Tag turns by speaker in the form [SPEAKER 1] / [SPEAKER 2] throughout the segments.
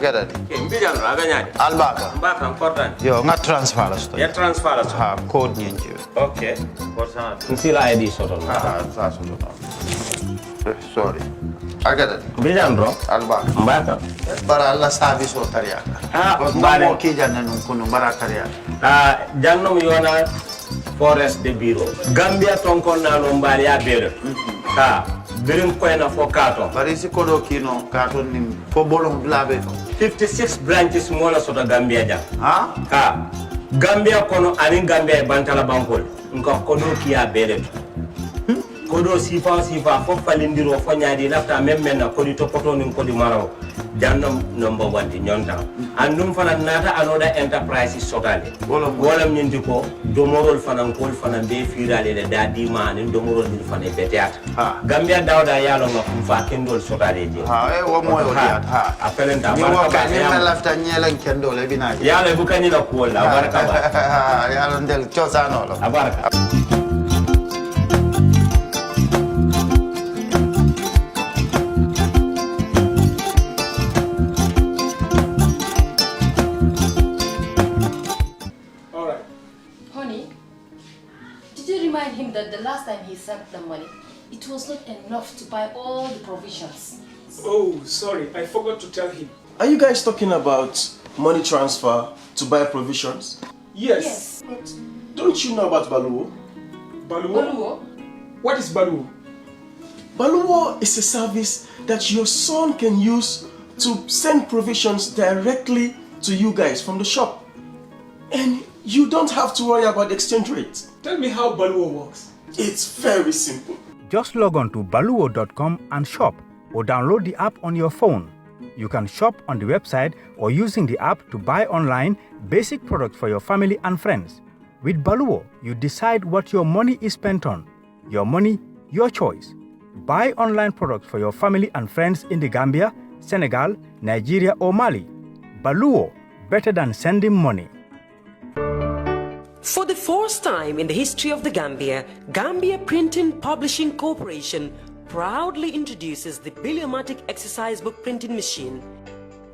[SPEAKER 1] get it.
[SPEAKER 2] Mbijan raganyadi.
[SPEAKER 1] Albaka.
[SPEAKER 2] Mbaka important.
[SPEAKER 1] Yo, nga transfer la sto.
[SPEAKER 2] Ya transfer la.
[SPEAKER 1] Ha, code nyinji.
[SPEAKER 2] Okay. Person. Nsila ID soto.
[SPEAKER 1] Sa soto. Sorry. I get it.
[SPEAKER 2] Mbijan bro.
[SPEAKER 1] Albaka.
[SPEAKER 2] Mbaka.
[SPEAKER 1] Bara alla service o tariya. Mbare ki janna nun kunu bara tariya.
[SPEAKER 2] Jannom yona forest de bureau. Gambia tonkon na no mbari ya bere. Birim koyna fo kato.
[SPEAKER 1] Bari si kodo kino kato ni fo bolong blabe to.
[SPEAKER 2] 56 branches mola sota Gambia jam.
[SPEAKER 1] Ha?
[SPEAKER 2] Gambia kono ani Gambia bantala bankol. Nka kodo kiya bere to. Kodo sifa fo falindiro fo nyaadi lafta memmen na kodi to poto nin kodi maraw. Jannam number 1 di nyonta. Andum fana nata anoda enterprise sotale. Wolam nyindi ko domorol fana kol fana be firale le dadi mani domorol ni fana beteat. Gambia dawda yalo ma fa kendol sotale je.
[SPEAKER 1] Wo moyo diat ha.
[SPEAKER 2] Apelenta
[SPEAKER 1] ni
[SPEAKER 2] baraka
[SPEAKER 1] ni ma lafta nyelen kendol e bina.
[SPEAKER 2] Yalo bukani la ko la baraka ba.
[SPEAKER 1] Yalo ndel chosano lo.
[SPEAKER 2] Abaraka.
[SPEAKER 3] Remind him that the last time he sent the money, it was not enough to buy all the provisions.
[SPEAKER 4] Oh, sorry, I forgot to tell him.
[SPEAKER 5] Are you guys talking about money transfer to buy provisions?
[SPEAKER 4] Yes.
[SPEAKER 3] But
[SPEAKER 5] Don't you know about Baluwo?
[SPEAKER 4] Baluwo? What is Baluwo?
[SPEAKER 5] Baluwo is a service that your son can use to send provisions directly to you guys from the shop. And you don't have to worry about the exchange rate.
[SPEAKER 4] Tell me how Baluwo works.
[SPEAKER 5] It's very simple.
[SPEAKER 6] Just log on to baluwo.com and shop, or download the app on your phone. You can shop on the website or using the app to buy online basic products for your family and friends. With Baluwo, you decide what your money is spent on. Your money, your choice. Buy online products for your family and friends in the Gambia, Senegal, Nigeria or Mali. Baluwo, better than sending money.
[SPEAKER 7] For the first time in the history of the Gambia Printing Publishing Corporation proudly introduces the Biliomatic exercise book printing machine.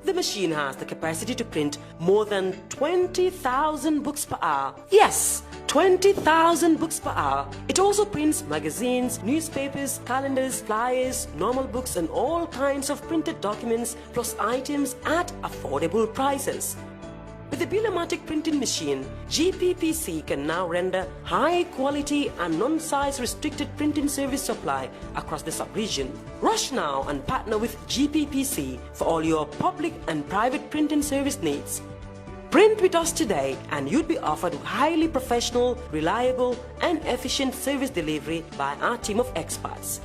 [SPEAKER 7] The machine has the capacity to print more than 20,000 books per hour. Yes, 20,000 books per hour. It also prints magazines, newspapers, calendars, flyers, normal books and all kinds of printed documents plus items at affordable prices. With the Biliomatic printing machine, GPPC can now render high-quality and non-size restricted printing service supply across the sub-region. Rush now and partner with GPPC for all your public and private printing service needs. Print with us today and you'd be offered highly professional, reliable and efficient service delivery by our team of experts.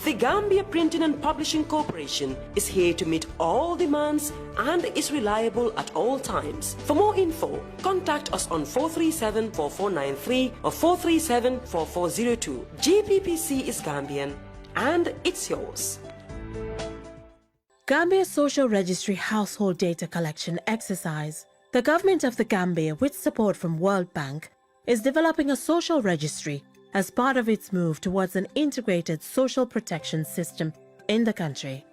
[SPEAKER 7] The Gambia Printing and Publishing Corporation is here to meet all demands and is reliable at all times. For more info, contact us on 437-4493 or 437-4402. GPPC is Gambian and it's yours.
[SPEAKER 8] Gambia Social Registry Household Data Collection Exercise. The government of the Gambia, with support from World Bank, is developing a social registry as part of its move towards an integrated social protection system in the country.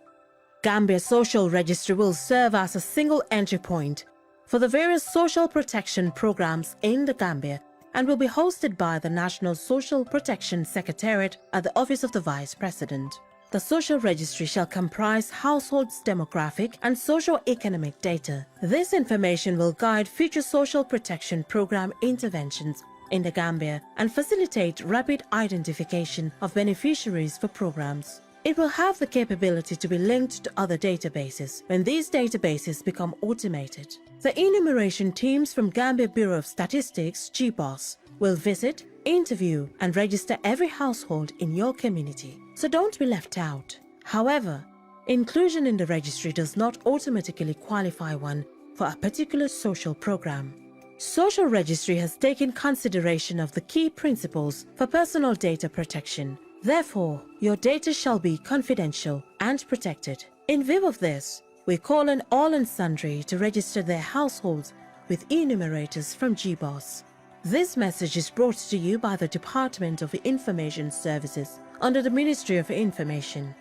[SPEAKER 8] Gambia Social Registry will serve as a single entry point for the various social protection programs in the Gambia and will be hosted by the National Social Protection Secretariat at the Office of the Vice President. The social registry shall comprise households' demographic and socio-economic data. This information will guide future social protection program interventions in the Gambia and facilitate rapid identification of beneficiaries for programs. It will have the capability to be linked to other databases when these databases become automated. The enumeration teams from Gambia Bureau of Statistics, GBOS, will visit, interview and register every household in your community, so don't be left out. However, inclusion in the registry does not automatically qualify one for a particular social program. Social Registry has taken consideration of the key principles for personal data protection. Therefore, your data shall be confidential and protected. In view of this, we call on all and sundry to register their households with enumerators from GBOS. This message is brought to you by the Department of Information Services under the Ministry of Information.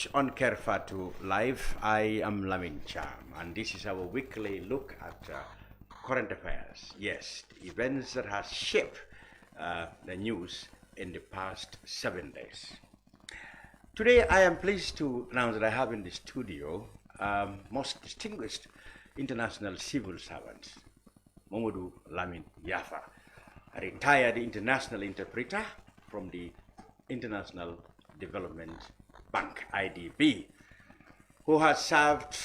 [SPEAKER 9] Brunch on Kerr Fatou Live. I am Lamin Cham, and this is our weekly look at current affairs. Yes, the events that have shaped the news in the past 7 days. Today, I am pleased to announce that I have in the studio most distinguished international civil servant, Modou Lamin Yaffa, a retired international interpreter from the International Development Bank, IDB, who has served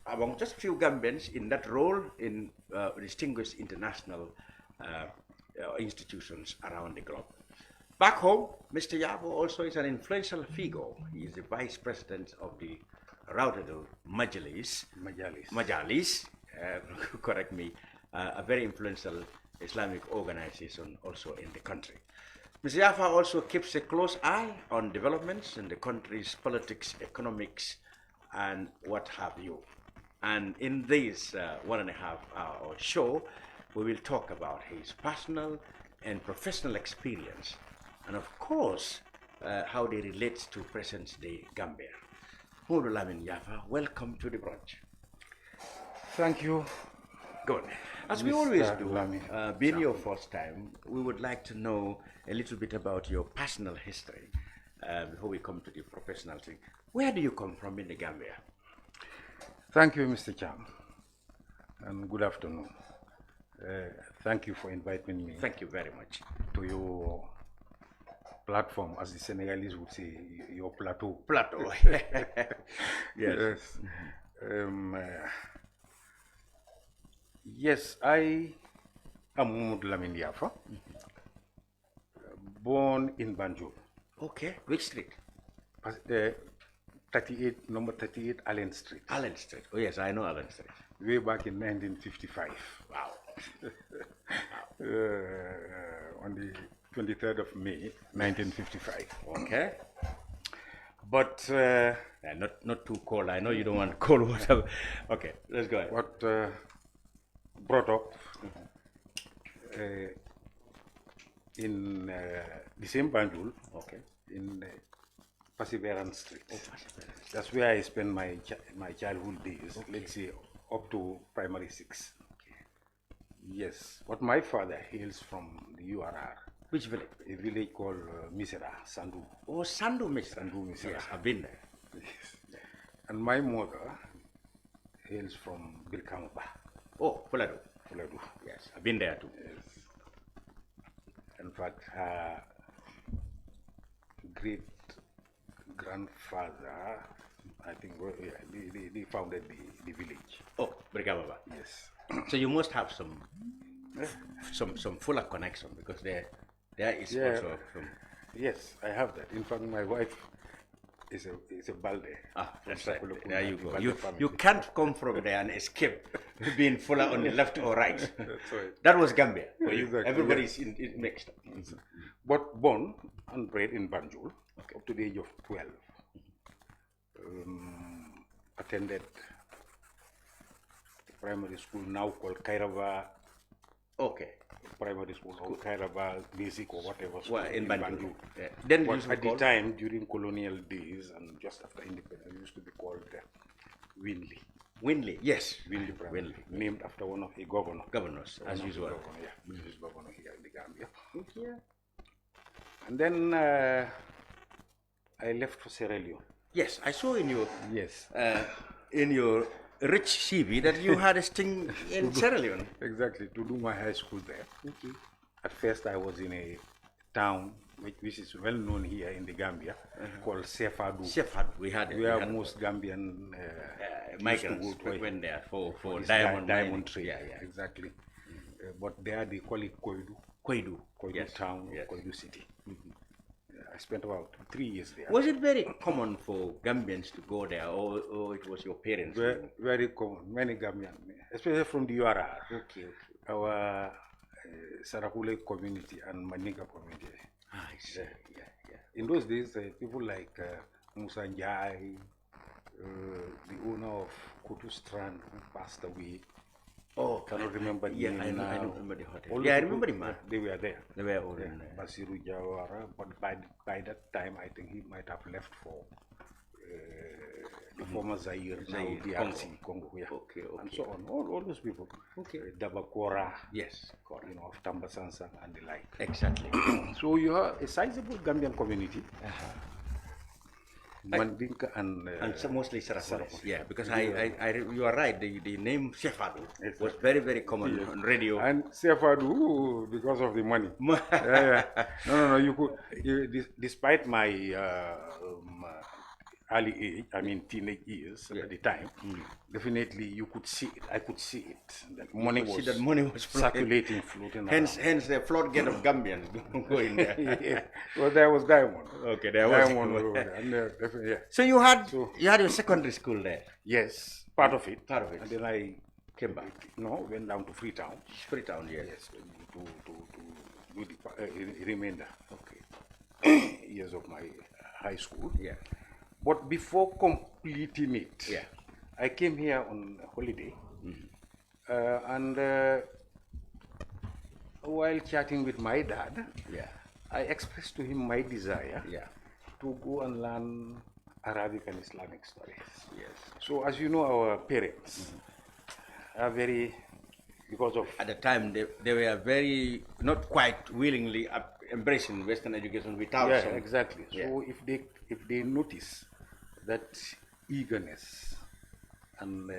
[SPEAKER 9] among just few Gambians in that role in distinguished international institutions around the globe. Back home, Mr. Yaffa also is an influential figure. He is the vice president of the Raudadul Majalis, correct me, a very influential Islamic organization also in the country. Mr. Yaffa also keeps a close eye on developments in the country's politics, economics, and what have you. And in this 1.5 hour show, we will talk about his personal and professional experience, and of course, how they relate to present-day Gambia. Modou Lamin Yaffa, welcome to the brunch.
[SPEAKER 10] Thank you.
[SPEAKER 9] Good. As we always do, being your first time, we would like to know a little bit about your personal history before we come to the professional thing. Where do you come from in the Gambia?
[SPEAKER 10] Thank you, Mr. Cham, and good afternoon. Thank you for inviting me.
[SPEAKER 9] Thank you very much.
[SPEAKER 10] To your platform, as the Senegalese would say, your plateau.
[SPEAKER 9] Plateau. Yes.
[SPEAKER 10] Yes, I am Modou Lamin Yaffa, born in Banjul.
[SPEAKER 9] Okay, which street?
[SPEAKER 10] 38, number 38, Allen Street.
[SPEAKER 9] Allen Street. Oh yes, I know Allen Street.
[SPEAKER 10] Way back in 1955.
[SPEAKER 9] Wow.
[SPEAKER 10] On the 23rd of May, 1955.
[SPEAKER 9] Okay.
[SPEAKER 10] But
[SPEAKER 9] not too cold. I know you don't want cold water. Okay, let's go ahead.
[SPEAKER 10] What brought up in the same Banjul,
[SPEAKER 9] okay,
[SPEAKER 10] in Perseverance Street. Oh, Perseverance. That's where I spent my childhood days, okay. Let's say up to primary 6. Okay. Yes, but my father hails from the URR.
[SPEAKER 9] Which village?
[SPEAKER 10] A village called Misera, Sandu.
[SPEAKER 9] Oh, Sandu Misera.
[SPEAKER 10] Sandu Misera.
[SPEAKER 9] Yes, I've been there.
[SPEAKER 10] Yes. And my mother hails from Bilkamaba.
[SPEAKER 9] Oh, Fuladu.
[SPEAKER 10] Fuladu.
[SPEAKER 9] Yes, I've been there too.
[SPEAKER 10] Yes. In fact, her great grandfather, I think, they founded the village.
[SPEAKER 9] Oh, Bilkamaba.
[SPEAKER 10] Yes.
[SPEAKER 9] So you must have some fuller connection, because there is also some.
[SPEAKER 10] Yes, I have that. In fact, my wife is a Balde.
[SPEAKER 9] Ah, that's right. There you go. You can't come from there and escape being fuller on the left or right.
[SPEAKER 10] That's right.
[SPEAKER 9] That was Gambia.
[SPEAKER 10] Exactly.
[SPEAKER 9] Everybody's mixed up.
[SPEAKER 10] But born and bred in Banjul, okay, up to the age of 12. Attended primary school now called Kairaba.
[SPEAKER 9] Okay.
[SPEAKER 10] Primary school or Kairaba basic or whatever school
[SPEAKER 9] in Banjul.
[SPEAKER 10] Yeah. Then at the time, during colonial days and just after independence, it used to be called Winley.
[SPEAKER 9] Winley, yes.
[SPEAKER 10] Winley Primary. Named after one of the governors,
[SPEAKER 9] as usual.
[SPEAKER 10] Governor here in the Gambia. Okay. And then I left for Sierra Leone.
[SPEAKER 9] Yes, I saw in your rich CV that you had a sting in Sierra Leone.
[SPEAKER 10] Exactly, to do my high school there. Okay. At first, I was in a town which is well known here in the Gambia, called Fatou.
[SPEAKER 9] Fatou, we had it.
[SPEAKER 10] Where most Gambian
[SPEAKER 9] migrants went there for diamond trade.
[SPEAKER 10] Yeah, exactly. But there they call it Koidu.
[SPEAKER 9] Koidu
[SPEAKER 10] yes. Town, yes. Koidu city. Mm-hmm. I spent about 3 years there.
[SPEAKER 9] Was it very common for Gambians to go there, or it was your parents?
[SPEAKER 10] Very common. Many Gambians, especially from the URR.
[SPEAKER 9] Okay.
[SPEAKER 10] Our Sarakule community and Maninga community.
[SPEAKER 9] Ah, I see. Yeah.
[SPEAKER 10] In those days, people like Musa Njai, the owner of Kutu Strand, who passed away.
[SPEAKER 9] Oh,
[SPEAKER 10] cannot remember the
[SPEAKER 9] name.
[SPEAKER 10] I
[SPEAKER 9] don't remember the hotel. Yeah, I remember the man.
[SPEAKER 10] They were there.
[SPEAKER 9] They were all in there.
[SPEAKER 10] Basiru Jawara, but by that time, I think he might have left for former Zaire, now DRC, Congo, yeah.
[SPEAKER 9] Okay, okay.
[SPEAKER 10] And so on, all those people.
[SPEAKER 9] Okay.
[SPEAKER 10] Dabakora,
[SPEAKER 9] Yes,
[SPEAKER 10] you know, of Tambasansa and the like.
[SPEAKER 9] exactly.
[SPEAKER 10] So you have a sizable Gambian community. Mandinka and
[SPEAKER 9] so mostly Sarakoles. Yeah, because you are right. The name Fatou was very, very common on radio.
[SPEAKER 10] And Fatou because of the money. Yeah. No. Despite my early age, I mean teenage years at the time, definitely you could see it. I could see it. That money was circulating, floating
[SPEAKER 9] hence the floodgate of Gambians going there.
[SPEAKER 10] Yeah. Well, there was Diamond.
[SPEAKER 9] Okay, there was
[SPEAKER 10] Diamond. And, definitely, yeah.
[SPEAKER 9] So you had your secondary school there?
[SPEAKER 10] Yes, part of it.
[SPEAKER 9] Part of it.
[SPEAKER 10] And then I
[SPEAKER 9] came back.
[SPEAKER 10] Went down to Freetown.
[SPEAKER 9] Freetown, yes.
[SPEAKER 10] To do the remainder.
[SPEAKER 9] Okay.
[SPEAKER 10] Years of my high school.
[SPEAKER 9] Yeah.
[SPEAKER 10] But before completing it,
[SPEAKER 9] yeah,
[SPEAKER 10] I came here on holiday, and while chatting with my dad, I expressed to him my desire to go and learn Arabic and Islamic studies.
[SPEAKER 9] Yes.
[SPEAKER 10] So as you know, our parents are very, because of...
[SPEAKER 9] At the time, they were very, not quite willingly embracing Western education without some...
[SPEAKER 10] exactly. So if they notice that eagerness and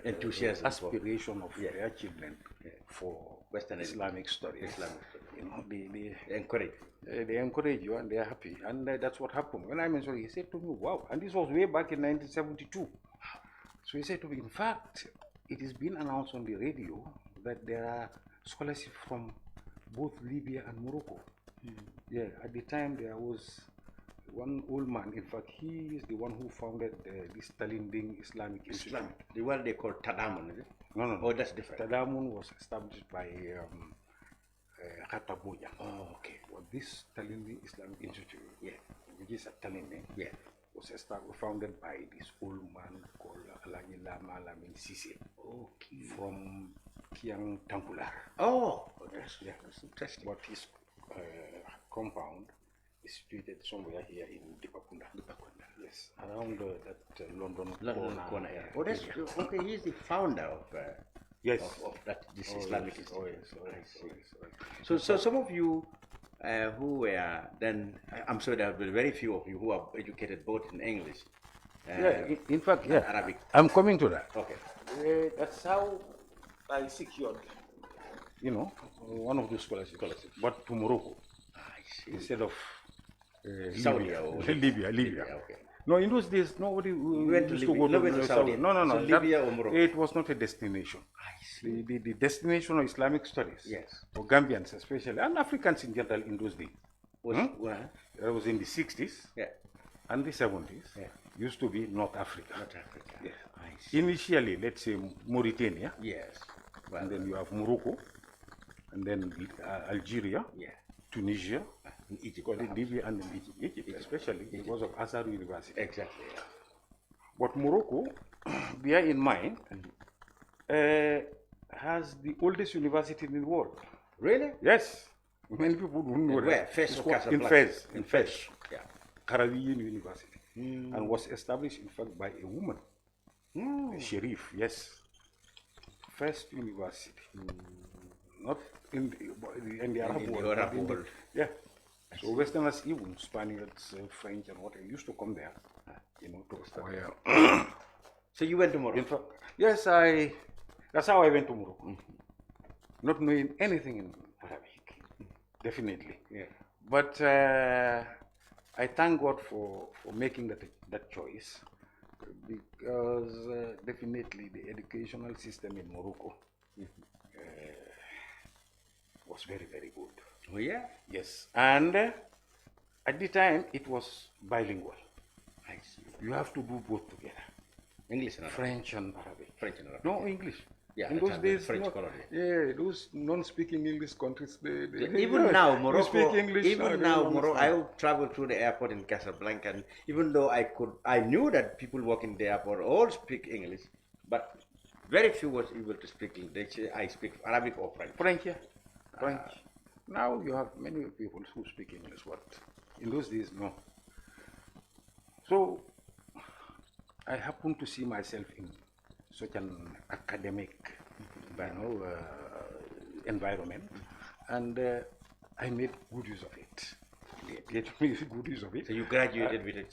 [SPEAKER 9] enthusiasm,
[SPEAKER 10] aspiration of their children for
[SPEAKER 9] Western
[SPEAKER 10] Islamic studies, you know, they
[SPEAKER 9] encourage.
[SPEAKER 10] They encourage you and they are happy, and that's what happened. When I mentioned, he said to me, "Wow!" And this was way back in 1972. So he said to me, "In fact, it has been announced on the radio that there are scholarships from both Libya and Morocco." Yeah, at the time there was one old man. In fact, he is the one who founded this Talinding Islamic Institute.
[SPEAKER 9] The one they call Tadamun, is it?
[SPEAKER 10] No.
[SPEAKER 9] Oh, that's different.
[SPEAKER 10] Tadamun was established by Khatabuja.
[SPEAKER 9] Oh, okay.
[SPEAKER 10] Well, this Talinding Islamic Institute, which is at Talinding, was founded by this old man called Modou Lamin Yaffa from Kiang Tampular.
[SPEAKER 9] Oh, that's interesting.
[SPEAKER 10] But his compound is situated somewhere here in Dipakunda. Yes, around that London corner.
[SPEAKER 9] Oh, that's okay. He's the founder of of this Islamic Institute. So some of you who were then, I'm sure there have been very few of you who are educated both in English.
[SPEAKER 10] In fact,
[SPEAKER 9] Arabic.
[SPEAKER 10] I'm coming to that.
[SPEAKER 9] Okay.
[SPEAKER 10] That's how I secured, one of those scholarships. But to Morocco, instead of
[SPEAKER 9] Saudi
[SPEAKER 10] Libya.
[SPEAKER 9] Okay.
[SPEAKER 10] No, in those days, nobody used to go to
[SPEAKER 9] Saudi.
[SPEAKER 10] No.
[SPEAKER 9] So Libya or Morocco?
[SPEAKER 10] It was not a destination.
[SPEAKER 9] I see.
[SPEAKER 10] The destination of Islamic studies, for Gambians especially, and Africans in general in those days, that was in the 60s and the 70s, used to be North Africa.
[SPEAKER 9] North Africa.
[SPEAKER 10] Yes. Initially, let's say Mauritania.
[SPEAKER 9] Yes.
[SPEAKER 10] And then you have Morocco, and then Algeria, Tunisia,
[SPEAKER 9] Egypt,
[SPEAKER 10] Libya, and Egypt, especially because of Azhar University.
[SPEAKER 9] Exactly.
[SPEAKER 10] But Morocco, bear in mind, has the oldest university in the world.
[SPEAKER 9] Really?
[SPEAKER 10] Yes. Many people don't know that.
[SPEAKER 9] Where? Fez or Casablanca?
[SPEAKER 10] In Fez.
[SPEAKER 9] Yeah.
[SPEAKER 10] Caribbean University. And was established, in fact, by a woman. A Sharif, yes. First university. Not in the Arab world. Yeah. So Westerners, even Spaniards, French, and what, used to come there, to study.
[SPEAKER 9] So you went to Morocco?
[SPEAKER 10] In fact, yes, that's how I went to Morocco. Not knowing anything in Arabic, definitely.
[SPEAKER 9] Yeah.
[SPEAKER 10] But I thank God for making that choice, because definitely the educational system in Morocco was very, very good.
[SPEAKER 9] Oh, yeah?
[SPEAKER 10] Yes. And at the time, it was bilingual.
[SPEAKER 9] I see.
[SPEAKER 10] You have to do both together.
[SPEAKER 9] English and Arabic.
[SPEAKER 10] French and Arabic.
[SPEAKER 9] French and Arabic.
[SPEAKER 10] No, English.
[SPEAKER 9] Yeah,
[SPEAKER 10] in those days,
[SPEAKER 9] French colony.
[SPEAKER 10] Yeah, those non-speaking English countries.
[SPEAKER 9] Even now, Morocco.
[SPEAKER 10] Speak English.
[SPEAKER 9] Even now, Morocco. I traveled through the airport in Casablanca, and even though I knew that people working in the airport all speak English, but very few was able to speak English. I speak Arabic or French.
[SPEAKER 10] French, yeah. French. Now you have many people who speak English, but in those days, no. So I happened to see myself in such an academic, environment, and I made good use of it. Good use of it.
[SPEAKER 9] So you graduated with a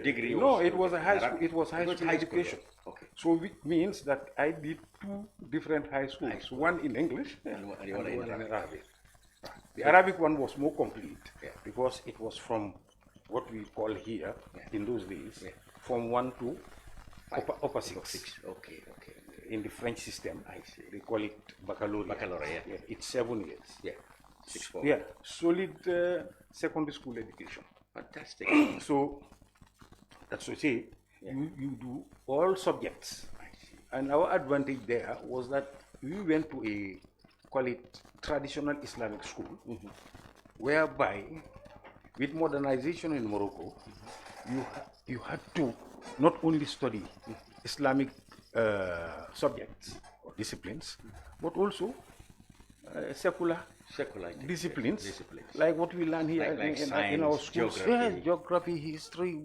[SPEAKER 9] degree?
[SPEAKER 10] No, it was a high school. It was high school education.
[SPEAKER 9] Okay.
[SPEAKER 10] So it means that I did 2 different high schools. One in English and one in Arabic. The Arabic one was more complete because it was from what we call here in those days, from 1 to upper 6.
[SPEAKER 9] Okay.
[SPEAKER 10] In the French system, they call it baccalaureate. It's 7 years.
[SPEAKER 9] Yeah. 6 4.
[SPEAKER 10] Yeah, solid secondary school education.
[SPEAKER 9] Fantastic.
[SPEAKER 10] So that's to say, you do all subjects. And our advantage there was that we went to a, call it traditional Islamic school, whereby with modernization in Morocco, you had to not only study Islamic subjects or disciplines, but also secular disciplines, like what we learn here
[SPEAKER 9] like
[SPEAKER 10] in
[SPEAKER 9] science,
[SPEAKER 10] our schools. Geography, history,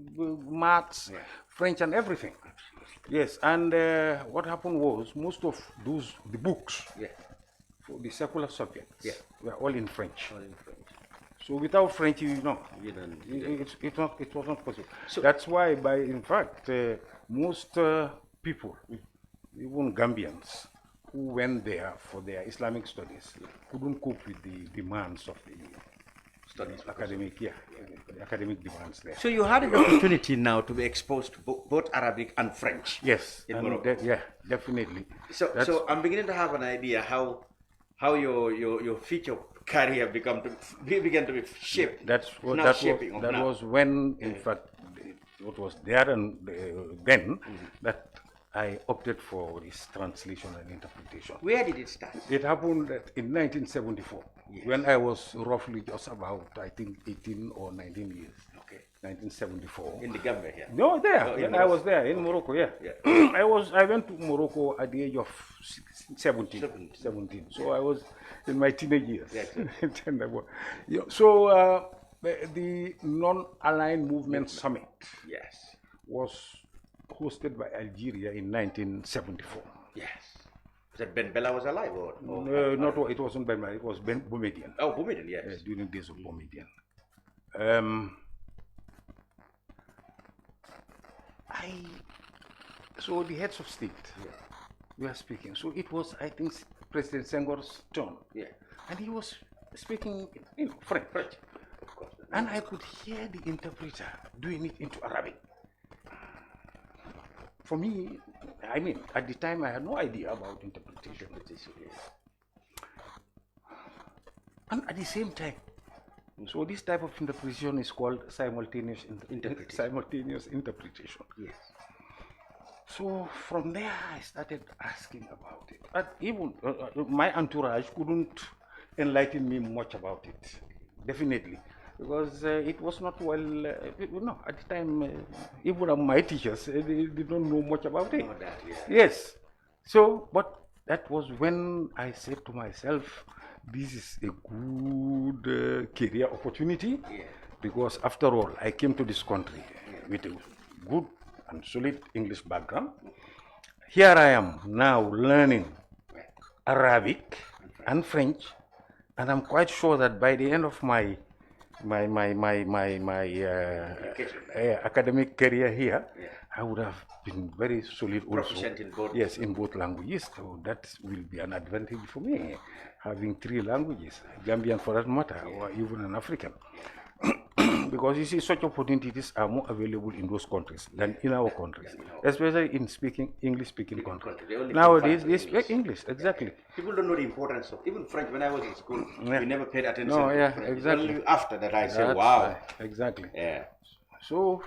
[SPEAKER 10] maths, French, and everything. Yes, and what happened was most of the books for the secular subjects were all in French. So without French, it was not possible. So that's why, in fact, most people, even Gambians, who went there for their Islamic studies, couldn't cope with the demands of the studies, academic demands there.
[SPEAKER 9] So you had an opportunity now to be exposed to both Arabic and French.
[SPEAKER 10] Yes,
[SPEAKER 9] in Morocco.
[SPEAKER 10] Definitely.
[SPEAKER 9] So I'm beginning to have an idea how your future career began to be shaped.
[SPEAKER 10] That was when, in fact, what was there and then that I opted for this translation and interpretation.
[SPEAKER 9] Where did it start?
[SPEAKER 10] It happened in 1974, when I was roughly just about, I think, 18 or 19 years.
[SPEAKER 9] Okay.
[SPEAKER 10] 1974.
[SPEAKER 9] In the Gambia here?
[SPEAKER 10] No, there. When I was there in Morocco, I went to Morocco at the age of 17. So I was in my teenage years. So the Non-Aligned Movement Summit was hosted by Algeria in 1974.
[SPEAKER 9] Yes. That Ben Bella was alive?
[SPEAKER 10] No, it wasn't Ben Bella, it was Ben Boumediene.
[SPEAKER 9] Oh, Boumediene, yes.
[SPEAKER 10] During the days of Boumediene. So the heads of state were speaking. So it was, I think, President Senghor's turn.
[SPEAKER 9] Yeah.
[SPEAKER 10] And he was speaking in French.
[SPEAKER 9] Of course.
[SPEAKER 10] And I could hear the interpreter doing it into Arabic. For me, I mean, at the time I had no idea about interpretation. And at the same time, so this type of interpretation is called simultaneous interpretation.
[SPEAKER 9] Yes.
[SPEAKER 10] So from there I started asking about it. But even my entourage couldn't enlighten me much about it, definitely. Because it was not well, at the time, even my teachers, they don't know much about it. Yes. So, but that was when I said to myself, this is a good career opportunity, because after all, I came to this country with a good and solid English background. Here I am now learning Arabic and French, and I'm quite sure that by the end of my academic career here, I would have been very solid also.
[SPEAKER 9] Proficient in both.
[SPEAKER 10] Yes, in both languages. So that will be an advantage for me, having 3 languages, Gambian for that matter, or even an African. Because you see, such opportunities are more available in those countries than in our countries, especially in English-speaking countries. Nowadays, they speak English, exactly.
[SPEAKER 9] People don't know the importance of, even French, when I was in school, we never paid attention
[SPEAKER 10] to
[SPEAKER 9] French.
[SPEAKER 10] Exactly.
[SPEAKER 9] Only after that I said, wow.
[SPEAKER 10] Right. Exactly.
[SPEAKER 9] Yeah.
[SPEAKER 10] So,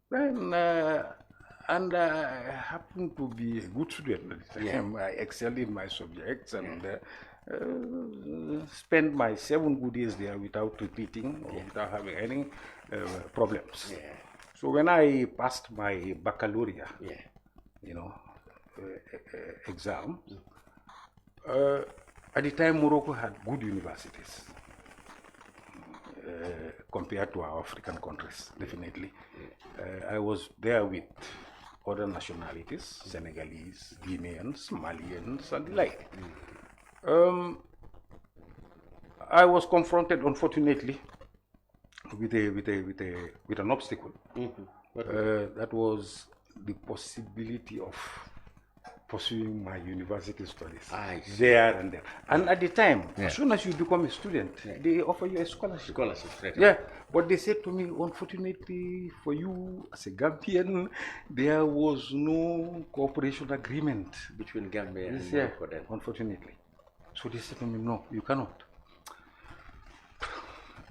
[SPEAKER 10] then, and I happened to be a good student at the time. I excelled in my subjects and spent my 7 good years there without repeating or without having any problems. So when I passed my baccalaureate, exam, at the time Morocco had good universities. compared to our African countries, definitely. I was there with other nationalities, Senegalese, Guineans, Malians, and the like. I was confronted, unfortunately, with an obstacle. That was the possibility of pursuing my university studies there and there. And at the time, as soon as you become a student, they offer you a scholarship. Yeah, but they said to me, unfortunately for you as a Gambian, there was no cooperation agreement
[SPEAKER 9] between Gambia and
[SPEAKER 10] for them. Unfortunately. So they said to me, no, you cannot.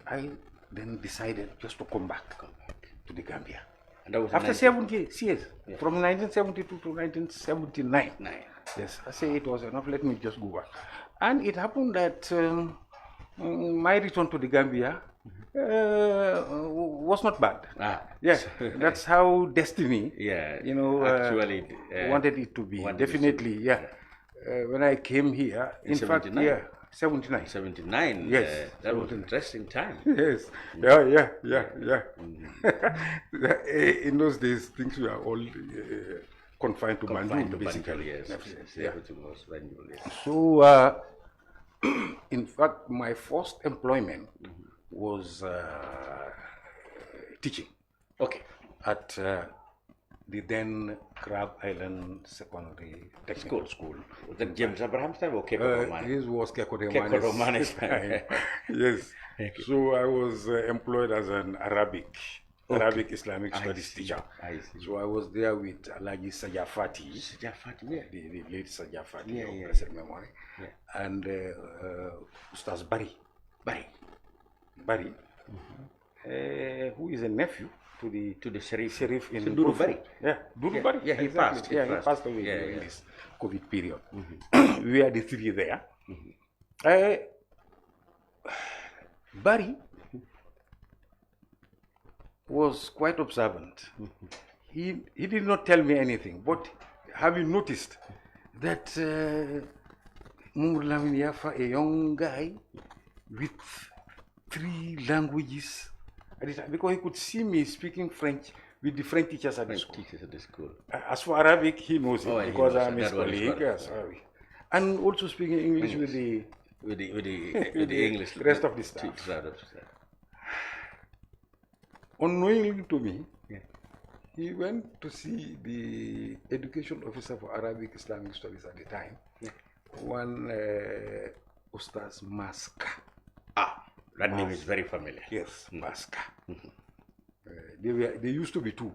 [SPEAKER 10] I then decided just to come back to the Gambia.
[SPEAKER 9] And that was
[SPEAKER 10] after 70 years, from 1972 to 1979. Yes, I say it was enough, let me just go back. And it happened that my return to the Gambia was not bad. Yes, that's how destiny,
[SPEAKER 9] actually
[SPEAKER 10] wanted it to be. Definitely, when I came here, in fact, 79.
[SPEAKER 9] 79.
[SPEAKER 10] Yes.
[SPEAKER 9] That was an interesting time.
[SPEAKER 10] Yes. Yeah. In those days, things were all confined to Banjul, basically.
[SPEAKER 9] Yes. Everything was Banjul, yes.
[SPEAKER 10] So, in fact, my first employment was teaching.
[SPEAKER 9] Okay.
[SPEAKER 10] At the then Crab Island Secondary Technical School.
[SPEAKER 9] Was that James Abraham's time or Keko Romani?
[SPEAKER 10] His was Keko Romani's time. Yes. So I was employed as an Arabic Islamic studies teacher.
[SPEAKER 9] I see.
[SPEAKER 10] So I was there with Alaji Sajafati. The late Sajafati of blessed memory. And Ustaz Bari. Who is a nephew to the Sharif in
[SPEAKER 9] Duru Bari.
[SPEAKER 10] Duru Bari.
[SPEAKER 9] Yeah, he passed.
[SPEAKER 10] He passed away during this COVID period. We are the three there. Bari was quite observant. He did not tell me anything, but having noticed that Modou Lamin Yaffa, a young guy with 3 languages, because he could see me speaking French with the French teachers at the school. As for Arabic, he knows it because I'm his colleague. And also speaking English with the
[SPEAKER 9] English
[SPEAKER 10] rest of the staff. Unknowingly to me, he went to see the education officer for Arabic Islamic Studies at the time, one Ustaz Maska.
[SPEAKER 9] That name is very familiar.
[SPEAKER 10] Yes, Maska. They used to be 2.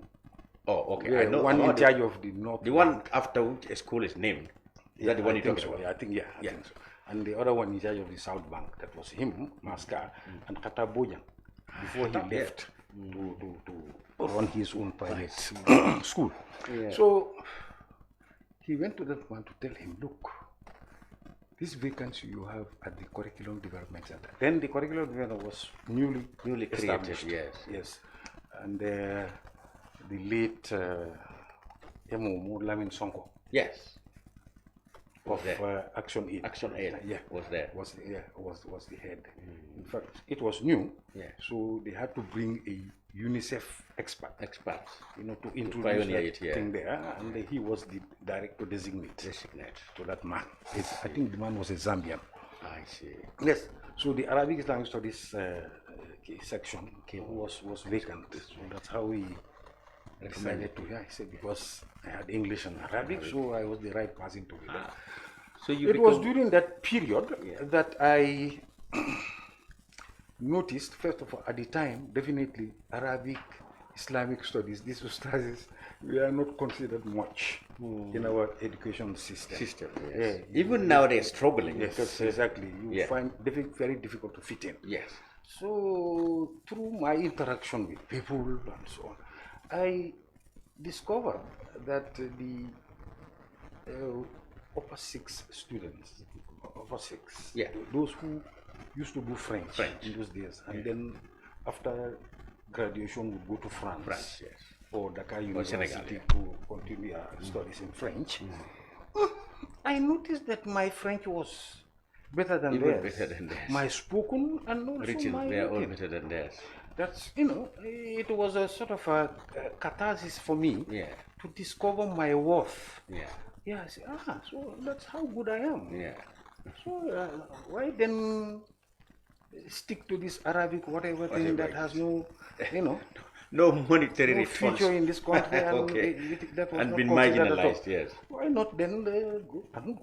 [SPEAKER 9] Oh, okay.
[SPEAKER 10] Yeah,
[SPEAKER 9] I know
[SPEAKER 10] one in charge of the North.
[SPEAKER 9] The one after which a school is named. Is that the one you talking about?
[SPEAKER 10] Yeah, I think so. And the other one in charge of the South Bank. That was him, Maska, and Kata Bojan, before he left to run his own private school. So he went to that one to tell him, look, this vacancy you have at the Curriculum Development Center. Then the Curriculum Development was newly established. Yes. And the late Modou Lamin Sonko.
[SPEAKER 9] Yes.
[SPEAKER 10] Of Action Aid.
[SPEAKER 9] Action Aid. Was there.
[SPEAKER 10] Was the head. In fact, it was new. So they had to bring a UNICEF expert. To introduce that thing there. And he was the director designate to that man. I think the man was a Zambian.
[SPEAKER 9] I see.
[SPEAKER 10] Yes. So the Arabic Islamic Studies section was vacant. So that's how we decided to. I said because I had English and Arabic, so I was the right person to be there.
[SPEAKER 9] So
[SPEAKER 10] it was during that period that I noticed, first of all, at the time, definitely Arabic Islamic Studies, these studies were not considered much in our education system.
[SPEAKER 9] Even now they're struggling.
[SPEAKER 10] Yes, exactly. You find it very difficult to fit in.
[SPEAKER 9] Yes.
[SPEAKER 10] So through my interaction with people and so on, I discovered that the upper 6 students, those who used to do French in those days, and then after graduation would go to France or Dakar University to continue studies in French. I noticed that my French was better than
[SPEAKER 9] Even
[SPEAKER 10] theirs.
[SPEAKER 9] better than theirs.
[SPEAKER 10] My spoken and also
[SPEAKER 9] Written,
[SPEAKER 10] my
[SPEAKER 9] they are all
[SPEAKER 10] written.
[SPEAKER 9] better than theirs.
[SPEAKER 10] That's, it was a sort of a catharsis for me to discover my worth. Yeah, I say, so that's how good I am.
[SPEAKER 9] Yeah.
[SPEAKER 10] So why then stick to this Arabic whatever thing that has no,
[SPEAKER 9] no monetary
[SPEAKER 10] no
[SPEAKER 9] response.
[SPEAKER 10] future in this country
[SPEAKER 9] Okay.
[SPEAKER 10] that was
[SPEAKER 9] And
[SPEAKER 10] not
[SPEAKER 9] been
[SPEAKER 10] considered at all.
[SPEAKER 9] marginalized, yes.
[SPEAKER 10] Why not then go and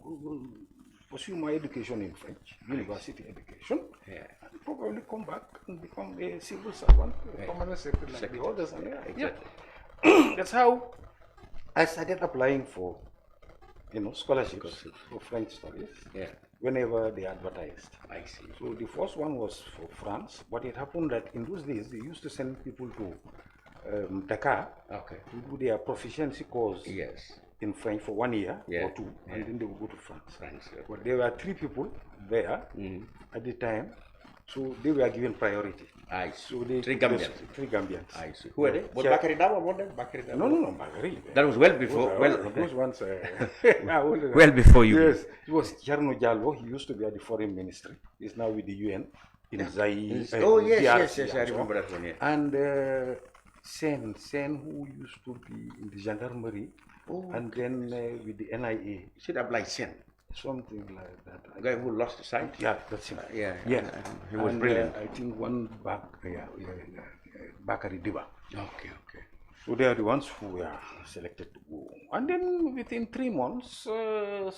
[SPEAKER 10] pursue my education in French, university education, and probably come back and become a civil servant, a permanent secretary like the others. And
[SPEAKER 9] Exactly.
[SPEAKER 10] That's how I started applying for, scholarships for French studies. Whenever they advertised.
[SPEAKER 9] I see.
[SPEAKER 10] So the first one was for France, but it happened that in those days they used to send people to Dakar to do their proficiency course in French for 1 year or 2, and then they would go to France. But there were 3 people there at the time, so they were given priority.
[SPEAKER 9] I see.
[SPEAKER 10] So they
[SPEAKER 9] 3 Gambians.
[SPEAKER 10] 3 Gambians.
[SPEAKER 9] I see. Who are they? Was Bakari Dawa one then?
[SPEAKER 10] No, Bakari.
[SPEAKER 9] That was well before.
[SPEAKER 10] Those ones.
[SPEAKER 9] Well before you.
[SPEAKER 10] Yes, it was Cherno Jallo. He used to be at the foreign ministry. He's now with the UN in Zaire.
[SPEAKER 9] Oh yes, I remember that one.
[SPEAKER 10] And Sen, who used to be in the gendarmerie, and then with the NIA.
[SPEAKER 9] Should have like Sen.
[SPEAKER 10] Something like that.
[SPEAKER 9] A guy who lost sight.
[SPEAKER 10] Yeah, that's him.
[SPEAKER 9] Yeah.
[SPEAKER 10] He was brilliant. I think one Bakari Diba.
[SPEAKER 9] Okay.
[SPEAKER 10] So they are the ones who were selected to go. And then within 3 months,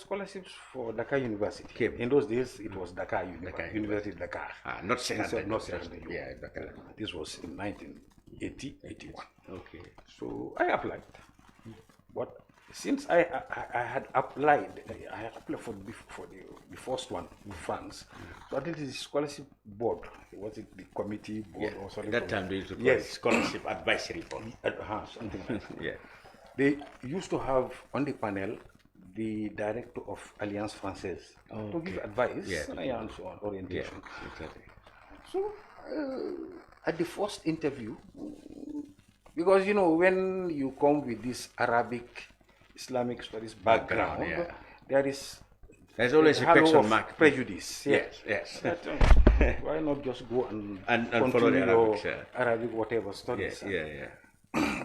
[SPEAKER 10] scholarships for Dakar University came. In those days, it was Dakar University Dakar.
[SPEAKER 9] Not Senegal.
[SPEAKER 10] Not Senegal.
[SPEAKER 9] Yeah, Dakar.
[SPEAKER 10] This was in 1980, 81.
[SPEAKER 9] Okay.
[SPEAKER 10] So I applied. But since I had applied, for the first one in France. So I did the scholarship board. Was it the committee board or something?
[SPEAKER 9] At that time they used to call it scholarship advisory board.
[SPEAKER 10] Something like that. They used to have on the panel the director of Alliance Française to give advice and so on, orientation.
[SPEAKER 9] Exactly.
[SPEAKER 10] So at the first interview, because when you come with this Arabic Islamic studies background,
[SPEAKER 9] there's always a question mark.
[SPEAKER 10] Prejudice.
[SPEAKER 9] Yes.
[SPEAKER 10] Why not just go and
[SPEAKER 9] follow the
[SPEAKER 10] Arabic whatever studies?
[SPEAKER 9] Yeah.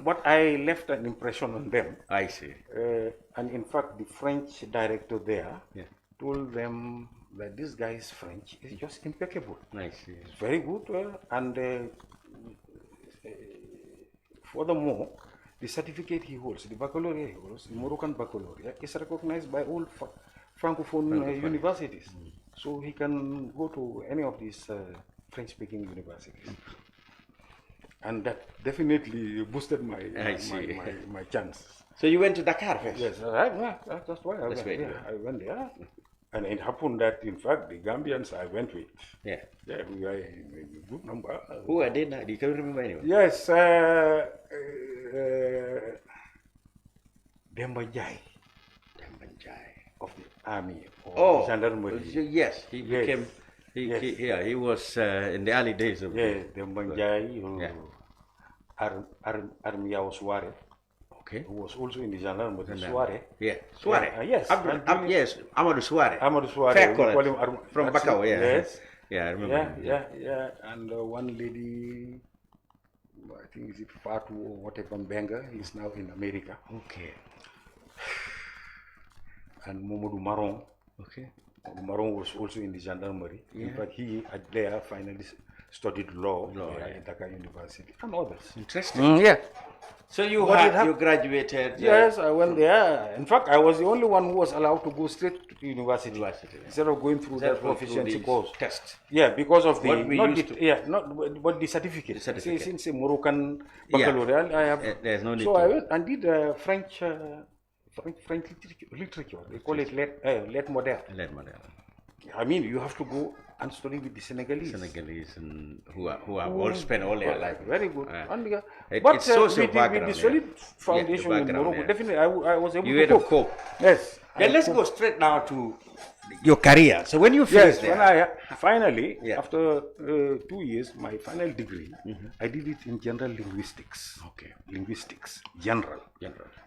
[SPEAKER 10] But I left an impression on them.
[SPEAKER 9] I see.
[SPEAKER 10] And in fact, the French director there told them that this guy's French is just impeccable.
[SPEAKER 9] I see.
[SPEAKER 10] It's very good, and furthermore, the certificate he holds, the baccalaureate he holds, the Moroccan baccalaureate, is recognized by all Francophone universities. So he can go to any of these French-speaking universities. And that definitely boosted my chances.
[SPEAKER 9] So you went to Dakar first?
[SPEAKER 10] Yes, that's why I went there. And it happened that, in fact, the Gambians I went with, we were a good number.
[SPEAKER 9] Who are they now? Do you remember anyone?
[SPEAKER 10] Yes, Demba Jai of the army or gendarmerie.
[SPEAKER 9] Yes, he became. He was in the early days of.
[SPEAKER 10] Yes, Demba Jai, Armiao Suare. Who was also in the gendarmerie, Suare.
[SPEAKER 9] Suare.
[SPEAKER 10] Yes.
[SPEAKER 9] Yes, Amadou Suare.
[SPEAKER 10] Fair
[SPEAKER 9] call it. From Bakau,
[SPEAKER 10] Yes.
[SPEAKER 9] Yeah, I remember.
[SPEAKER 10] Yeah. And one lady, I think is it Fatou or whatever, Benga, is now in America.
[SPEAKER 9] Okay.
[SPEAKER 10] And Modou Maron.
[SPEAKER 9] Okay.
[SPEAKER 10] Maron was also in the gendarmerie. In fact, he there finally studied law at Dakar University and others.
[SPEAKER 9] Interesting. So you graduated?
[SPEAKER 10] Yes, I went there. In fact, I was the only one who was allowed to go straight to university instead of going through that proficiency course.
[SPEAKER 9] Test.
[SPEAKER 10] Yeah, because of but the certificate. Since a Moroccan baccalaureate, I have.
[SPEAKER 9] There's no need.
[SPEAKER 10] So I went and did French literature. They call it lettres modernes. I mean, you have to go and study with the Senegalese.
[SPEAKER 9] And who have all spent all their life.
[SPEAKER 10] Very good.
[SPEAKER 9] But it's social
[SPEAKER 10] with the solid foundation in Morocco, definitely I was able
[SPEAKER 9] to cope.
[SPEAKER 10] Yes.
[SPEAKER 9] Then let's go straight now to your career. So when you finished
[SPEAKER 10] when I finally, after 2 years, my final degree, I did it in general linguistics.
[SPEAKER 9] Okay.
[SPEAKER 10] Linguistics, general.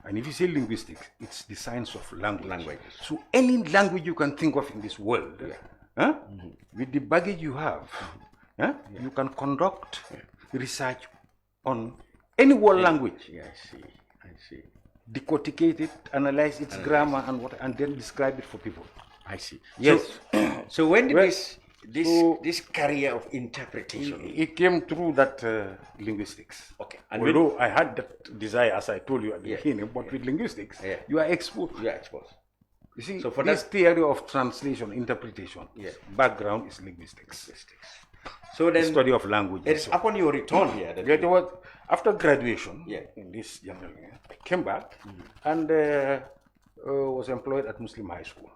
[SPEAKER 10] And if you say linguistics, it's the science of language. So any language you can think of in this world, with the baggage you have, you can conduct research on any world language.
[SPEAKER 9] Yeah, I see.
[SPEAKER 10] Decorticate it, analyze its grammar and then describe it for people.
[SPEAKER 9] I see.
[SPEAKER 10] Yes.
[SPEAKER 9] So when did this career of interpretation?
[SPEAKER 10] It came through that linguistics.
[SPEAKER 9] Okay.
[SPEAKER 10] And although I had that desire, as I told you at the beginning, but with linguistics, you are exposed.
[SPEAKER 9] You are exposed.
[SPEAKER 10] You see,
[SPEAKER 9] so for
[SPEAKER 10] this theory of translation, interpretation, background is linguistics.
[SPEAKER 9] So then,
[SPEAKER 10] the study of language.
[SPEAKER 9] It's upon your return here.
[SPEAKER 10] After graduation, in this general year, I came back and was employed at Muslim High School.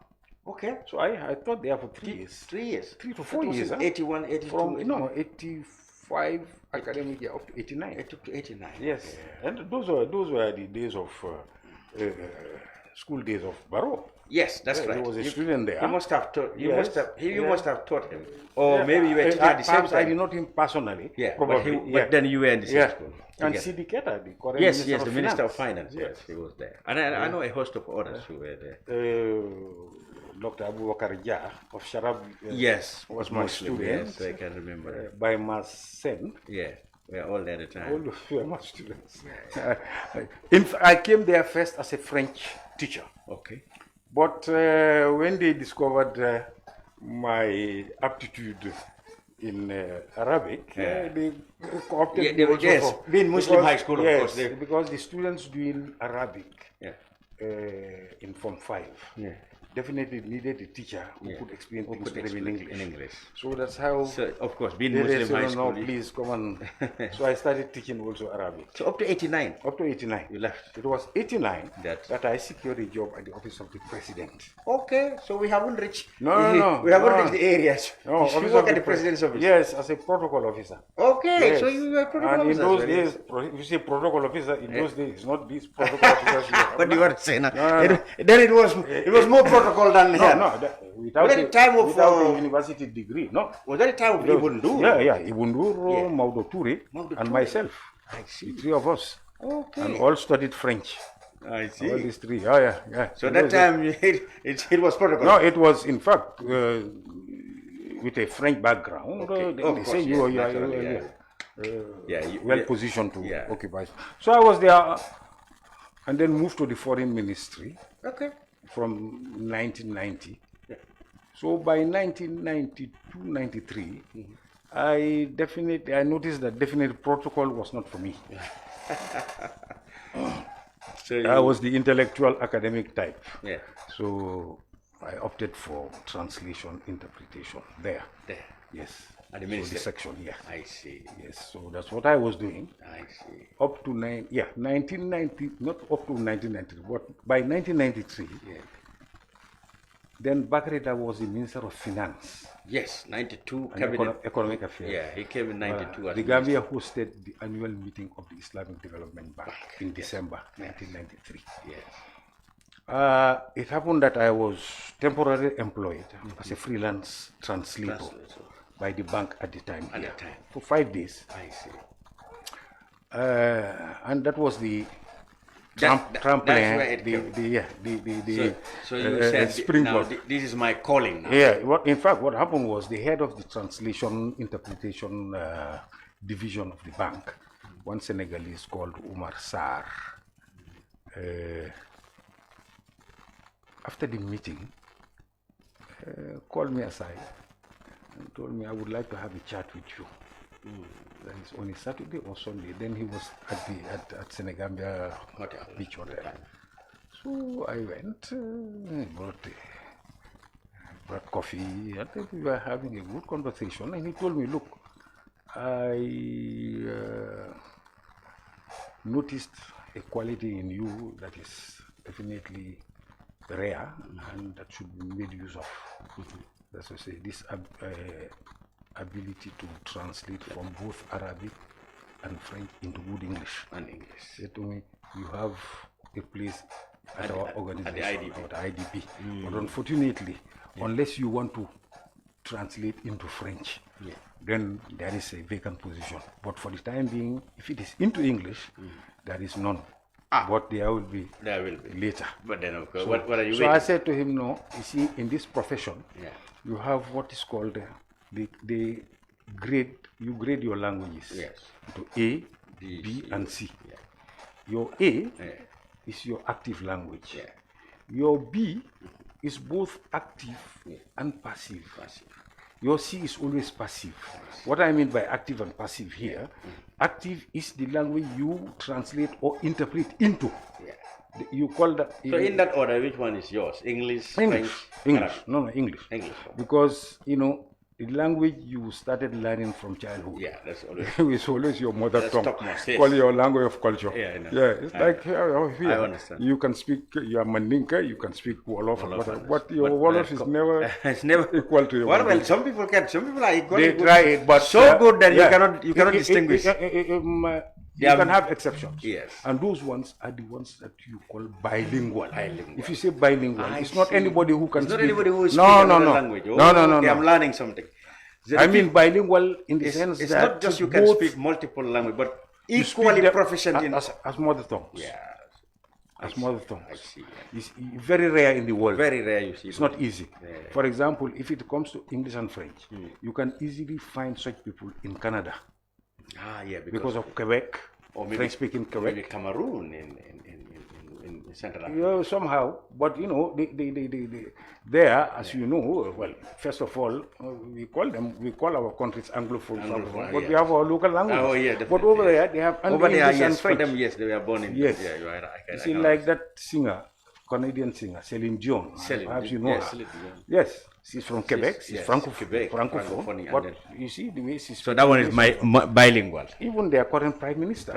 [SPEAKER 9] Okay.
[SPEAKER 10] So I taught there for 3 years.
[SPEAKER 9] 3 years?
[SPEAKER 10] 3 to 4 years.
[SPEAKER 9] 81, 82?
[SPEAKER 10] 85 academic year up to 89.
[SPEAKER 9] Up to 89.
[SPEAKER 10] Yes. And those were the days of school days of Barrow.
[SPEAKER 9] Yes, that's right.
[SPEAKER 10] There was a student there.
[SPEAKER 9] You must have taught. You must have taught him, or maybe you were teaching at the same time.
[SPEAKER 10] I did not him personally.
[SPEAKER 9] Yeah,
[SPEAKER 10] probably.
[SPEAKER 9] But then you were in the same school.
[SPEAKER 10] And C.D. Kerr, the current
[SPEAKER 9] Minister
[SPEAKER 10] of
[SPEAKER 9] Minister of
[SPEAKER 10] Finance.
[SPEAKER 9] Finance. Yes, he was there, and I know a host of others who were there.
[SPEAKER 10] Dr. Abu Bakar Jah of Sharab.
[SPEAKER 9] Was my student. Yes, I can remember.
[SPEAKER 10] By Mas Sen.
[SPEAKER 9] Yeah. We are all there at the time.
[SPEAKER 10] All of you are my students. I came there first as a French teacher.
[SPEAKER 9] Okay.
[SPEAKER 10] But when they discovered my aptitude in Arabic, they co-opted me also
[SPEAKER 9] being Muslim high school, of course.
[SPEAKER 10] Because the students doing Arabic in Form 5 definitely needed a teacher who could explain things to them in English. So that's how.
[SPEAKER 9] So, of course, being Muslim high school.
[SPEAKER 10] No, please come on. So I started teaching also Arabic.
[SPEAKER 9] So up to 89.
[SPEAKER 10] Up to 89.
[SPEAKER 9] You left.
[SPEAKER 10] It was 89 that I secured a job at the office of the president.
[SPEAKER 9] Okay, so we haven't reached.
[SPEAKER 10] No.
[SPEAKER 9] We haven't reached the areas.
[SPEAKER 10] No,
[SPEAKER 9] you work at the president's office.
[SPEAKER 10] Yes, as a protocol officer.
[SPEAKER 9] Okay, so you were protocol officer.
[SPEAKER 10] And in those days, if you say protocol officer, in those days, it's not these protocol officers.
[SPEAKER 9] But you were saying then it was more protocol than here.
[SPEAKER 10] No, without a university degree, no.
[SPEAKER 9] Was that the time of Ibn Dur?
[SPEAKER 10] Yeah, Ibn Dur, Modou Lamin Yaffa, and myself.
[SPEAKER 9] I see.
[SPEAKER 10] The 3 of us.
[SPEAKER 9] Okay.
[SPEAKER 10] And all studied French.
[SPEAKER 9] I see.
[SPEAKER 10] All these 3. Yeah.
[SPEAKER 9] So that time it was protocol?
[SPEAKER 10] No, it was in fact with a French background. They say you are well positioned to occupy. So I was there and then moved to the foreign ministry.
[SPEAKER 9] Okay.
[SPEAKER 10] From 1990. So by 1992-93, I noticed that definitely protocol was not for me. I was the intellectual academic type.
[SPEAKER 9] Yeah.
[SPEAKER 10] So I opted for translation, interpretation there. Yes.
[SPEAKER 9] At the ministry?
[SPEAKER 10] So the section,
[SPEAKER 9] I see.
[SPEAKER 10] Yes, so that's what I was doing.
[SPEAKER 9] I see.
[SPEAKER 10] Up to 1990, not up to 1990, but by 1993, then Bakreda was the Minister of Finance.
[SPEAKER 9] Yes, 92
[SPEAKER 10] and Economic Affairs.
[SPEAKER 9] Yeah, he came in 92.
[SPEAKER 10] The Gambia hosted the annual meeting of the Islamic Development Bank in December 1993.
[SPEAKER 9] Yes.
[SPEAKER 10] It happened that I was temporarily employed as a freelance translator by the bank at the time. For 5 days.
[SPEAKER 9] I see.
[SPEAKER 10] And that was the trampoline,
[SPEAKER 9] so you said,
[SPEAKER 10] springboard.
[SPEAKER 9] This is my calling now.
[SPEAKER 10] Yeah, in fact, what happened was the head of the translation interpretation division of the bank, one Senegalese called Umar Sarr, after the meeting, called me aside and told me I would like to have a chat with you. That is on a Saturday or Sunday. Then he was at Senegambia Beach Hotel. So I went, brought coffee, and we were having a good conversation. And he told me, look, I noticed a quality in you that is definitely rare and that should be made use of. That's what I say, this ability to translate from both Arabic and French into good English. He said to me, you have a place at our organization, at IDP. But unfortunately, unless you want to translate into French, then there is a vacant position. But for the time being, if it is into English, there is none. But there will be later.
[SPEAKER 9] But then, of course,
[SPEAKER 10] So,
[SPEAKER 9] what are you
[SPEAKER 10] so
[SPEAKER 9] waiting?
[SPEAKER 10] I said to him, no, you see, in this profession,
[SPEAKER 9] Yeah.
[SPEAKER 10] you have what is called the grade, you grade your languages to A, B, and C.
[SPEAKER 9] Yeah.
[SPEAKER 10] Your A is your active language.
[SPEAKER 9] Yeah.
[SPEAKER 10] Your B is both active and passive. Your C is always passive. What I mean by active and passive here, active is the language you translate or interpret into. You call that.
[SPEAKER 9] So in that order, which one is yours? English, French,
[SPEAKER 10] English.
[SPEAKER 9] Arabic?
[SPEAKER 10] No, English.
[SPEAKER 9] English.
[SPEAKER 10] Because, you know, the language you started learning from childhood.
[SPEAKER 9] Yeah, that's always.
[SPEAKER 10] It's always your mother
[SPEAKER 9] That's
[SPEAKER 10] tongue.
[SPEAKER 9] topmost, yes.
[SPEAKER 10] Call your language of culture.
[SPEAKER 9] Yeah, I know.
[SPEAKER 10] Yeah, it's like here.
[SPEAKER 9] I understand.
[SPEAKER 10] You can speak, you are Mandinka, you can speak Wolof, but your
[SPEAKER 9] But
[SPEAKER 10] Wolof is never
[SPEAKER 9] it's never
[SPEAKER 10] equal to your
[SPEAKER 9] Well,
[SPEAKER 10] Mandinka.
[SPEAKER 9] some people can. Some people are equally
[SPEAKER 10] They
[SPEAKER 9] good.
[SPEAKER 10] try it, but
[SPEAKER 9] so good that you cannot distinguish.
[SPEAKER 10] You can have exceptions.
[SPEAKER 9] Yes.
[SPEAKER 10] And those ones are the ones that you call bilingual.
[SPEAKER 9] Bilingual.
[SPEAKER 10] If you say bilingual, it's not anybody who can
[SPEAKER 9] It's
[SPEAKER 10] speak.
[SPEAKER 9] not anybody who is
[SPEAKER 10] no,
[SPEAKER 9] speaking
[SPEAKER 10] no,
[SPEAKER 9] another
[SPEAKER 10] no.
[SPEAKER 9] language.
[SPEAKER 10] No.
[SPEAKER 9] I'm learning something.
[SPEAKER 10] I mean bilingual in the sense
[SPEAKER 9] it's
[SPEAKER 10] that
[SPEAKER 9] not just you can
[SPEAKER 10] both
[SPEAKER 9] speak multiple languages, but
[SPEAKER 10] you speak
[SPEAKER 9] equally
[SPEAKER 10] them
[SPEAKER 9] proficient in
[SPEAKER 10] as mother tongues.
[SPEAKER 9] Yeah.
[SPEAKER 10] As mother tongues.
[SPEAKER 9] I see.
[SPEAKER 10] It's very rare in the world.
[SPEAKER 9] Very rare you see.
[SPEAKER 10] It's not easy. For example, if it comes to English and French, you can easily find such people in Canada.
[SPEAKER 9] Yeah,
[SPEAKER 10] because of Quebec,
[SPEAKER 9] or maybe
[SPEAKER 10] French-speaking Quebec.
[SPEAKER 9] Maybe Cameroon in Central Africa.
[SPEAKER 10] Yeah, somehow, but you know, there, as you know, well, first of all, we call our countries Anglophone, but we have our local language.
[SPEAKER 9] Oh yeah, definitely.
[SPEAKER 10] But over there, they have
[SPEAKER 9] over there,
[SPEAKER 10] English and
[SPEAKER 9] for
[SPEAKER 10] French.
[SPEAKER 9] them, yes, they were born in.
[SPEAKER 10] Yes,
[SPEAKER 9] yeah, you are right.
[SPEAKER 10] You see, like that singer, Canadian singer, Celine Dion. Perhaps you know her.
[SPEAKER 9] Celine Dion.
[SPEAKER 10] Yes, she's from Quebec. She's
[SPEAKER 9] Quebec,
[SPEAKER 10] francophone. But you see the way she's.
[SPEAKER 9] So that one is bilingual.
[SPEAKER 10] Even their current prime minister.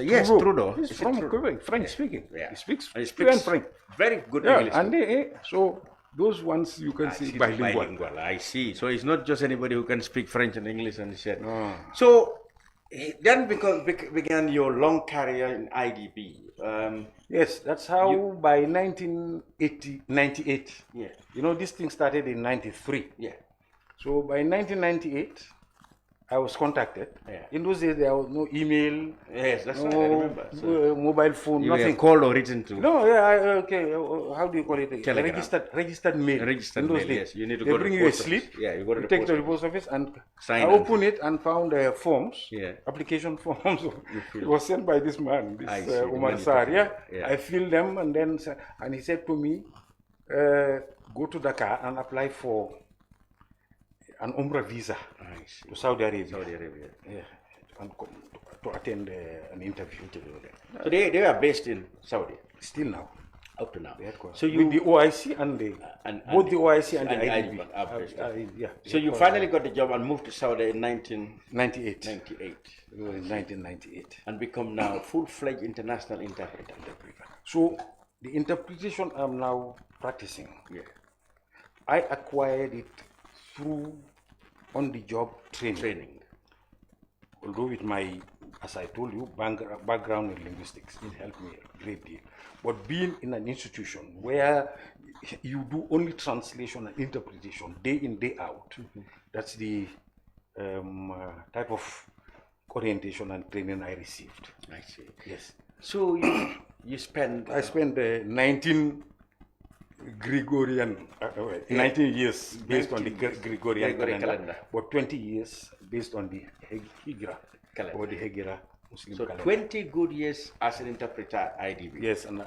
[SPEAKER 9] Yes, Trudeau.
[SPEAKER 10] He's from Quebec, French speaking.
[SPEAKER 9] Yeah.
[SPEAKER 10] He speaks
[SPEAKER 9] fluent
[SPEAKER 10] French.
[SPEAKER 9] Very good
[SPEAKER 10] Yeah,
[SPEAKER 9] English.
[SPEAKER 10] and so those ones you can see bilingual.
[SPEAKER 9] I see. So it's not just anybody who can speak French and English and shit. So then began your long career in IDB.
[SPEAKER 10] Yes, that's how by 1998.
[SPEAKER 9] Yeah.
[SPEAKER 10] You know, this thing started in 93.
[SPEAKER 9] Yeah.
[SPEAKER 10] So by 1998, I was contacted. Yeah. In those days, there was no email.
[SPEAKER 9] Yes, that's what I remember.
[SPEAKER 10] So mobile phone,
[SPEAKER 9] you
[SPEAKER 10] nothing.
[SPEAKER 9] were called or written to?
[SPEAKER 10] No, okay. How do you call it?
[SPEAKER 9] Telegram.
[SPEAKER 10] Registered mail.
[SPEAKER 9] Registered
[SPEAKER 10] in those
[SPEAKER 9] mail,
[SPEAKER 10] days.
[SPEAKER 9] yes. You need to
[SPEAKER 10] they
[SPEAKER 9] go to
[SPEAKER 10] bring
[SPEAKER 9] the
[SPEAKER 10] you a
[SPEAKER 9] post
[SPEAKER 10] slip.
[SPEAKER 9] office. Yeah, you go to the
[SPEAKER 10] take
[SPEAKER 9] post
[SPEAKER 10] to the post office and
[SPEAKER 9] sign
[SPEAKER 10] I opened it and found forms.
[SPEAKER 9] Yeah.
[SPEAKER 10] Application forms. It was sent by this man, this Umar Sar. Yeah. I filled them and then he said to me, go to Dakar and apply for an Umrah visa to Saudi Arabia. Yeah. And to attend an interview.
[SPEAKER 9] So they are based in Saudi?
[SPEAKER 10] Still now.
[SPEAKER 9] Up to now.
[SPEAKER 10] So you with the OIC and both the OIC and the IDB.
[SPEAKER 9] Yeah. So you finally got the job and moved to Saudi in
[SPEAKER 10] 1998.
[SPEAKER 9] 1998. And become now full-fledged international interpreter.
[SPEAKER 10] So the interpretation I'm now practicing, I acquired it through on-the-job training. Although with my, as I told you, background in linguistics, it helped me a great deal. But being in an institution where you do only translation and interpretation day in, day out, that's the type of orientation and training I received.
[SPEAKER 9] I see.
[SPEAKER 10] Yes.
[SPEAKER 9] So you spent...
[SPEAKER 10] I spent 19 Gregorian, 19 years based on the Gregorian calendar, but 20 years based on the Hijra calendar, or the Hijra Muslim calendar.
[SPEAKER 9] 20 good years as an interpreter at IDB.
[SPEAKER 10] Yes, and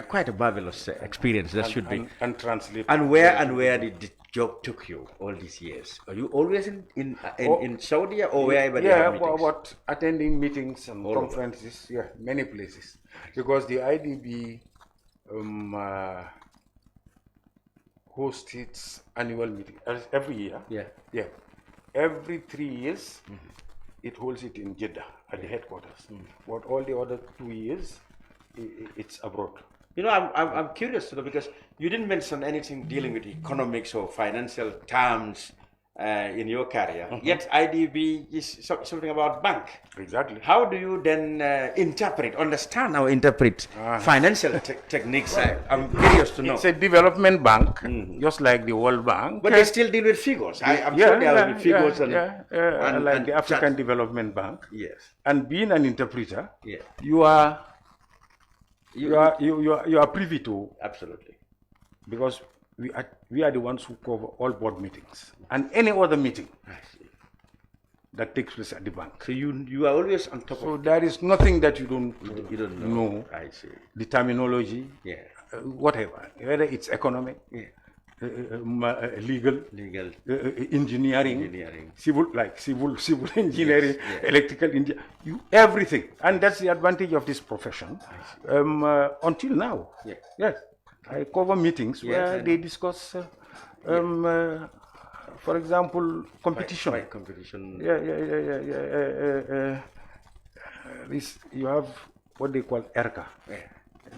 [SPEAKER 9] quite a marvelous experience. That should be.
[SPEAKER 10] And translate.
[SPEAKER 9] And where did the job took you all these years? Are you always in Saudi or wherever you have meetings?
[SPEAKER 10] But attending meetings and all conferences, many places, because the IDB hosts its annual meeting every year. Every 3 years, it holds it in Jeddah at the headquarters. But all the other 2 years, it's abroad.
[SPEAKER 9] You know, I'm curious to know, because you didn't mention anything dealing with economics or financial terms in your career. Yet IDB is something about bank.
[SPEAKER 10] Exactly.
[SPEAKER 9] How do you then understand or interpret financial techniques? I'm curious to know.
[SPEAKER 10] It's a development bank, just like the World Bank.
[SPEAKER 9] But they still deal with figures. I'm sure they are with figures
[SPEAKER 10] and like the African Development Bank.
[SPEAKER 9] Yes.
[SPEAKER 10] And being an interpreter, you are You are privy to.
[SPEAKER 9] Absolutely.
[SPEAKER 10] Because we are the ones who cover all board meetings and any other meeting that takes place at the bank.
[SPEAKER 9] So you are always on top
[SPEAKER 10] so
[SPEAKER 9] of.
[SPEAKER 10] So there is nothing that you don't know.
[SPEAKER 9] I see.
[SPEAKER 10] The terminology, whatever, whether it's economic, legal, engineering, civil engineering, electrical engineering, everything. And that's the advantage of this profession. Until now, yes, I cover meetings where they discuss, for example, competition.
[SPEAKER 9] Competition.
[SPEAKER 10] This you have what they call ERCA,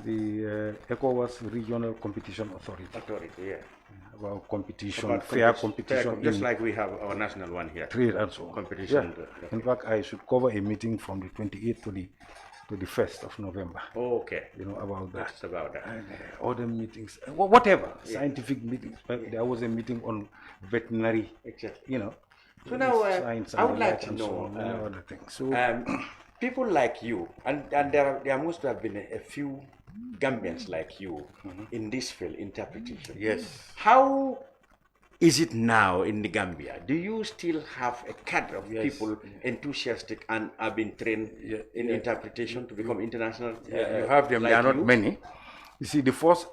[SPEAKER 10] the ECOWAS Regional Competition Authority. About competition, fair competition.
[SPEAKER 9] Just like we have our national one here.
[SPEAKER 10] Trade and so on.
[SPEAKER 9] Competition.
[SPEAKER 10] Yeah. In fact, I should cover a meeting from the 28th to the 1st of November.
[SPEAKER 9] Oh, okay.
[SPEAKER 10] You know about that.
[SPEAKER 9] That's about that.
[SPEAKER 10] And, other meetings, whatever, scientific meetings. There was a meeting on veterinary.
[SPEAKER 9] Exactly.
[SPEAKER 10] You know.
[SPEAKER 9] So now,
[SPEAKER 10] science
[SPEAKER 9] I would like to
[SPEAKER 10] and
[SPEAKER 9] know
[SPEAKER 10] so on, other things. So
[SPEAKER 9] people like you, and there must have been a few Gambians like you in this field, interpretation.
[SPEAKER 10] Yes.
[SPEAKER 9] How is it now in the Gambia? Do you still have a cadre of people enthusiastic and have been trained in interpretation to become international?
[SPEAKER 10] You have them.
[SPEAKER 9] Like
[SPEAKER 10] There are not many. You see,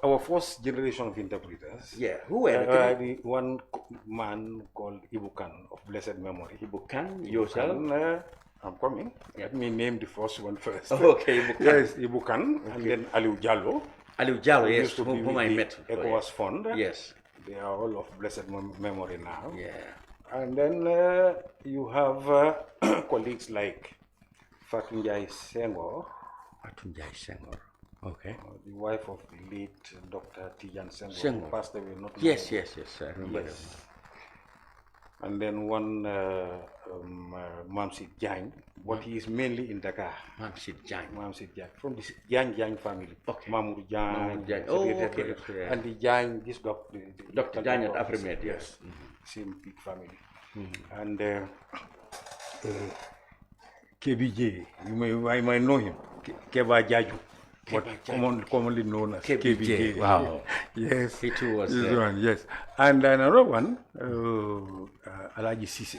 [SPEAKER 10] our first generation of interpreters.
[SPEAKER 9] Yeah, who were
[SPEAKER 10] the one man called Ibukan of blessed memory.
[SPEAKER 9] Ibukan, yourself?
[SPEAKER 10] I'm coming. Let me name the first one first.
[SPEAKER 9] Okay, Ibukan.
[SPEAKER 10] Yes, Ibukan, and then Aliu Jallo.
[SPEAKER 9] Aliu Jallo, yes,
[SPEAKER 10] used to be
[SPEAKER 9] whom I met.
[SPEAKER 10] ECOWAS Fund.
[SPEAKER 9] Yes.
[SPEAKER 10] They are all of blessed memory now.
[SPEAKER 9] Yeah.
[SPEAKER 10] And then you have colleagues like Fatou Senghor.
[SPEAKER 9] Okay.
[SPEAKER 10] The wife of the late Dr. Tijan Senghor, who passed away not long
[SPEAKER 9] Yes,
[SPEAKER 10] ago.
[SPEAKER 9] yes, I remember them.
[SPEAKER 10] And then one Mamsid Jang, but he is mainly in Dakar.
[SPEAKER 9] Mamsid Jang.
[SPEAKER 10] From the Jang family.
[SPEAKER 9] Okay.
[SPEAKER 10] Mamour Jang.
[SPEAKER 9] Oh, okay.
[SPEAKER 10] And the Jang, this doctor.
[SPEAKER 9] Dr. Jang at Afrimed,
[SPEAKER 10] yes. Same big family. And KBJ, I might know him. Keba Jaju. But commonly known as KBJ.
[SPEAKER 9] Wow.
[SPEAKER 10] Yes.
[SPEAKER 9] He too was
[SPEAKER 10] this
[SPEAKER 9] there.
[SPEAKER 10] one, yes. And another one, Alaji Sisi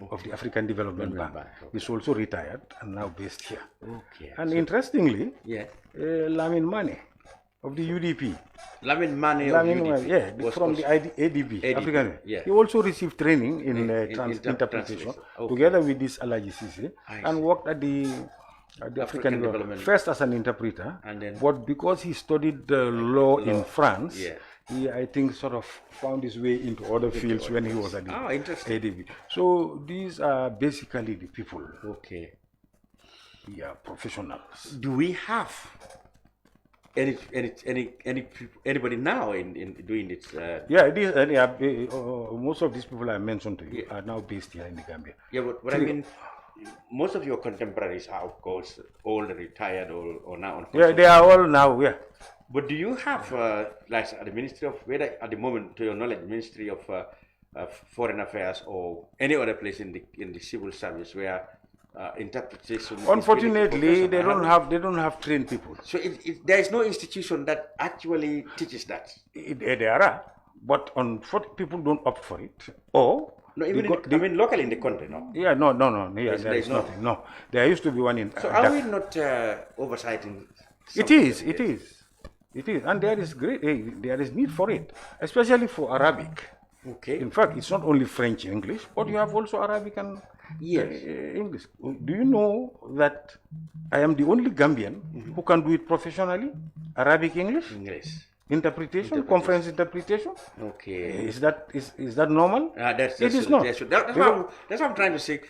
[SPEAKER 10] of the African Development Bank. He's also retired and now based here.
[SPEAKER 9] Okay.
[SPEAKER 10] And interestingly, Lamin Mane of the UDP.
[SPEAKER 9] Lamin Mane of UDP?
[SPEAKER 10] Yeah, from the ADB. African.
[SPEAKER 9] Yeah.
[SPEAKER 10] He also received training in interpretation together with this Alaji Sisi and worked at the African Development first as an interpreter, and then, but because he studied law in France, he, I think, sort of found his way into other fields when he was at the ADB. So these are basically the people.
[SPEAKER 9] Okay.
[SPEAKER 10] Yeah, professionals.
[SPEAKER 9] Do we have anybody now in doing this?
[SPEAKER 10] Most of these people I mentioned to you are now based here in the Gambia.
[SPEAKER 9] Yeah, but I mean, most of your contemporaries are, of course, older, retired, or now on.
[SPEAKER 10] Yeah, they are all now. Yeah.
[SPEAKER 9] But do you have, like at the Ministry of, whether at the moment, to your knowledge, Ministry of Foreign Affairs or any other place in the civil service where interpretation?
[SPEAKER 10] Unfortunately, they don't have trained people.
[SPEAKER 9] So there is no institution that actually teaches that.
[SPEAKER 10] There are, but people don't opt for it. Or
[SPEAKER 9] no, even locally in the country, no.
[SPEAKER 10] Yeah, no. Yeah, there is nothing. No, there used to be one in.
[SPEAKER 9] So are we not oversighting?
[SPEAKER 10] It is, and there is need for it, especially for Arabic.
[SPEAKER 9] Okay.
[SPEAKER 10] In fact, it's not only French and English, but you have also Arabic and English. Do you know that I am the only Gambian who can do it professionally? Arabic, English. Interpretation, conference interpretation.
[SPEAKER 9] Okay.
[SPEAKER 10] Is that normal?
[SPEAKER 9] It
[SPEAKER 10] is not.
[SPEAKER 9] That's what I'm trying to say.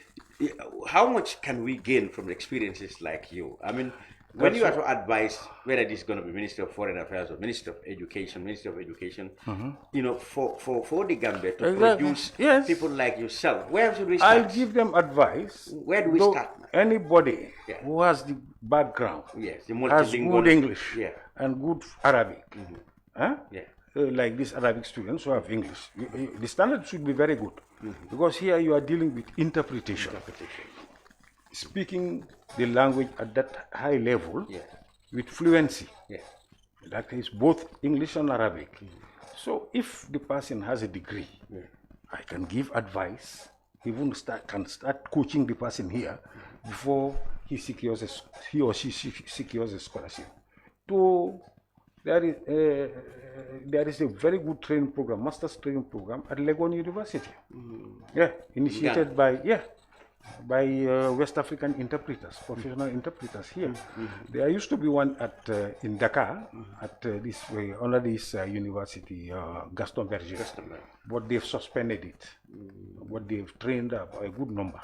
[SPEAKER 9] How much can we gain from experiences like you? I mean, when you have to advise whether this is going to be Ministry of Foreign Affairs or Ministry of Education, you know, for the Gambia to produce people like yourself, where should we start?
[SPEAKER 10] I'll give them advice.
[SPEAKER 9] Where do we start?
[SPEAKER 10] Anybody who has the background, has good English and good Arabic, like these Arabic students who have English, the standard should be very good, because here you are dealing with interpretation. Speaking the language at that high level with fluency.
[SPEAKER 9] Yeah.
[SPEAKER 10] That is both English and Arabic. So if the person has a degree, I can give advice, even can start coaching the person here before he or she secures a scholarship. There is a very good training program, master's training program at Legon University. Yeah, initiated by West African interpreters, professional interpreters here. There used to be one in Dakar at under this university, Gaston Berger. But they've suspended it. But they've trained up a good number.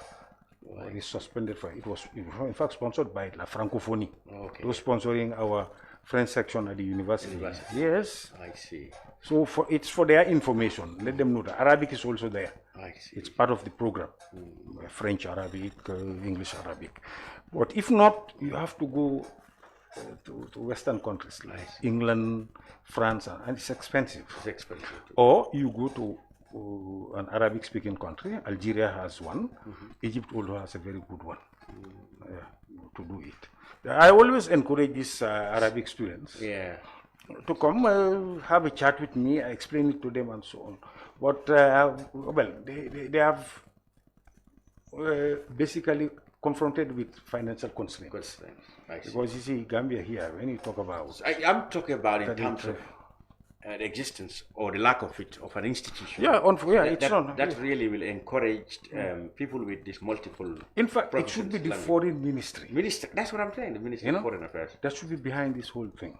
[SPEAKER 10] They suspended for it. It was in fact sponsored by La Francophonie. They were sponsoring our French section at the university. Yes.
[SPEAKER 9] I see.
[SPEAKER 10] So it's for their information. Let them know that Arabic is also there.
[SPEAKER 9] I see.
[SPEAKER 10] It's part of the program. French Arabic, English Arabic. But if not, you have to go to Western countries like England, France, and it's expensive.
[SPEAKER 9] It's expensive.
[SPEAKER 10] Or you go to an Arabic-speaking country. Algeria has one. Egypt also has a very good one to do it. I always encourage these Arabic students to come have a chat with me. I explain it to them and so on. But well, they have basically confronted with financial constraints. Because you see, Gambia here, when you talk about,
[SPEAKER 9] I'm talking about in terms of the existence or the lack of it of an institution.
[SPEAKER 10] That
[SPEAKER 9] really will encourage people with this multiple.
[SPEAKER 10] In fact, it should be the foreign ministry.
[SPEAKER 9] That's what I'm saying. The Ministry of Foreign Affairs.
[SPEAKER 10] That should be behind this whole thing.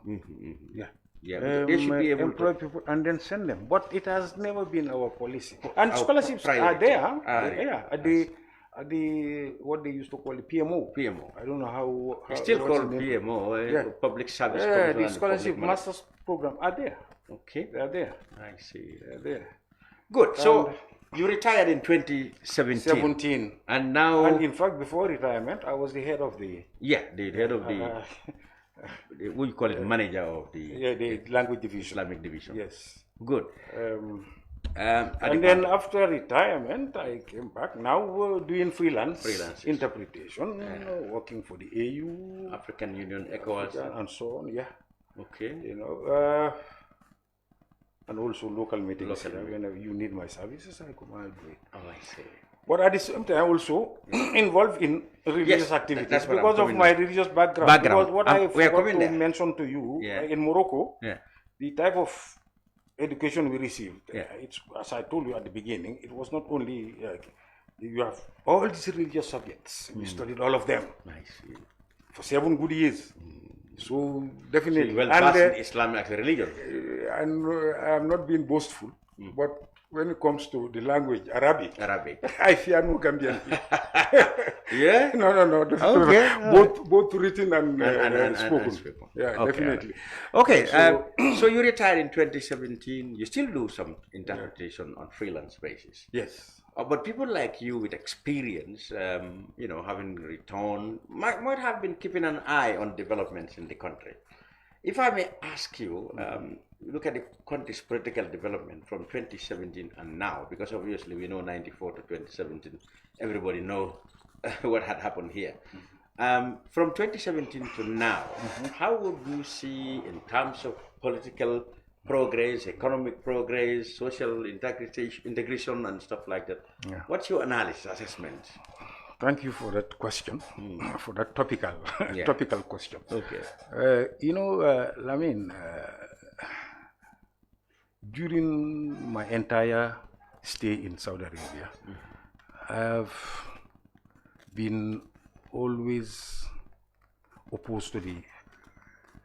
[SPEAKER 9] They should be able
[SPEAKER 10] employ
[SPEAKER 9] to
[SPEAKER 10] people and then send them. But it has never been our policy. And scholarships are there. At the what they used to call the PMO. I don't know how
[SPEAKER 9] it's still called PMO. Public Service.
[SPEAKER 10] The scholarship masters program are there.
[SPEAKER 9] Okay,
[SPEAKER 10] they are there.
[SPEAKER 9] I see.
[SPEAKER 10] They are there.
[SPEAKER 9] Good. So you retired in 2017. And now,
[SPEAKER 10] and in fact, before retirement, I was the head of the
[SPEAKER 9] the head of the what you call it, manager of the
[SPEAKER 10] language division,
[SPEAKER 9] Islamic division.
[SPEAKER 10] Yes.
[SPEAKER 9] Good.
[SPEAKER 10] And then after retirement, I came back. Now we're doing freelance interpretation, working for the AU,
[SPEAKER 9] African Union, ECOWAS,
[SPEAKER 10] and so on. Yeah.
[SPEAKER 9] Okay.
[SPEAKER 10] You know, and also local meetings. Whenever you need my services, I come and do it.
[SPEAKER 9] Oh, I see.
[SPEAKER 10] But at the same time, I'm also involved in religious activities because of my religious background. Because what I forgot to mention to you, in Morocco, the type of education we received, it's, as I told you at the beginning, it was not only you have all these religious subjects. We studied all of them for 7 good years. So definitely,
[SPEAKER 9] so well in Islam as a religion.
[SPEAKER 10] And I'm not being boastful, but when it comes to the language Arabic, I fear no Gambian.
[SPEAKER 9] Yeah?
[SPEAKER 10] No. Okay. Both written and spoken. Yeah,
[SPEAKER 9] okay.
[SPEAKER 10] Definitely.
[SPEAKER 9] Okay. So you retired in 2017. You still do some interpretation on freelance basis.
[SPEAKER 10] Yes.
[SPEAKER 9] But people like you with experience, you know, having returned, might have been keeping an eye on developments in the country. If I may ask you, look at the country's political development from 2017 and now, because obviously we know 94 to 2017, everybody knows what had happened here. From 2017 to now, how would you see in terms of political progress, economic progress, social integration and stuff like that? What's your analysis, assessment?
[SPEAKER 10] Thank you for that question, for that topical question.
[SPEAKER 9] Okay.
[SPEAKER 10] You know, Lamin, during my entire stay in Saudi Arabia, I've been always opposed to the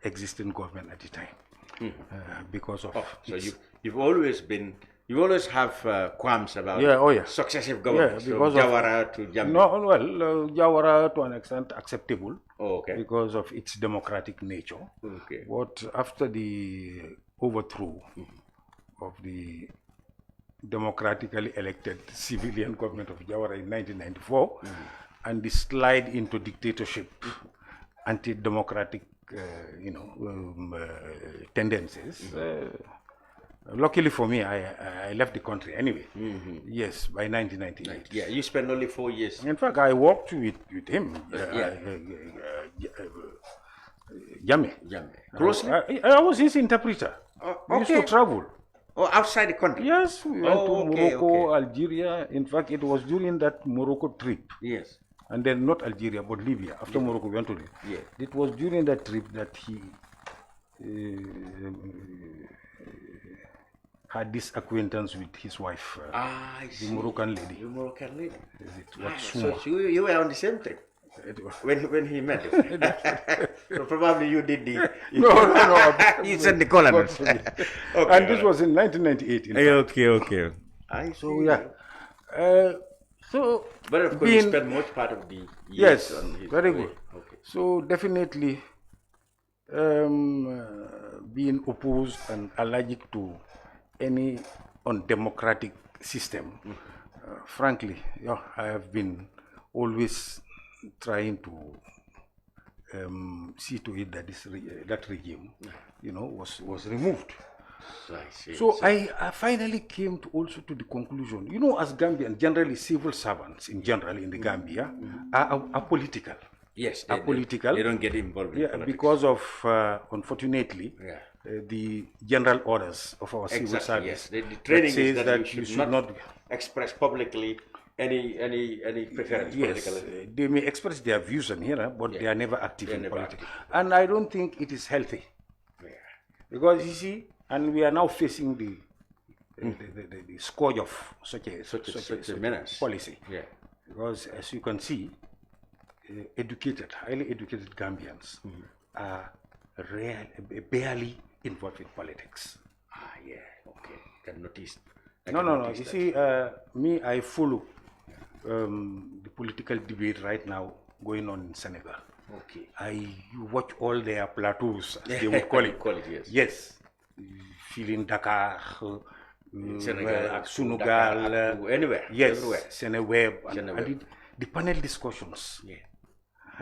[SPEAKER 10] existing government at the time because of.
[SPEAKER 9] So you've always have qualms about successive governments,
[SPEAKER 10] because
[SPEAKER 9] from Jawara to Jambi.
[SPEAKER 10] No, well, Jawara to an extent acceptable because of its democratic nature.
[SPEAKER 9] Okay.
[SPEAKER 10] But after the overthrow of the democratically elected civilian government of Jawara in 1994 and the slide into dictatorship, anti-democratic tendencies, luckily for me, I left the country anyway. Yes, by 1998.
[SPEAKER 9] Yeah, you spent only 4 years.
[SPEAKER 10] In fact, I worked with him. Jammeh.
[SPEAKER 9] Closely?
[SPEAKER 10] I was his interpreter. We used to travel.
[SPEAKER 9] Oh, outside the country?
[SPEAKER 10] Yes, we went to Morocco, Algeria. In fact, it was during that Morocco trip.
[SPEAKER 9] Yes.
[SPEAKER 10] And then not Algeria, but Libya. After Morocco, we went to Libya.
[SPEAKER 9] Yeah.
[SPEAKER 10] It was during that trip that he had this acquaintance with his wife,
[SPEAKER 9] I see.
[SPEAKER 10] the Moroccan lady.
[SPEAKER 9] The Moroccan lady.
[SPEAKER 10] So
[SPEAKER 9] you were on the same trip when he met you. So probably you did the...
[SPEAKER 10] no.
[SPEAKER 9] You sent the columns.
[SPEAKER 10] Okay, and this was in 1998. In
[SPEAKER 9] Okay. I see.
[SPEAKER 10] So, yeah.
[SPEAKER 9] But of course, you spent much part of the
[SPEAKER 10] years
[SPEAKER 9] yes,
[SPEAKER 10] on his very good. Okay. So definitely being opposed and allergic to any undemocratic system. Frankly, I have been always trying to see to it that that regime, was removed. So I finally came to also to the conclusion, as Gambians, generally civil servants in general in the Gambia are political.
[SPEAKER 9] Yes,
[SPEAKER 10] they
[SPEAKER 9] don't get involved in politics.
[SPEAKER 10] Because of, unfortunately, the general orders of our civil service.
[SPEAKER 9] Yes. The training
[SPEAKER 10] says
[SPEAKER 9] is
[SPEAKER 10] that you should not
[SPEAKER 9] express publicly any preference politically.
[SPEAKER 10] They may express their views in here, but they are never active in politics. And I don't think it is healthy. Because you see, and we are now facing the scourge of such a
[SPEAKER 9] menace
[SPEAKER 10] policy. Because as you can see, highly educated Gambians are barely involved in politics.
[SPEAKER 9] Can notice.
[SPEAKER 10] No. You see, me, I follow the political debate right now going on in Senegal. I watch all their plateaus, as they would call it. Yes. Feeling Dakar,
[SPEAKER 9] Senegal,
[SPEAKER 10] Senegal,
[SPEAKER 9] anywhere.
[SPEAKER 10] Yes,
[SPEAKER 9] everywhere.
[SPEAKER 10] Seneweb. And the panel discussions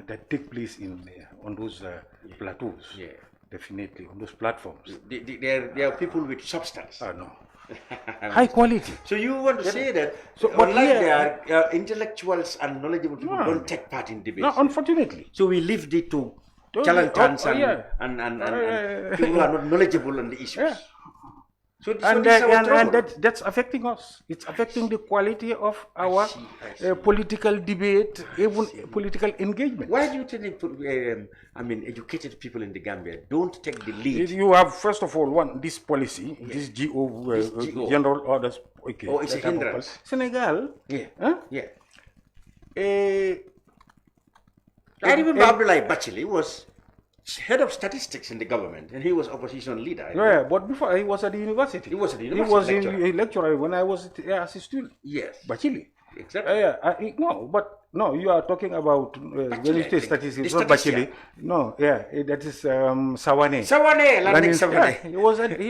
[SPEAKER 10] that take place on those plateaus, definitely, on those platforms.
[SPEAKER 9] They are people with substance.
[SPEAKER 10] No. High quality.
[SPEAKER 9] So you want to say that, but unlike there, intellectuals and knowledgeable people don't take part in debates?
[SPEAKER 10] No, unfortunately.
[SPEAKER 9] So we leave it to charlatans and people who are not knowledgeable on the issues. So
[SPEAKER 10] that's affecting us. It's affecting the quality of our political debate, even political engagement.
[SPEAKER 9] Why do you think educated people in the Gambia don't take the lead?
[SPEAKER 10] You have, first of all, this policy, this GO, General Orders.
[SPEAKER 9] Oh, it's a hindrance.
[SPEAKER 10] Senegal.
[SPEAKER 9] I remember Abdoulaye Bachili was head of statistics in the government, and he was opposition leader.
[SPEAKER 10] But before he was at the university.
[SPEAKER 9] He was at the university.
[SPEAKER 10] He was a lecturer when I was as a student.
[SPEAKER 9] Yes.
[SPEAKER 10] Bachili.
[SPEAKER 9] Exactly.
[SPEAKER 10] No, you are talking about when you say statistics, not Bachili. No, that is Sawane. He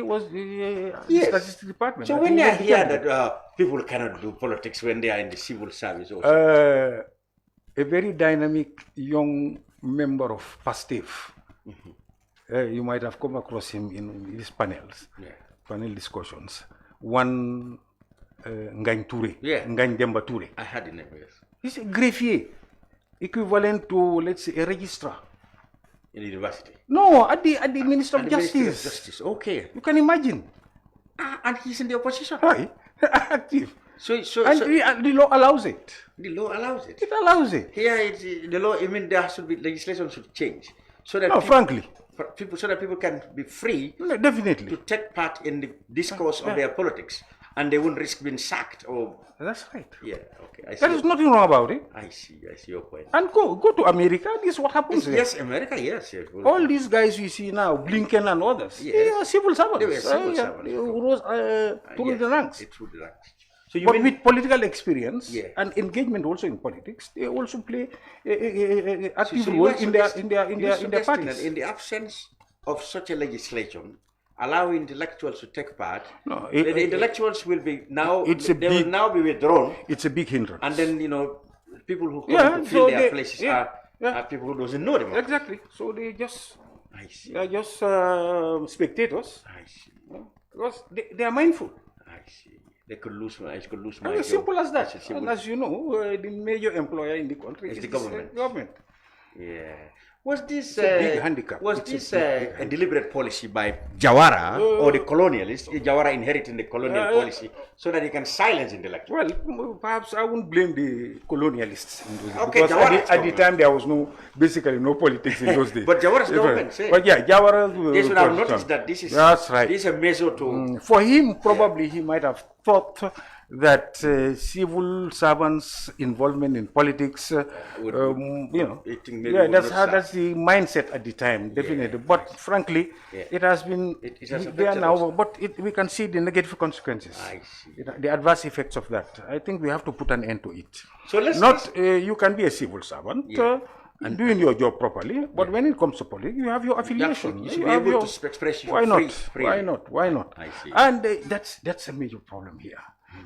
[SPEAKER 10] was the statistics department.
[SPEAKER 9] So when you hear that people cannot do politics when they are in the civil service also?
[SPEAKER 10] A very dynamic young member of PASTEF. You might have come across him in these panels, panel discussions. One Ngagne Touré, Ngagne Demba Touré.
[SPEAKER 9] I had the name, yes.
[SPEAKER 10] He's a greffier, equivalent to, let's say, a registrar.
[SPEAKER 9] In the university?
[SPEAKER 10] No, at the Minister of Justice.
[SPEAKER 9] Ministry of Justice, okay.
[SPEAKER 10] You can imagine.
[SPEAKER 9] And he's in the opposition?
[SPEAKER 10] Right, active.
[SPEAKER 9] So
[SPEAKER 10] the law allows it.
[SPEAKER 9] The law allows it?
[SPEAKER 10] It allows it.
[SPEAKER 9] Here, the law, there should be, legislation should change. So that
[SPEAKER 10] frankly.
[SPEAKER 9] So that people can be free
[SPEAKER 10] definitely
[SPEAKER 9] to take part in the discourse of their politics, and they won't risk being sacked or...
[SPEAKER 10] That's right.
[SPEAKER 9] Yeah, okay. I see.
[SPEAKER 10] There is nothing wrong about it.
[SPEAKER 9] I see your point.
[SPEAKER 10] And go to America, this is what happens there.
[SPEAKER 9] Yes, America, yes.
[SPEAKER 10] All these guys you see now, Blinken and others, they are civil servants.
[SPEAKER 9] They were civil servants.
[SPEAKER 10] They rose through the ranks.
[SPEAKER 9] Through the ranks.
[SPEAKER 10] So with political experience and engagement also in politics, they also play an active role in their parties.
[SPEAKER 9] In the absence of such a legislation, allowing intellectuals to take part, the intellectuals will be now, will now be withdrawn.
[SPEAKER 10] It's a big hindrance.
[SPEAKER 9] And then, people who come to fill their places are people who doesn't know them.
[SPEAKER 10] Exactly. So they just, spectators.
[SPEAKER 9] I see.
[SPEAKER 10] Because they are mindful.
[SPEAKER 9] I see. They could lose my
[SPEAKER 10] job. As simple as that. And as you know, the major employer in the country is
[SPEAKER 9] the government.
[SPEAKER 10] government.
[SPEAKER 9] Yeah. Was this
[SPEAKER 10] It's a big handicap.
[SPEAKER 9] Was
[SPEAKER 10] It's
[SPEAKER 9] this
[SPEAKER 10] a
[SPEAKER 9] a deliberate policy by Jawara or the colonialists? Jawara inheriting the colonial policy so that he can silence intellectuals?
[SPEAKER 10] Well, perhaps I wouldn't blame the colonialists in those days,
[SPEAKER 9] Okay,
[SPEAKER 10] because at the time there was basically no politics in those days.
[SPEAKER 9] But Jawara's government said.
[SPEAKER 10] But yeah, Jawara.
[SPEAKER 9] They should have noticed that this is.
[SPEAKER 10] That's right.
[SPEAKER 9] This is a measure to.
[SPEAKER 10] For him, probably he might have thought that civil servants' involvement in politics, that's the mindset at the time, definitely. But frankly, it has been there now. But we can see the negative consequences, the adverse effects of that. I think we have to put an end to it. So you can be a civil servant. And doing your job properly, but when it comes to politics, you have your affiliation.
[SPEAKER 9] You should be able to express your
[SPEAKER 10] why not?
[SPEAKER 9] freely.
[SPEAKER 10] Why not? Why not?
[SPEAKER 9] I see.
[SPEAKER 10] And that's a major problem here.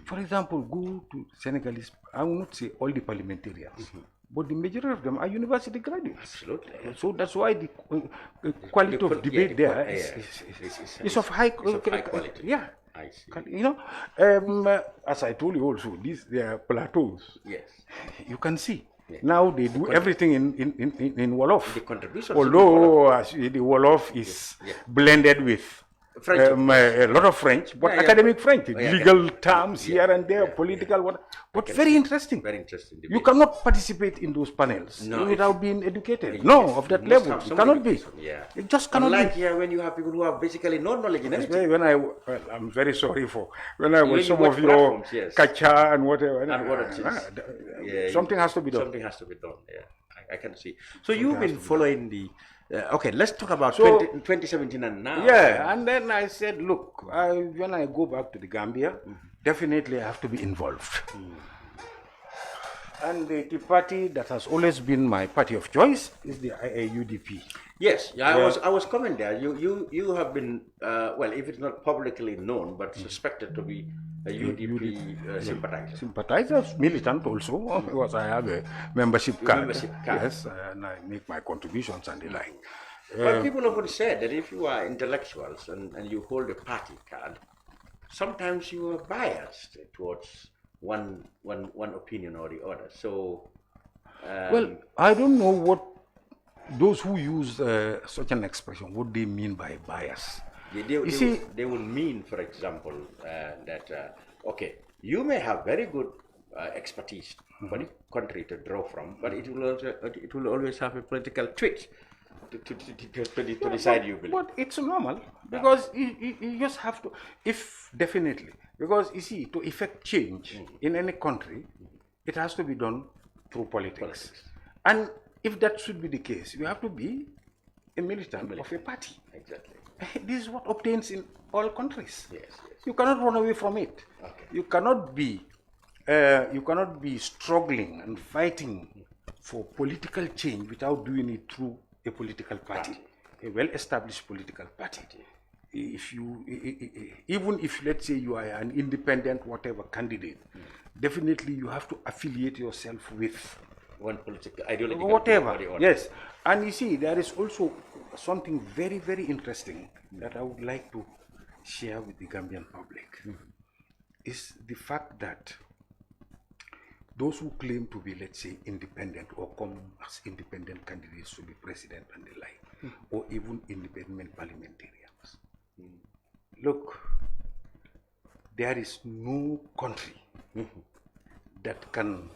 [SPEAKER 10] For example, go to Senegalese. I will not say all the parliamentarians, but the majority of them are university graduates.
[SPEAKER 9] Absolutely.
[SPEAKER 10] So that's why the quality of debate there is of high quality. Yeah.
[SPEAKER 9] I see.
[SPEAKER 10] As I told you also, they are plateaus.
[SPEAKER 9] Yes.
[SPEAKER 10] You can see. Now they do everything in Wolof.
[SPEAKER 9] The contributions.
[SPEAKER 10] Although the Wolof is blended with
[SPEAKER 9] French,
[SPEAKER 10] a lot of French, but academic French, legal terms here and there, political, but very interesting.
[SPEAKER 9] Very interesting.
[SPEAKER 10] You cannot participate in those panels without being educated. No, of that level, it cannot be. It just cannot be.
[SPEAKER 9] Unlike here, when you have people who have basically no knowledge in anything.
[SPEAKER 10] I'm very sorry when I was some of your kacha and whatever. Something has to be done.
[SPEAKER 9] Something has to be done. Yeah, I can see. So you've been following the. Okay, let's talk about 2017 and now.
[SPEAKER 10] Yeah, and then I said, look, when I go back to the Gambia, definitely I have to be involved. And the party that has always been my party of choice is the UDP.
[SPEAKER 9] Yes, I was coming there. You have been well, if it's not publicly known, but suspected to be a UDP sympathizer.
[SPEAKER 10] Sympathizer, militant also, because I have a membership card. Yes, and I make my contributions and the like.
[SPEAKER 9] But people often say that if you are intellectuals and you hold a party card, sometimes you are biased towards one opinion or the other. So,
[SPEAKER 10] well, I don't know what those who use such an expression, what they mean by bias.
[SPEAKER 9] They will mean, for example, that okay, you may have very good expertise for the country to draw from, but it will always have a political twist to decide you believe.
[SPEAKER 10] But it's normal because you just have to, definitely, because you see, to effect change in any country, it has to be done through politics. And if that should be the case, you have to be a militant of a party.
[SPEAKER 9] Exactly.
[SPEAKER 10] This is what obtains in all countries.
[SPEAKER 9] Yes.
[SPEAKER 10] You cannot run away from it.
[SPEAKER 9] Okay.
[SPEAKER 10] You cannot be struggling and fighting for political change without doing it through a political party, a well-established political party. Even if, let's say, you are an independent whatever candidate, definitely you have to affiliate yourself with
[SPEAKER 9] one political ideology.
[SPEAKER 10] Whatever. Yes. And you see, there is also something very, very interesting that I would like to share with the Gambian public. Is the fact that those who claim to be, let's say, independent or come as independent candidates to be president and the like, or even independent parliamentarians. Look, there is no country that can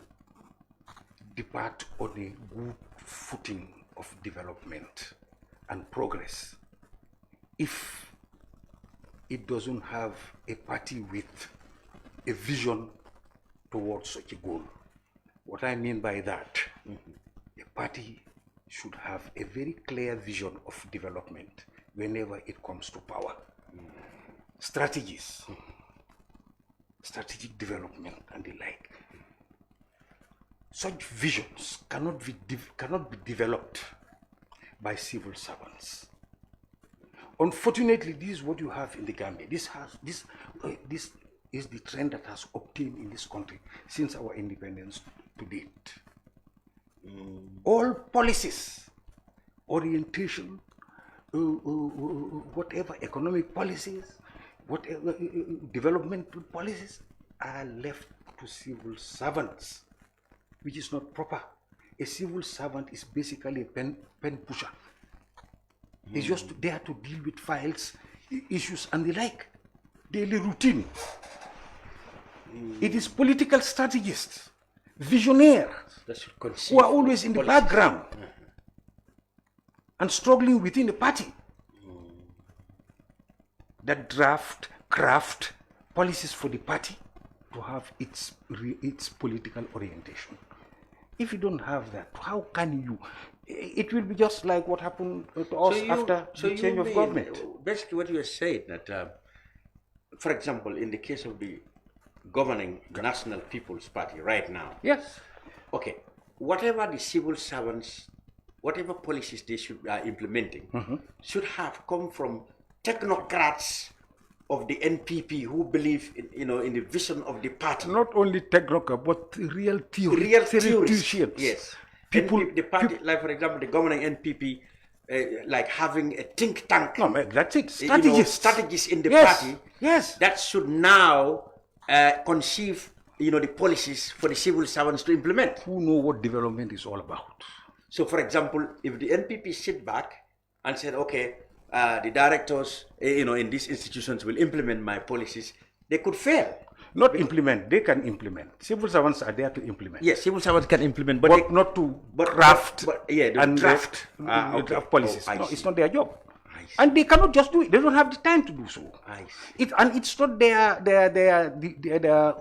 [SPEAKER 10] depart on a good footing of development and progress if it doesn't have a party with a vision towards such a goal. What I mean by that, a party should have a very clear vision of development whenever it comes to power. Strategies, strategic development and the like. Such visions cannot be developed by civil servants. Unfortunately, this is what you have in the Gambia. This is the trend that has obtained in this country since our independence to date. All policies, orientation, whatever economic policies, whatever developmental policies are left to civil servants, which is not proper. A civil servant is basically a pen pusher. He's just there to deal with files, issues, and the like. Daily routine. It is political strategists, visionaires, who are always in the background and struggling within the party that craft policies for the party to have its political orientation. If you don't have that, how can you? It will be just like what happened to us after the change of government.
[SPEAKER 9] Basically, what you are saying that, for example, in the case of the governing National People's Party right now.
[SPEAKER 10] Yes.
[SPEAKER 9] Okay. Whatever the civil servants, whatever policies they should are implementing, should have come from technocrats of the NPP who believe in, in the vision of the party.
[SPEAKER 10] Not only technocrats, but real theoreticians.
[SPEAKER 9] Yes.
[SPEAKER 10] People,
[SPEAKER 9] the party, like for example, the governing NPP, like having a think tank.
[SPEAKER 10] No, that's it. Strategists.
[SPEAKER 9] Strategists in the
[SPEAKER 10] yes.
[SPEAKER 9] party.
[SPEAKER 10] Yes.
[SPEAKER 9] That should now conceive, the policies for the civil servants to implement.
[SPEAKER 10] Who know what development is all about?
[SPEAKER 9] So, for example, if the NPP sit back and said, okay, the directors, in these institutions will implement my policies, they could fail.
[SPEAKER 10] Not implement, they can implement. Civil servants are there to implement.
[SPEAKER 9] Yes, civil servants can implement,
[SPEAKER 10] but not to craft and
[SPEAKER 9] draft
[SPEAKER 10] policies. No, it's not their job. And they cannot just do it. They don't have the time to do so. And it's not their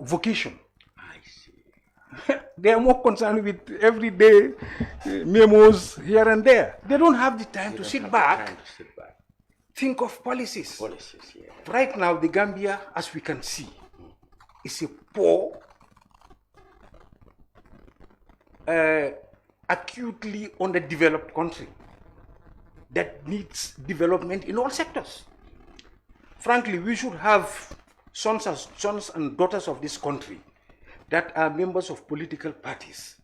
[SPEAKER 10] vocation.
[SPEAKER 9] I see.
[SPEAKER 10] They are more concerned with everyday memos here and there. They don't have the time to sit back, think of policies. Right now, the Gambia, as we can see, is a poor, acutely underdeveloped country that needs development in all sectors. Frankly, we should have sons and daughters of this country that are members of political parties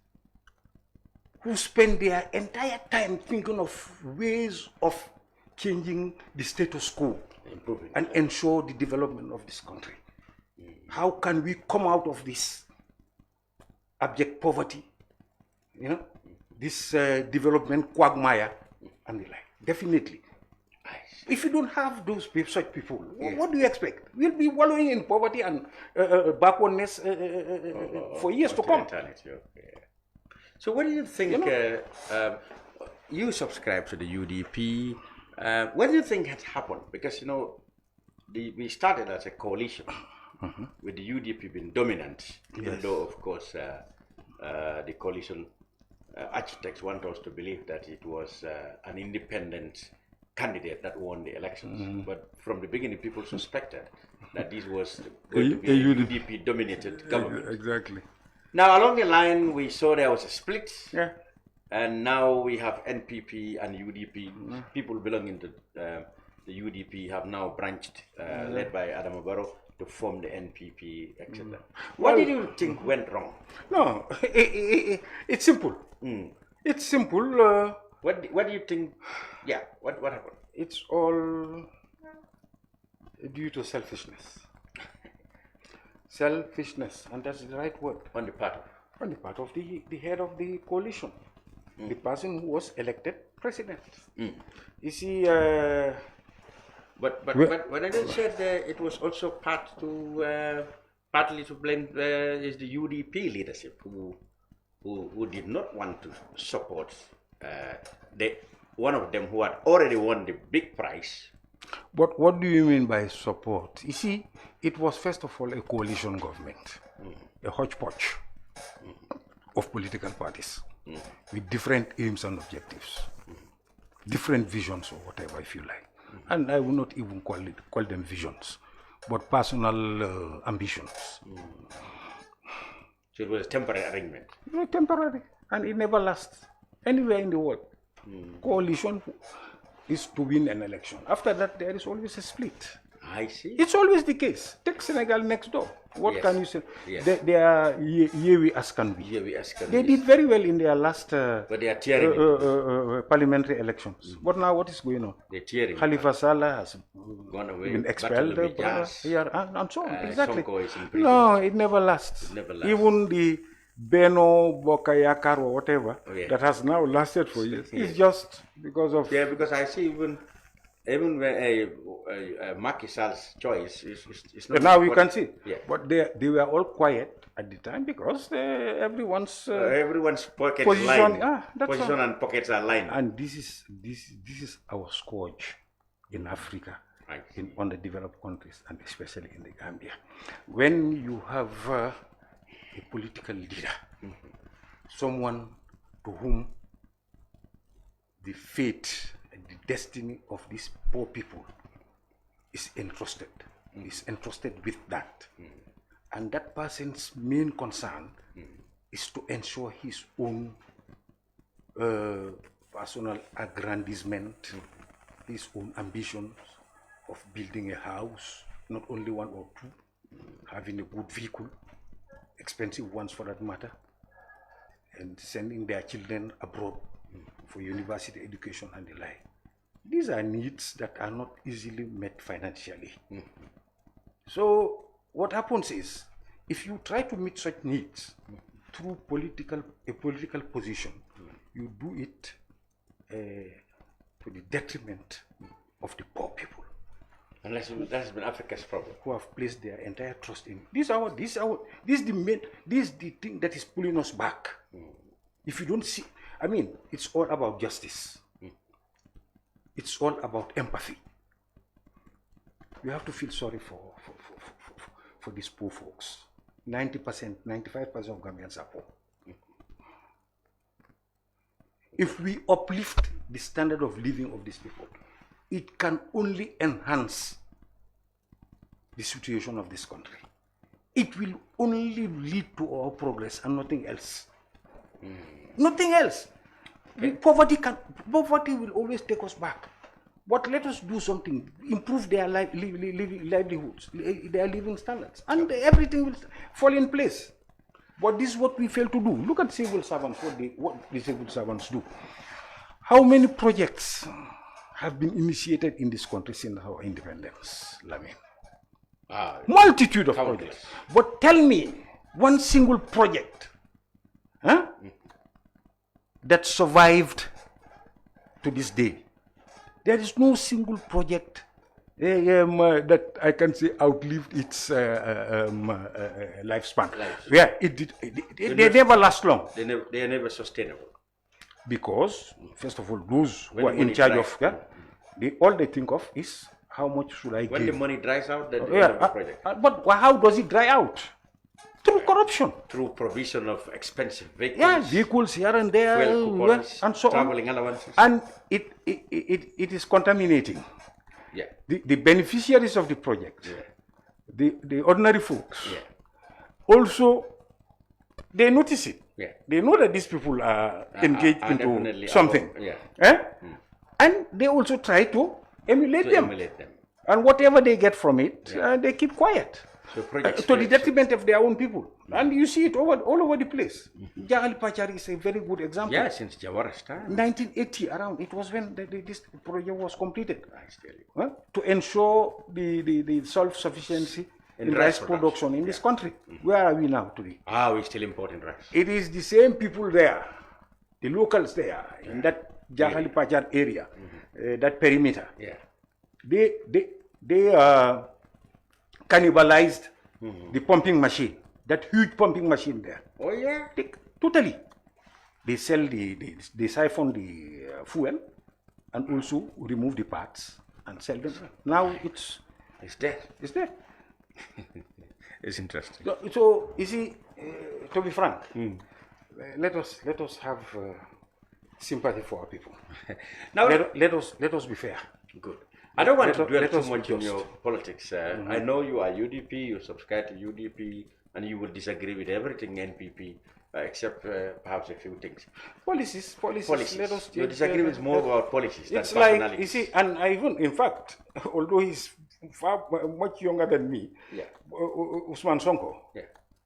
[SPEAKER 10] who spend their entire time thinking of ways of changing the status quo and ensure the development of this country. How can we come out of this abject poverty, this development quagmire and the like? Definitely. If you don't have such people, what do you expect? We'll be wallowing in poverty and backwardness for years to come.
[SPEAKER 9] So what do you think, you subscribe to the UDP, what do you think has happened? Because, we started as a coalition with the UDP being dominant, even though, of course, the coalition architects want us to believe that it was an independent candidate that won the elections. But from the beginning, people suspected that this was going to be a UDP-dominated government.
[SPEAKER 10] Exactly.
[SPEAKER 9] Now, along the line, we saw there was a split. Yeah. And now we have NPP and UDP. People belonging to the UDP have now branched, led by Adam Barrow, to form the NPP, etc. What did you think went wrong?
[SPEAKER 10] No, it's simple. It's simple.
[SPEAKER 9] What do you think? Yeah, what happened?
[SPEAKER 10] It's all due to selfishness. Selfishness, and that's the right word.
[SPEAKER 9] On the part
[SPEAKER 10] of the head of the coalition, the person who was elected president. You see.
[SPEAKER 9] But when I just said it was also partly to blame is the UDP leadership who did not want to support one of them who had already won the big prize.
[SPEAKER 10] But what do you mean by support? You see, it was first of all a coalition government, a hodgepodge of political parties with different aims and objectives, different visions or whatever, if you like. And I will not even call them visions, but personal ambitions.
[SPEAKER 9] So it was a temporary arrangement?
[SPEAKER 10] No, temporary, and it never lasts anywhere in the world. Coalition is to win an election. After that, there is always a split.
[SPEAKER 9] I see.
[SPEAKER 10] It's always the case. Take Senegal next door. What can you say?
[SPEAKER 9] Yes.
[SPEAKER 10] They are Yewi Askanwi. They did very well in their last
[SPEAKER 9] but they are tearing
[SPEAKER 10] parliamentary elections. But now what is going on?
[SPEAKER 9] They're tearing.
[SPEAKER 10] Khalifa Saleh has
[SPEAKER 9] gone away,
[SPEAKER 10] been expelled.
[SPEAKER 9] And
[SPEAKER 10] And so on. Exactly.
[SPEAKER 9] Sonko is in prison.
[SPEAKER 10] No, it never lasts.
[SPEAKER 9] It never lasts.
[SPEAKER 10] Even the Beno, Bokayakar, or whatever,
[SPEAKER 9] Yeah.
[SPEAKER 10] that has now lasted for years.
[SPEAKER 9] Yeah.
[SPEAKER 10] It's just because of...
[SPEAKER 9] Yeah, because I see even when Macky Sall's choice is not...
[SPEAKER 10] But now you can see.
[SPEAKER 9] Yeah.
[SPEAKER 10] But they were all quiet at the time because everyone's...
[SPEAKER 9] everyone's pockets
[SPEAKER 10] position,
[SPEAKER 9] lined.
[SPEAKER 10] that's
[SPEAKER 9] Position
[SPEAKER 10] all.
[SPEAKER 9] and pockets are lined.
[SPEAKER 10] And this is our scourge in Africa, in underdeveloped countries, and especially in the Gambia. When you have a political leader, someone to whom the fate and the destiny of these poor people is entrusted, is entrusted with that. And that person's main concern is to ensure his own personal aggrandizement, his own ambitions of building a house, not only one or two, having a good vehicle, expensive ones for that matter, and sending their children abroad for university education and the like. These are needs that are not easily met financially. So what happens is, if you try to meet such needs through a political position, you do it to the detriment of the poor people.
[SPEAKER 9] And that has been Africa's problem.
[SPEAKER 10] Who have placed their entire trust in. This is the thing that is pulling us back. If you don't see, I mean, it's all about justice. It's all about empathy. You have to feel sorry for these poor folks. 90%, 95% of Gambians are poor. If we uplift the standard of living of these people, it can only enhance the situation of this country. It will only lead to our progress and nothing else. Nothing else. Poverty will always take us back. But let us do something, improve their livelihoods, their living standards, and everything will fall in place. But this is what we fail to do. Look at civil servants, what the civil servants do. How many projects have been initiated in this country since our independence, Lamin? Multitude of projects. But tell me one single project that survived to this day. There is no single project that I can say outlived its lifespan. Yeah, they never last long.
[SPEAKER 9] They are never sustainable.
[SPEAKER 10] Because, first of all, those who are in charge of, all they think of is how much should I give.
[SPEAKER 9] When the money dries out, then the end of the project.
[SPEAKER 10] But how does it dry out? Through corruption.
[SPEAKER 9] Through provision of expensive vehicles.
[SPEAKER 10] Yeah, vehicles here and there,
[SPEAKER 9] fuel coupons,
[SPEAKER 10] and so
[SPEAKER 9] traveling
[SPEAKER 10] on.
[SPEAKER 9] allowances.
[SPEAKER 10] And it is contaminating.
[SPEAKER 9] Yeah.
[SPEAKER 10] The beneficiaries of the project, the ordinary folks, also, they notice it.
[SPEAKER 9] Yeah.
[SPEAKER 10] They know that these people are engaged into something. And they also try to emulate them. And whatever they get from it, they keep quiet.
[SPEAKER 9] So
[SPEAKER 10] to the detriment of their own people. And you see it all over the place. Jahal Pachari is a very good example.
[SPEAKER 9] Yeah, since Jawara's time.
[SPEAKER 10] 1980 around, it was when this project was completed. To ensure the self-sufficiency in rice production in this country. Where are we now today?
[SPEAKER 9] We're still importing rice.
[SPEAKER 10] It is the same people there, the locals there, in that Jahal Pachar area, that perimeter. They cannibalized the pumping machine, that huge pumping machine there.
[SPEAKER 9] Oh yeah?
[SPEAKER 10] Totally. They sell they siphon the fuel and also remove the parts and sell them. Now it's
[SPEAKER 9] dead.
[SPEAKER 10] It's dead.
[SPEAKER 9] It's interesting.
[SPEAKER 10] So you see, to be frank, let us have sympathy for our people. Now let us be fair.
[SPEAKER 9] Good. I don't want to dwell too much on your politics. I know you are UDP, you subscribe to UDP, and you will disagree with everything NPP, except perhaps a few things.
[SPEAKER 10] Policies. Let us
[SPEAKER 9] your disagreement is more about policies than
[SPEAKER 10] it's like,
[SPEAKER 9] personalities.
[SPEAKER 10] you see, and I even, in fact, although he's much younger than me, Usman Sonko,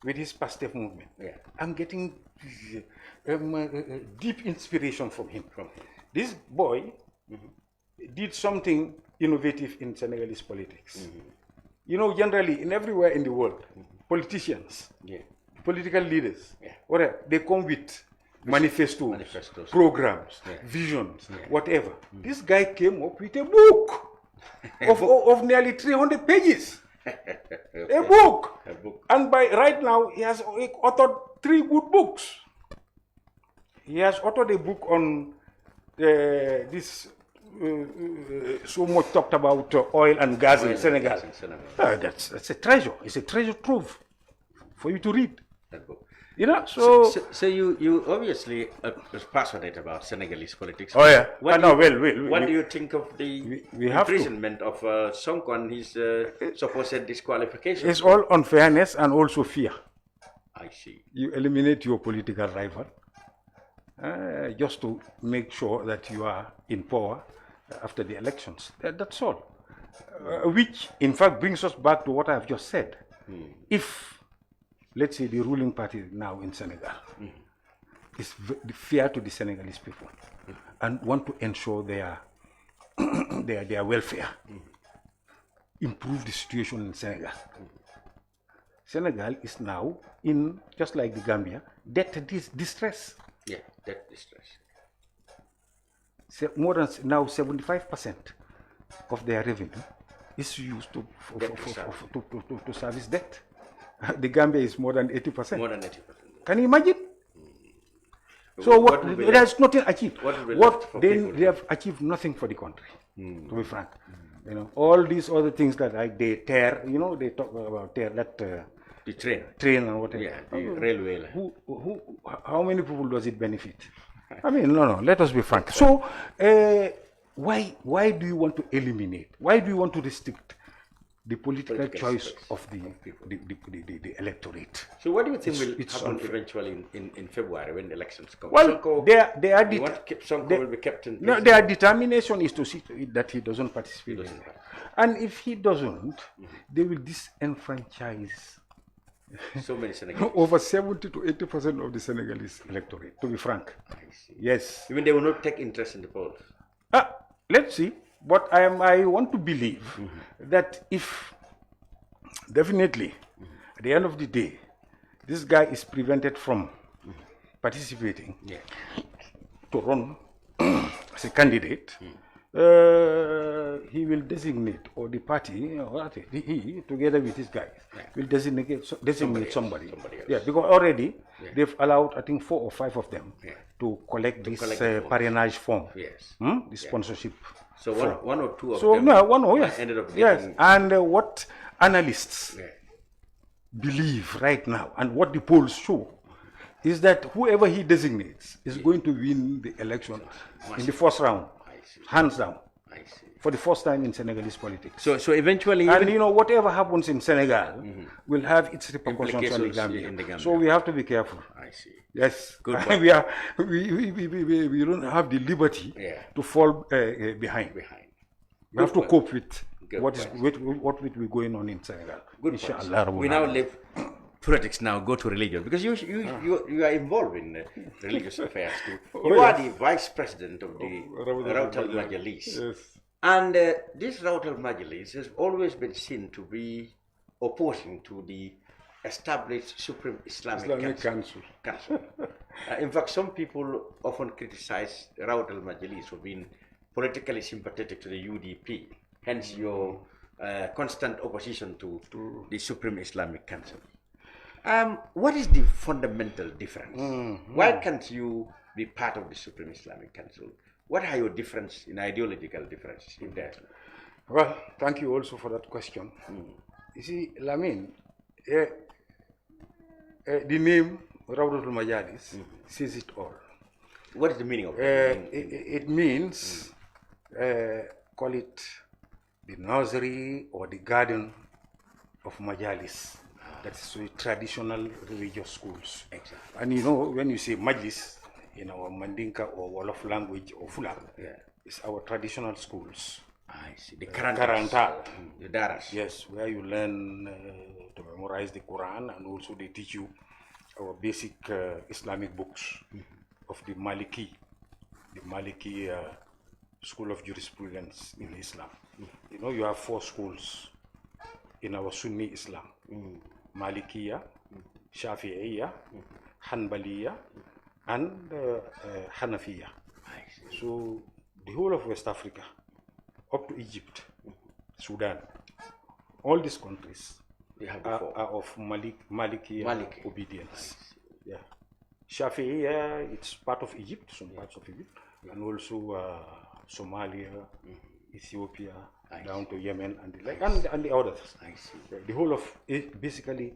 [SPEAKER 10] with his Pastef movement, I'm getting deep inspiration from him. This boy did something innovative in Senegalese politics. You know, generally, in everywhere in the world, politicians political leaders, whatever, they come with manifestos, programs, visions, whatever. This guy came up with a book of nearly 300 pages. A book. And by right now, he has authored 3 good books. He has authored a book on this so much talked about oil and gas in Senegal. That's a treasure. It's a treasure trove for you to read.
[SPEAKER 9] That book.
[SPEAKER 10] You know,
[SPEAKER 9] so you obviously are passionate about Senegalese politics.
[SPEAKER 10] Oh yeah.
[SPEAKER 9] What do you think of the imprisonment of Sonko and his supposed disqualification?
[SPEAKER 10] It's all unfairness and also fear.
[SPEAKER 9] I see.
[SPEAKER 10] You eliminate your political rival just to make sure that you are in power after the elections. That's all. Which, in fact, brings us back to what I've just said. If, let's say, the ruling party now in Senegal is fair to the Senegalese people and want to ensure their welfare, improve the situation in Senegal. Senegal is now in, just like the Gambia, debt distress.
[SPEAKER 9] Yeah, debt distress.
[SPEAKER 10] More than now 75% of their revenue is used to service debt. The Gambia is more than 80%.
[SPEAKER 9] More than 80%.
[SPEAKER 10] Can you imagine? So there is nothing achieved. They have achieved nothing for the country, to be frank. You know, all these other things that like they tear, you know, they talk about tear that
[SPEAKER 9] the train
[SPEAKER 10] and whatever.
[SPEAKER 9] Yeah, the railway.
[SPEAKER 10] How many people does it benefit? I mean, no, let us be frank. So why do you want to eliminate? Why do you want to restrict the political choice of the electorate?
[SPEAKER 9] So what do you think will happen eventually in February when the elections come?
[SPEAKER 10] Well,
[SPEAKER 9] Sonko will be kept in place.
[SPEAKER 10] Their determination is to see to it that he doesn't participate. And if he doesn't, they will disenfranchise
[SPEAKER 9] so many Senegalese.
[SPEAKER 10] Over 70 to 80% of the Senegalese electorate, to be frank.
[SPEAKER 9] I see.
[SPEAKER 10] Yes.
[SPEAKER 9] Even they will not take interest in the polls.
[SPEAKER 10] Let's see. But I want to believe that if definitely at the end of the day, this guy is prevented from participating to run as a candidate, he will designate, or the party, he together with this guy, will designate somebody. Yeah, because already they've allowed, I think, 4 or 5 of them to collect this parrainage form.
[SPEAKER 9] Yes.
[SPEAKER 10] The sponsorship.
[SPEAKER 9] So one or two of
[SPEAKER 10] them
[SPEAKER 9] ended up getting...
[SPEAKER 10] And what analysts believe right now, and what the polls show, is that whoever he designates is going to win the election in the first round, hands down, for the first time in Senegalese politics.
[SPEAKER 9] So eventually...
[SPEAKER 10] And you know, whatever happens in Senegal will have its repercussions on the Gambia. So we have to be careful.
[SPEAKER 9] I see.
[SPEAKER 10] Yes,
[SPEAKER 9] good.
[SPEAKER 10] we don't have the liberty to fall behind. We have to cope with what will be going on in Senegal.
[SPEAKER 9] Good. Inshallah. We now leave politics now, go to religion, because you are involved in religious affairs too. You are the vice president of the Rawat al-Majlis.
[SPEAKER 10] Yes.
[SPEAKER 9] And this Rawat al-Majlis has always been seen to be opposing to the established Supreme Islamic Council. In fact, some people often criticize Rawat al-Majlis for being politically sympathetic to the UDP, hence your constant opposition to the Supreme Islamic Council. What is the fundamental difference? Why can't you be part of the Supreme Islamic Council? What are your differences in ideological differences in that?
[SPEAKER 10] Well, thank you also for that question. You see, Lamin, the name Rawat al-Majlis says it all.
[SPEAKER 9] What is the meaning of that?
[SPEAKER 10] It means, call it the nursery or the garden of Majalis. That's traditional religious schools.
[SPEAKER 9] Exactly.
[SPEAKER 10] And you know, when you say Majlis in our Mandinka or Wolof language or Fula, it's our traditional schools.
[SPEAKER 9] I see. The
[SPEAKER 10] Karantal.
[SPEAKER 9] The Daras.
[SPEAKER 10] Yes, where you learn to memorize the Quran, and also they teach you our basic Islamic books of the Maliki school of jurisprudence in Islam. You know, you have 4 schools in our Sunni Islam. Malikiya, Shafi'iyya, Hanbaliyya, and Hanafiyya. So the whole of West Africa, up to Egypt, Sudan, all these countries are of Maliki obedience. Yeah. Shafi'iyya, it's part of Egypt, some parts of Egypt, and also Somalia, Ethiopia, down to Yemen, and the others. The whole of basically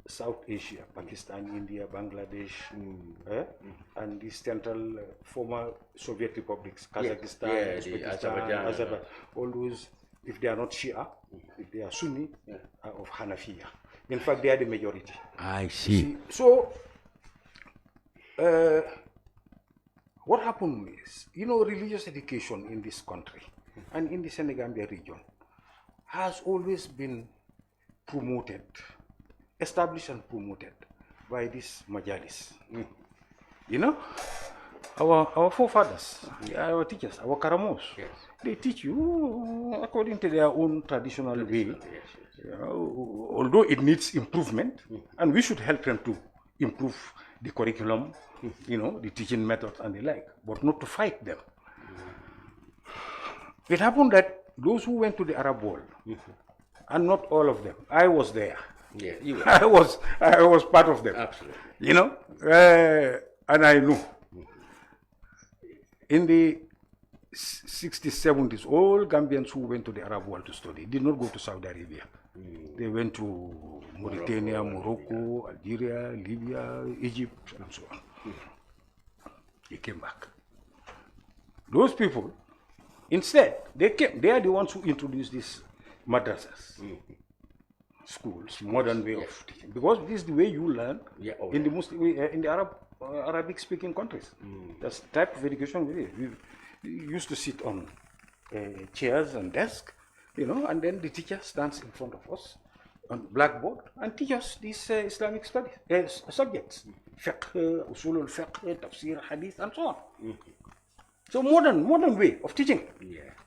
[SPEAKER 10] South Asia, Pakistan, India, Bangladesh, and the central former Soviet republics, Kazakhstan, Azerbaijan, all those, if they are not Shia, if they are Sunni, are of Hanafiya. In fact, they are the majority.
[SPEAKER 9] I see.
[SPEAKER 10] So, what happened is, religious education in this country and in the Senegambia region has always been promoted, established and promoted by these majalis. Our forefathers, our teachers, our karamos, they teach you according to their own traditional way. Although it needs improvement, and we should help them to improve the curriculum, the teaching methods and the like, but not to fight them. It happened that those who went to the Arab world, and not all of them, I was there.
[SPEAKER 9] Yeah, you were.
[SPEAKER 10] I was part of them.
[SPEAKER 9] Absolutely.
[SPEAKER 10] And I know. In the 60s, 70s, all Gambians who went to the Arab world to study did not go to Saudi Arabia. They went to Mauritania, Morocco, Algeria, Libya, Egypt, and so on. They came back. Those people, instead, they are the ones who introduced these madrasas, schools, modern way of teaching. Because this is the way you learn in the in the Arabic-speaking countries. That's the type of education we did. We used to sit on chairs and desks, and then the teacher stands in front of us on blackboard and teach us these Islamic studies, subjects, fiqh, usul al-fiqh, tafsir, hadith, and so on. So modern way of teaching.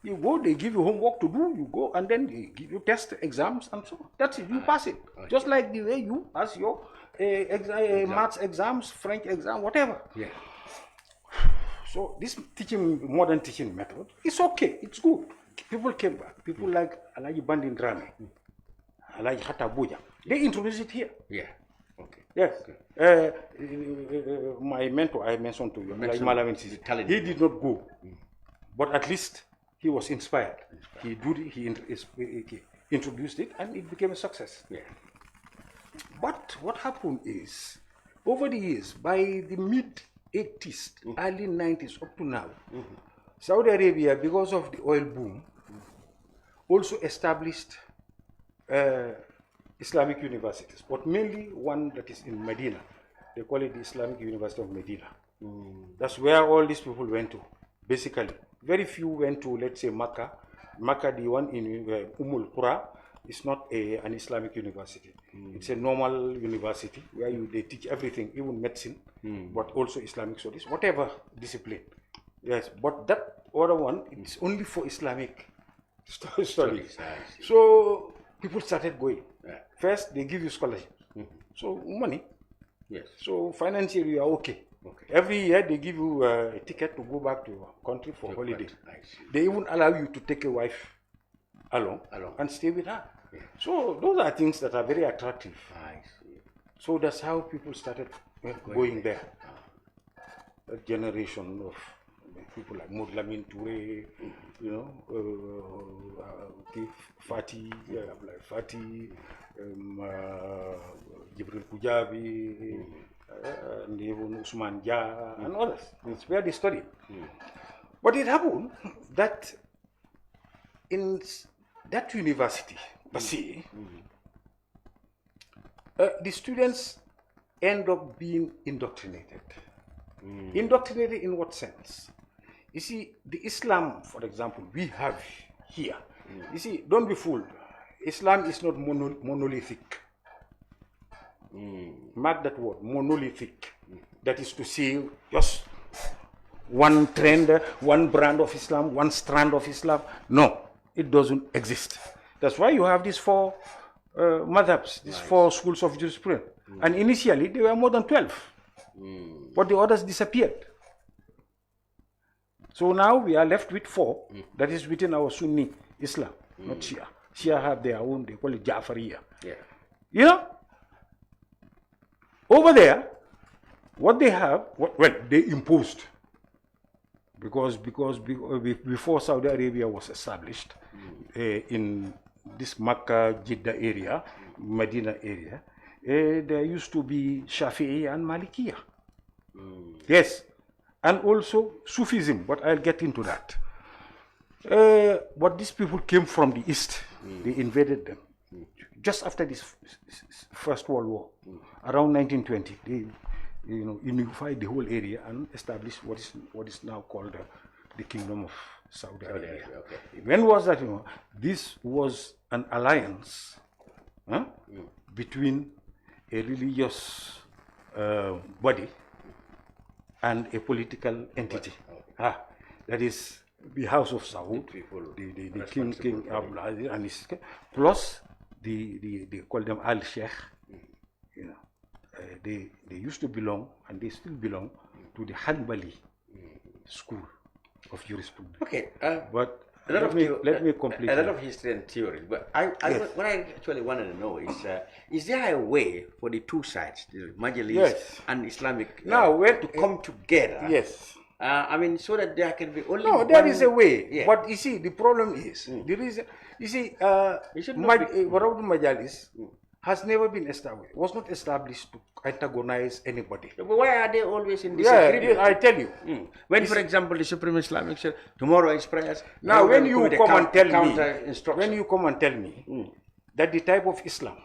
[SPEAKER 10] You go, they give you homework to do, you go, and then they give you test exams and so on. That's it, you pass it. Just like the way you pass your maths exams, French exam, whatever. So this modern teaching method, it's okay, it's good. People came back. People like Alaji Bandin Drame, Alaji Hatabuja. They introduced it here. Yes. My mentor, I mentioned to you, Modou Lamin Yaffa, he did not go, but at least he was inspired. He introduced it, and it became a success. But what happened is, over the years, by the mid-80s, early 90s, up to now, Saudi Arabia, because of the oil boom, also established Islamic universities, but mainly one that is in Medina. They call it the Islamic University of Medina. That's where all these people went to, basically. Very few went to, let's say, Makkah. Makkah, the one in Umul Qura, is not an Islamic university. It's a normal university where they teach everything, even medicine, but also Islamic studies, whatever discipline. Yes, but that other one, it's only for Islamic studies. So people started going. First, they give you scholarships. So money. So financially, you are okay. Every year, they give you a ticket to go back to your country for holiday. They even allow you to take a wife along and stay with her. So those are things that are very attractive. So that's how people started going there. A generation of people like Modou Lamin Fatou, Jibril Kujabi, and even Usman Jah and others. It's where they studied. But it happened that in that university, Basi, the students end up being indoctrinated. Indoctrinated in what sense? You see, the Islam, for example, we have here. You see, don't be fooled. Islam is not monolithic. Mark that word, monolithic. That is to say, just one trend, one brand of Islam, one strand of Islam. No, it doesn't exist. That's why you have these four madhabs, these 4 schools of jurisprudence. And initially, there were more than 12. But the others disappeared. So now we are left with 4, that is within our Sunni Islam, not Shia. Shia have their own, they call it Jafariya.
[SPEAKER 9] Yeah.
[SPEAKER 10] You know, over there, what they have, well, they imposed. Because before Saudi Arabia was established, in this Makkah, Jeddah area, Medina area, there used to be Shafi'i and Malikiya. Yes, and also Sufism, but I'll get into that. But these people came from the east. They invaded them. Just after this First World War, around 1920, they unified the whole area and established what is now called the Kingdom of Saudi Arabia. Okay. When was that? This was an alliance between a religious body and a political entity. That is the House of Saud, the King Abdul and his, plus they call them Al Sheikh. They used to belong, and they still belong, to the Hanbali school of jurisprudence.
[SPEAKER 9] Okay,
[SPEAKER 10] but let me complete.
[SPEAKER 9] A lot of history and theory, but what I actually wanted to know is there a way for the two sides, the Majalis and Islamic, to come together?
[SPEAKER 10] Yes.
[SPEAKER 9] I mean, so that there can be only
[SPEAKER 10] there is a way. Yeah. But you see, the problem is, the reason, you see, Majalis has never been established, was not established to antagonize anybody.
[SPEAKER 9] But why are they always in disagreement?
[SPEAKER 10] I tell you.
[SPEAKER 9] When, for example, the Supreme Islamic said, tomorrow is prayers.
[SPEAKER 10] Now, when you come and tell me, that the type of Islam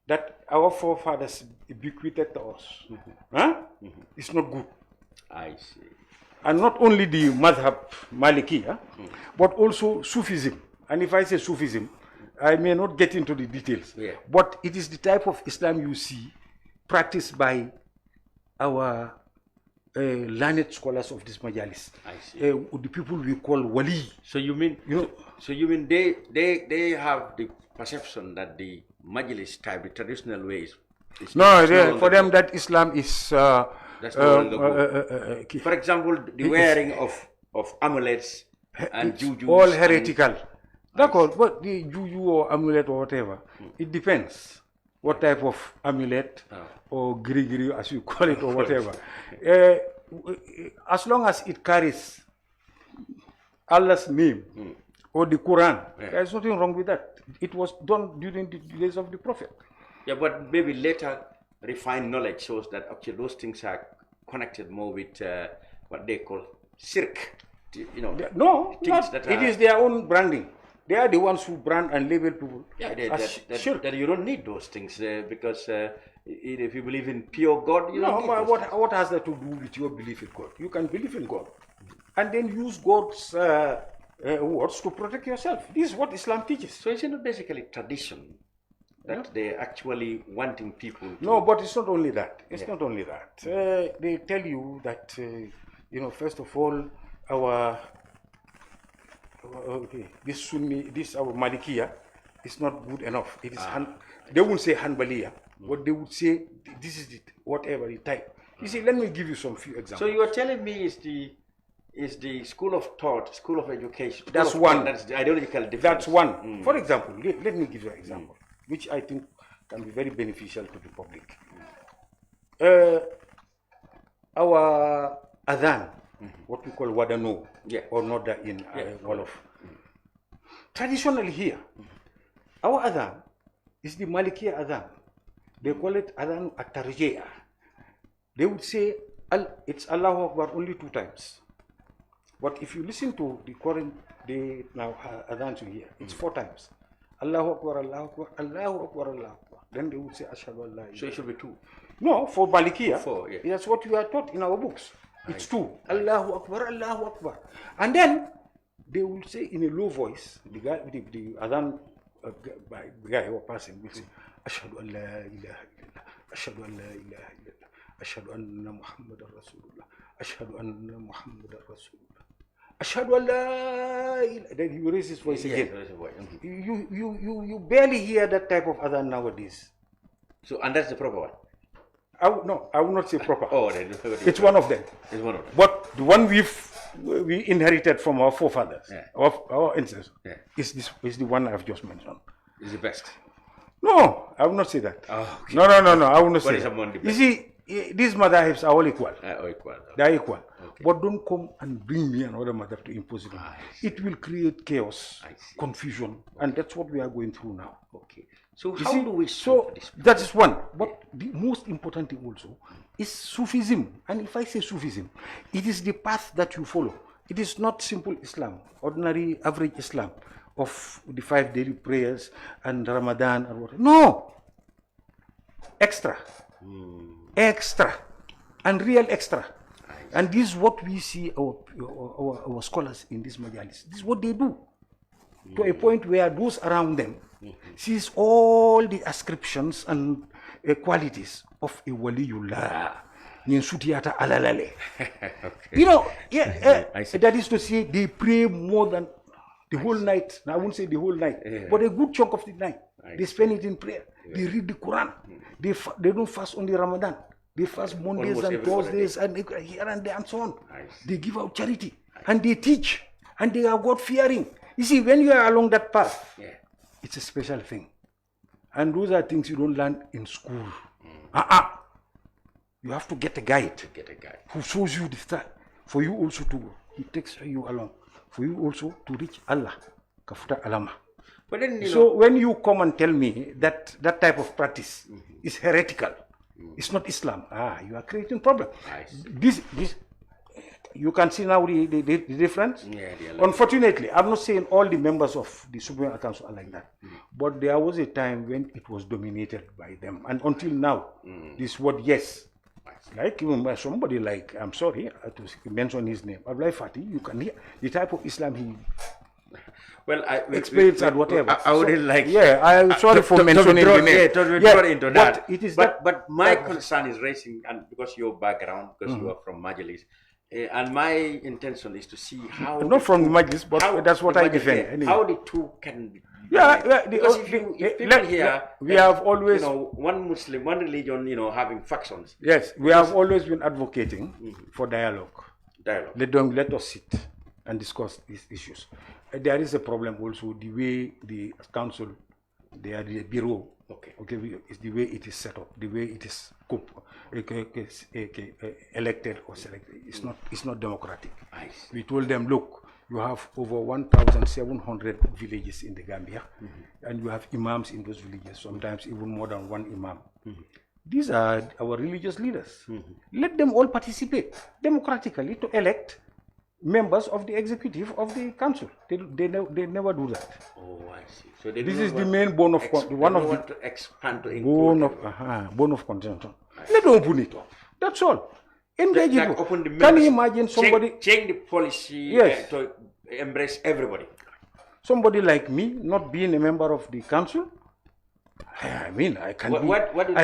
[SPEAKER 10] that our forefathers bequeathed to us is not good.
[SPEAKER 9] I see.
[SPEAKER 10] And not only the Madhab Maliki, but also Sufism. And if I say Sufism, I may not get into the details, but it is the type of Islam you see practiced by our learned scholars of this Majalis.
[SPEAKER 9] I see.
[SPEAKER 10] The people we call Wali.
[SPEAKER 9] So you mean, they have the perception that the Majlis type, the traditional ways.
[SPEAKER 10] No, for them that Islam is.
[SPEAKER 9] That's no longer good. For example, the wearing of amulets and juju.
[SPEAKER 10] All heretical. That's all. But the juju or amulet or whatever, it depends what type of amulet or grigri, as you call it, or whatever. As long as it carries Allah's name or the Quran, there's nothing wrong with that. It was done during the days of the Prophet.
[SPEAKER 9] Yeah, but maybe later refined knowledge shows that actually those things are connected more with what they call shirk.
[SPEAKER 10] No, it is their own branding. They are the ones who brand and label people.
[SPEAKER 9] Yeah, that you don't need those things because if you believe in pure God, you don't need those things.
[SPEAKER 10] What has that to do with your belief in God? You can believe in God and then use God's words to protect yourself. This is what Islam teaches.
[SPEAKER 9] So it's not basically tradition that they're actually wanting people to...
[SPEAKER 10] No, but it's not only that. It's not only that. They tell you that, first of all, our our Malikiya is not good enough. It is they won't say Hanbaliya, but they would say this is it, whatever the type. You see, let me give you some few examples.
[SPEAKER 9] So you are telling me is the school of thought, school of education.
[SPEAKER 10] That's one.
[SPEAKER 9] That's the ideological difference.
[SPEAKER 10] That's one. For example, let me give you an example, which I think can be very beneficial to the public. Our adhan, what we call wadano, or noda in Wolof. Traditionally here, our adhan is the Malikiya adhan. They call it adhan at-tarjiyah. They would say it's Allahu Akbar only 2 times. But if you listen to the current day now adhan to here, it's 4 times. Allahu Akbar, Allahu Akbar, Allahu Akbar, Allahu Akbar. Then they would say Ashhadu an la ilaha.
[SPEAKER 9] So it should be 2.
[SPEAKER 10] No, for Malikiya,
[SPEAKER 9] 4,
[SPEAKER 10] that's what we are taught in our books. It's 2. Allahu Akbar, Allahu Akbar. And then they will say in a low voice, the guy, the adhan guy or person will say, Ashhadu an la ilaha illallah, Ashhadu an la ilaha illallah, Ashhadu anna Muhammadan Rasulullah, Ashhadu anna Muhammadan Rasulullah. Ashhadu an la ilaha. Then he raised his voice again.
[SPEAKER 2] Raise his voice.
[SPEAKER 10] You barely hear that type of adhan nowadays.
[SPEAKER 2] So, and that's the proper one?
[SPEAKER 10] I would not say proper.
[SPEAKER 2] Oh,
[SPEAKER 10] it's one of them.
[SPEAKER 2] It's one of them.
[SPEAKER 10] But the one we inherited from our forefathers, our ancestors, is the one I've just mentioned.
[SPEAKER 2] Is the best?
[SPEAKER 10] No, I would not say that.
[SPEAKER 2] Oh, okay.
[SPEAKER 10] No, I would not say
[SPEAKER 2] What
[SPEAKER 10] that.
[SPEAKER 2] is
[SPEAKER 10] You see, these madhabs are all equal.
[SPEAKER 2] Equal.
[SPEAKER 10] They are equal.
[SPEAKER 2] Okay.
[SPEAKER 10] But don't come and bring me another madhab to impose it on me. It will create chaos, confusion, and that's what we are going through now.
[SPEAKER 2] Okay. So
[SPEAKER 10] You
[SPEAKER 2] how
[SPEAKER 10] see,
[SPEAKER 2] do we solve this?
[SPEAKER 10] that is one. But the most important thing also is Sufism. And if I say Sufism, it is the path that you follow. It is not simple Islam, ordinary average Islam of the 5 daily prayers and Ramadan and whatever. No! Extra. Extra. And real extra. And this is what we see our scholars in this majalis. This is what they do. To a point where those around them sees all the ascriptions and qualities of a waliullah.
[SPEAKER 2] Okay.
[SPEAKER 10] You know, that is to say, they pray more than the whole night. Now, I won't say the whole night, but a good chunk of the night. They spend it in prayer. They read the Quran. They don't fast only Ramadan. They fast Mondays and Thursdays and here and there and so on. They give out charity and they teach and they are God-fearing. You see, when you are along that path, it's a special thing. And those are things you don't learn in school. You have to get a guide. Who shows you the start. For you also to go. He takes you along. For you also to reach Allah. Kafuta alama.
[SPEAKER 2] But then,
[SPEAKER 10] so when you come and tell me that that type of practice is heretical, it's not Islam. You are creating problem. This you can see now the difference. Unfortunately, I'm not saying all the members of the Supreme Council are like that, but there was a time when it was dominated by them, and until now, this word yes. Like even somebody like, I'm sorry to mention his name, Abdullah Fatou, you can hear the type of Islam he explains and whatever.
[SPEAKER 2] I wouldn't like.
[SPEAKER 10] Yeah, I'm sorry for mentioning the name.
[SPEAKER 2] Into that.
[SPEAKER 10] It is
[SPEAKER 2] but my concern is raising, and because your background, because you are from Majalis, and my intention is to see how.
[SPEAKER 10] Not from the Majlis, but that's what I defend. Anyway.
[SPEAKER 2] How the two can be.
[SPEAKER 10] Because
[SPEAKER 2] if people here,
[SPEAKER 10] we have always,
[SPEAKER 2] one Muslim, one religion, having factions.
[SPEAKER 10] Yes, we have always been advocating for dialogue. Let us sit and discuss these issues. There is a problem also, the way the council, the bureau, is the way it is set up, the way it is elected or selected. It's not democratic. We told them, look, you have over 1,700 villages in the Gambia, and you have imams in those villages, sometimes even more than one imam. These are our religious leaders. Let them all participate democratically to elect members of the executive of the council. They never do that.
[SPEAKER 2] Oh, I see. So
[SPEAKER 10] this is the main bone of
[SPEAKER 2] to expand to
[SPEAKER 10] bone of contention. Let them open it up. That's all. Engage it. Can you imagine somebody
[SPEAKER 2] change the policy to embrace everybody?
[SPEAKER 10] Somebody like me not being a member of the council. I mean, I can be.
[SPEAKER 2] What did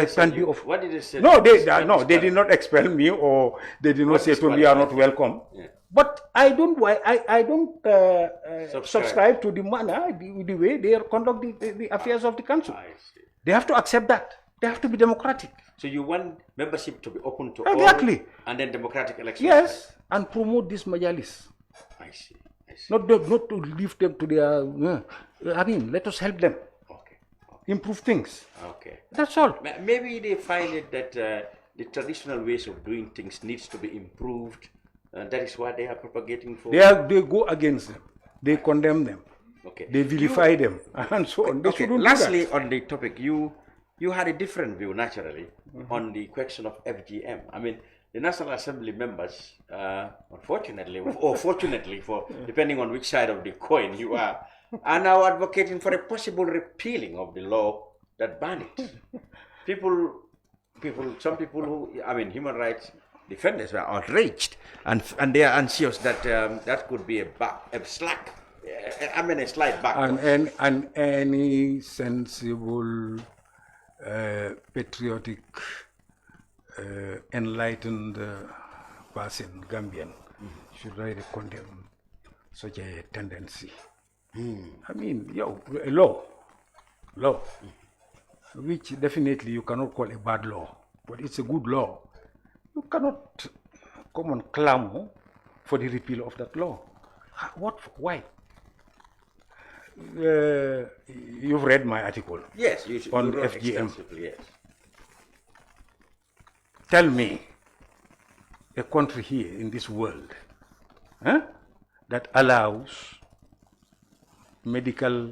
[SPEAKER 2] they say?
[SPEAKER 10] No, they did not expel me, or they did not say to me, "You are not welcome." But I don't subscribe to the manner, the way they conduct the affairs of the council. They have to accept that. They have to be democratic.
[SPEAKER 2] So you want membership to be open to
[SPEAKER 10] all,
[SPEAKER 2] and then democratic elections?
[SPEAKER 10] Yes, and promote this majalis.
[SPEAKER 2] I see.
[SPEAKER 10] Not to leave them to their. I mean, let us help them. Improve things. That's all.
[SPEAKER 2] Maybe they find it that the traditional ways of doing things needs to be improved. That is what they are propagating for.
[SPEAKER 10] They go against them. They condemn them. They vilify them and so on.
[SPEAKER 2] Lastly, on the topic, you had a different view, naturally, on the question of FGM. I mean, the National Assembly members, unfortunately, or fortunately, depending on which side of the coin you are now advocating for a possible repealing of the law that banned it. Some people who, human rights defenders were outraged, and they are anxious that that could be a slight back.
[SPEAKER 10] And any sensible, patriotic, enlightened person, Gambian, should really condemn such a tendency. I mean, law, which definitely you cannot call a bad law, but it's a good law. You cannot come and clamor for the repeal of that law. What? Why? You've read my article.
[SPEAKER 9] Yes,
[SPEAKER 10] on
[SPEAKER 9] you wrote
[SPEAKER 10] FGM.
[SPEAKER 9] extensively, yes.
[SPEAKER 10] Tell me a country here in this world that allows medical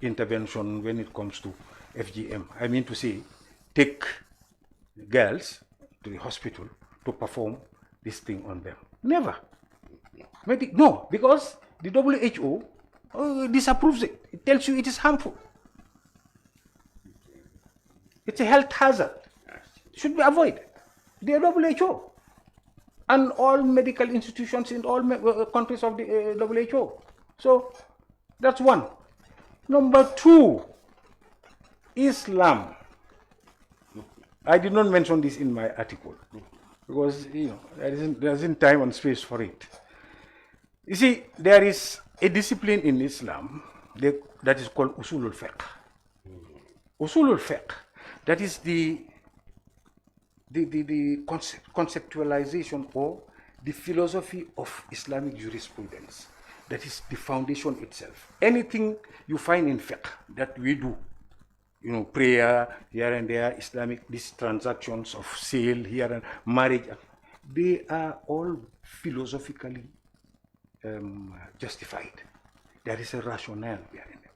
[SPEAKER 10] intervention when it comes to FGM. I mean to say, take girls to the hospital to perform this thing on them. Never. No, because the WHO disapproves it. It tells you it is harmful. It's a health hazard. It should be avoided. The WHO and all medical institutions in all countries of the WHO. So that's one. Number two, Islam. I did not mention this in my article because there isn't time and space for it. You see, there is a discipline in Islam that is called usulul fiqh. Usulul fiqh, that is the conceptualization or the philosophy of Islamic jurisprudence. That is the foundation itself. Anything you find in fiqh that we do, prayer here and there, Islamic, these transactions of sale here and marriage, they are all philosophically justified. There is a rationale behind them.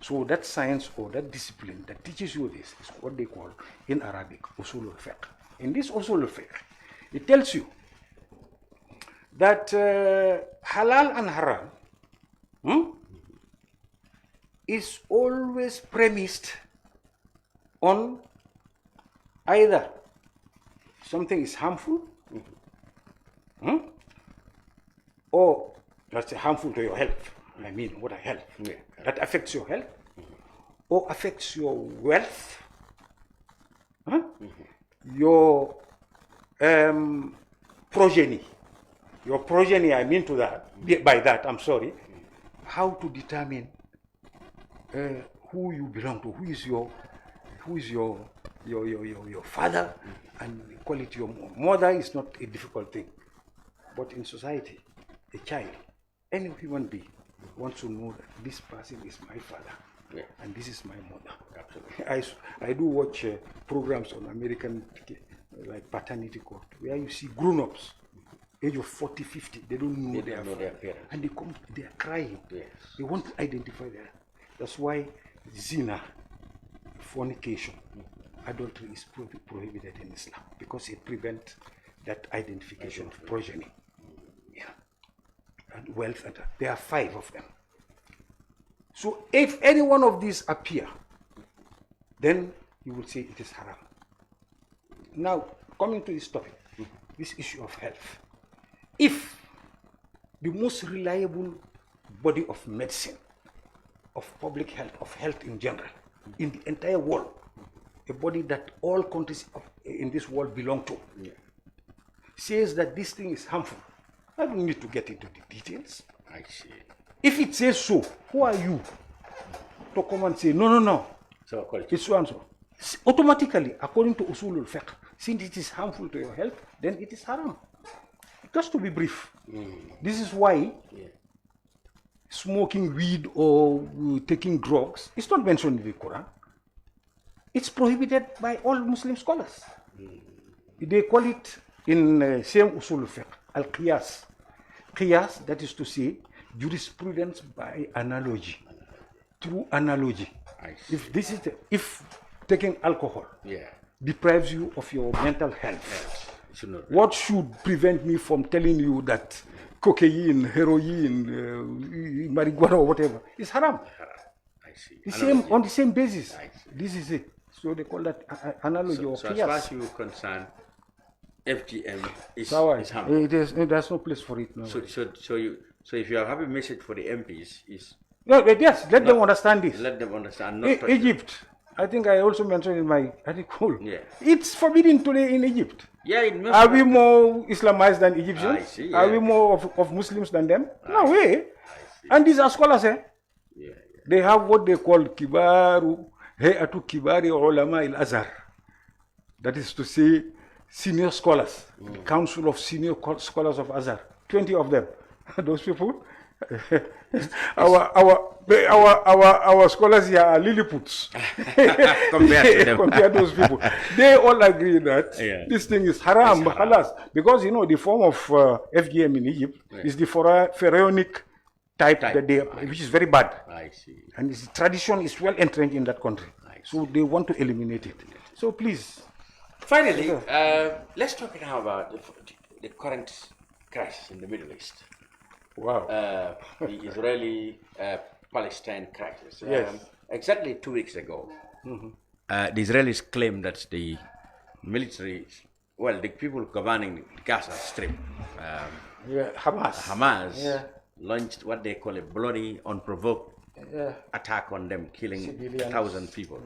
[SPEAKER 10] So that science or that discipline that teaches you this is what they call in Arabic usul al-fiqh. In this usul al-fiqh, it tells you that halal and haram is always premised on either something is harmful or that's harmful to your health. I mean, what a health. Yeah. That affects your health or affects your wealth, your progeny. Your progeny, I mean by that, I'm sorry, how to determine who you belong to, who is your father, and call it your mother is not a difficult thing. But in society, a child, any human being wants to know that this person is my father, and this is my mother. Absolutely. I do watch programs on American, like paternity court, where you see grown-ups, age of 40, 50, they don't know their parents. And they are crying. Yes. They want to identify them. That's why zina, fornication, adultery is prohibited in Islam, because it prevents that identification of progeny. And wealth, and there are 5 of them. So if any one of these appear, then you will say it is haram. Now, coming to this topic, this issue of health. If the most reliable body of medicine, of public health, of health in general, in the entire world, a body that all countries in this world belong to, says that this thing is harmful, I don't need to get into the details. I see. If it says so, who are you to come and say, no, so it's so and so? Automatically, according to usulul fiqh, since it is harmful to your health, then it is haram. Just to be brief, this is why smoking weed or taking drugs is not mentioned in the Quran. It's prohibited by all Muslim scholars. They call it in same usul fiqh al-qiyas. Qiyas, that is to say, jurisprudence by analogy. Through analogy. If taking alcohol deprives you of your mental health, what should prevent me from telling you that cocaine, heroin, marijuana, or whatever is haram? I see. On the same basis. This is it. So they call that analogy or
[SPEAKER 9] so
[SPEAKER 10] qiyas.
[SPEAKER 9] as far as you are concerned, FGM is harmful.
[SPEAKER 10] There's no place for it now.
[SPEAKER 9] So if you have a message for the MPs, is
[SPEAKER 10] yes, let them understand this.
[SPEAKER 9] Let them understand.
[SPEAKER 10] Egypt, I think I also mentioned in my article. It's forbidden today in Egypt.
[SPEAKER 9] Yeah, in Muslim.
[SPEAKER 10] Are we more Islamized than Egyptians?
[SPEAKER 9] I see,
[SPEAKER 10] Are
[SPEAKER 9] yeah.
[SPEAKER 10] we more of Muslims than them? No way. And these are scholars, eh?
[SPEAKER 9] Yeah,
[SPEAKER 10] They have what they call Kibaru, Hayatu Kibari Ulama il Azhar. That is to say, senior scholars, the Council of Senior Scholars of Azhar, 20 of them. Those people, our scholars here are Lilliputs compared to those people. They all agree that this thing is haram, halas, because you know the form of FGM in Egypt is the pharaonic type that they, which is very bad.
[SPEAKER 9] I see.
[SPEAKER 10] And its tradition is well entrenched in that country, so they want to eliminate it. So please.
[SPEAKER 9] Finally, let's talk now about the current crisis in the Middle East.
[SPEAKER 10] Wow.
[SPEAKER 9] The Israeli-Palestine crisis.
[SPEAKER 10] Yes.
[SPEAKER 9] Exactly 2 weeks ago, the Israelis claimed that the military, well, the people governing the Gaza Strip, Hamas, launched what they call a bloody, unprovoked attack on them, killing
[SPEAKER 10] civilians.
[SPEAKER 9] 1,000 people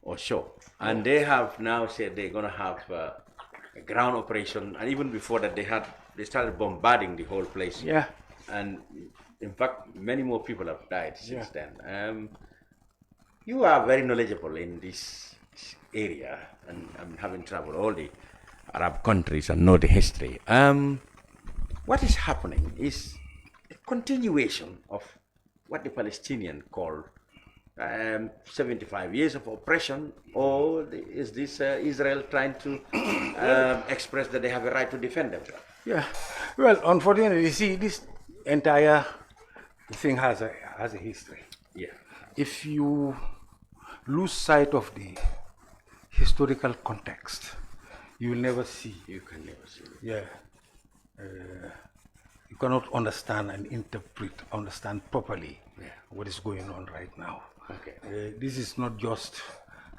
[SPEAKER 9] or so. And they have now said they're going to have a ground operation, and even before that, they started bombarding the whole place.
[SPEAKER 10] Yeah.
[SPEAKER 9] And in fact, many more people have died since then. You are very knowledgeable in this area, and having traveled all the Arab countries and know the history. What is happening is a continuation of what the Palestinians call 75 years of oppression, or is this Israel trying to express that they have a right to defend themselves?
[SPEAKER 10] Yeah. Well, unfortunately, you see, this entire thing has a history.
[SPEAKER 9] Yeah.
[SPEAKER 10] If you lose sight of the historical context, you will never see.
[SPEAKER 9] You can never see.
[SPEAKER 10] Yeah. You cannot understand and understand properly what is going on right now.
[SPEAKER 9] Okay.
[SPEAKER 10] This is not just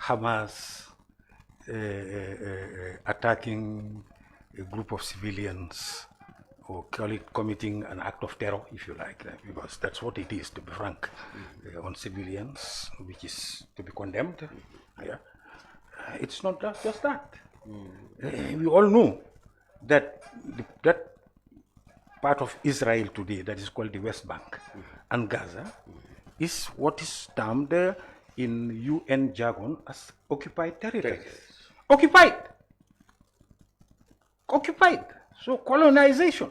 [SPEAKER 10] Hamas attacking a group of civilians, or call it committing an act of terror, if you like, because that's what it is, to be frank, on civilians, which is to be condemned. Yeah. It's not just that. We all know that that part of Israel today that is called the West Bank and Gaza is what is termed in UN jargon as occupied territories. Occupied. So colonization.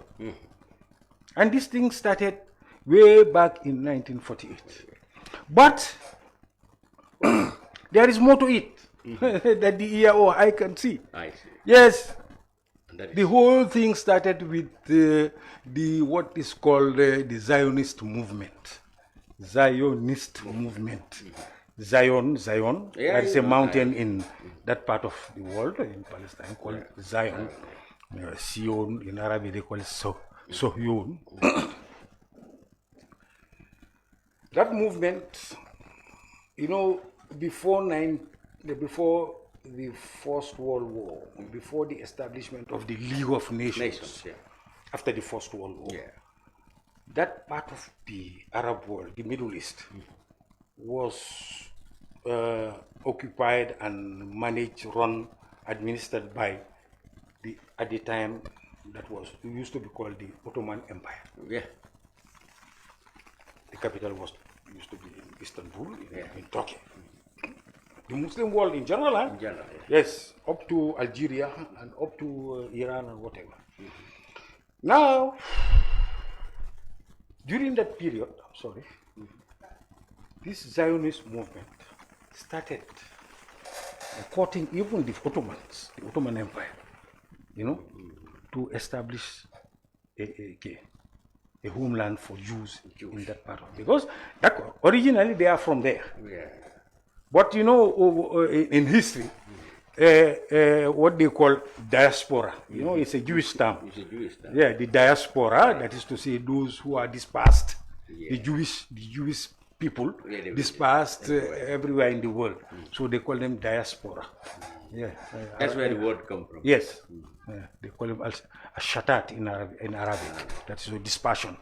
[SPEAKER 10] And this thing started way back in 1948. But there is more to it that the EAO I can see.
[SPEAKER 9] I see.
[SPEAKER 10] Yes. The whole thing started with the what is called the Zionist movement. Zion, there is a mountain in that part of the world, in Palestine, called Zion. Sion, in Arabic they call it Sohyun. That movement, you know, before the First World War, before the establishment of the League of Nations, after the First World War, that part of the Arab world, the Middle East, was occupied and managed, run, administered by at the time that used to be called the Ottoman Empire.
[SPEAKER 9] Yeah.
[SPEAKER 10] The capital used to be in Istanbul, in Turkey. The Muslim world in general,
[SPEAKER 9] In general,
[SPEAKER 10] yes, up to Algeria and up to Iran and whatever. Now, during that period, this Zionist movement started courting even the Ottomans, the Ottoman Empire, to establish a homeland for Jews in that part of it. Because originally they are from there.
[SPEAKER 9] Yeah.
[SPEAKER 10] But in history, what they call diaspora, it's a Jewish term.
[SPEAKER 9] It's a Jewish term.
[SPEAKER 10] Yeah, the diaspora, that is to say those who are dispersed, the Jewish people dispersed everywhere in the world. So they call them diaspora. Yeah.
[SPEAKER 9] That's where the word comes from.
[SPEAKER 10] Yes. They call them ashatat in Arabic. That's a dispersion.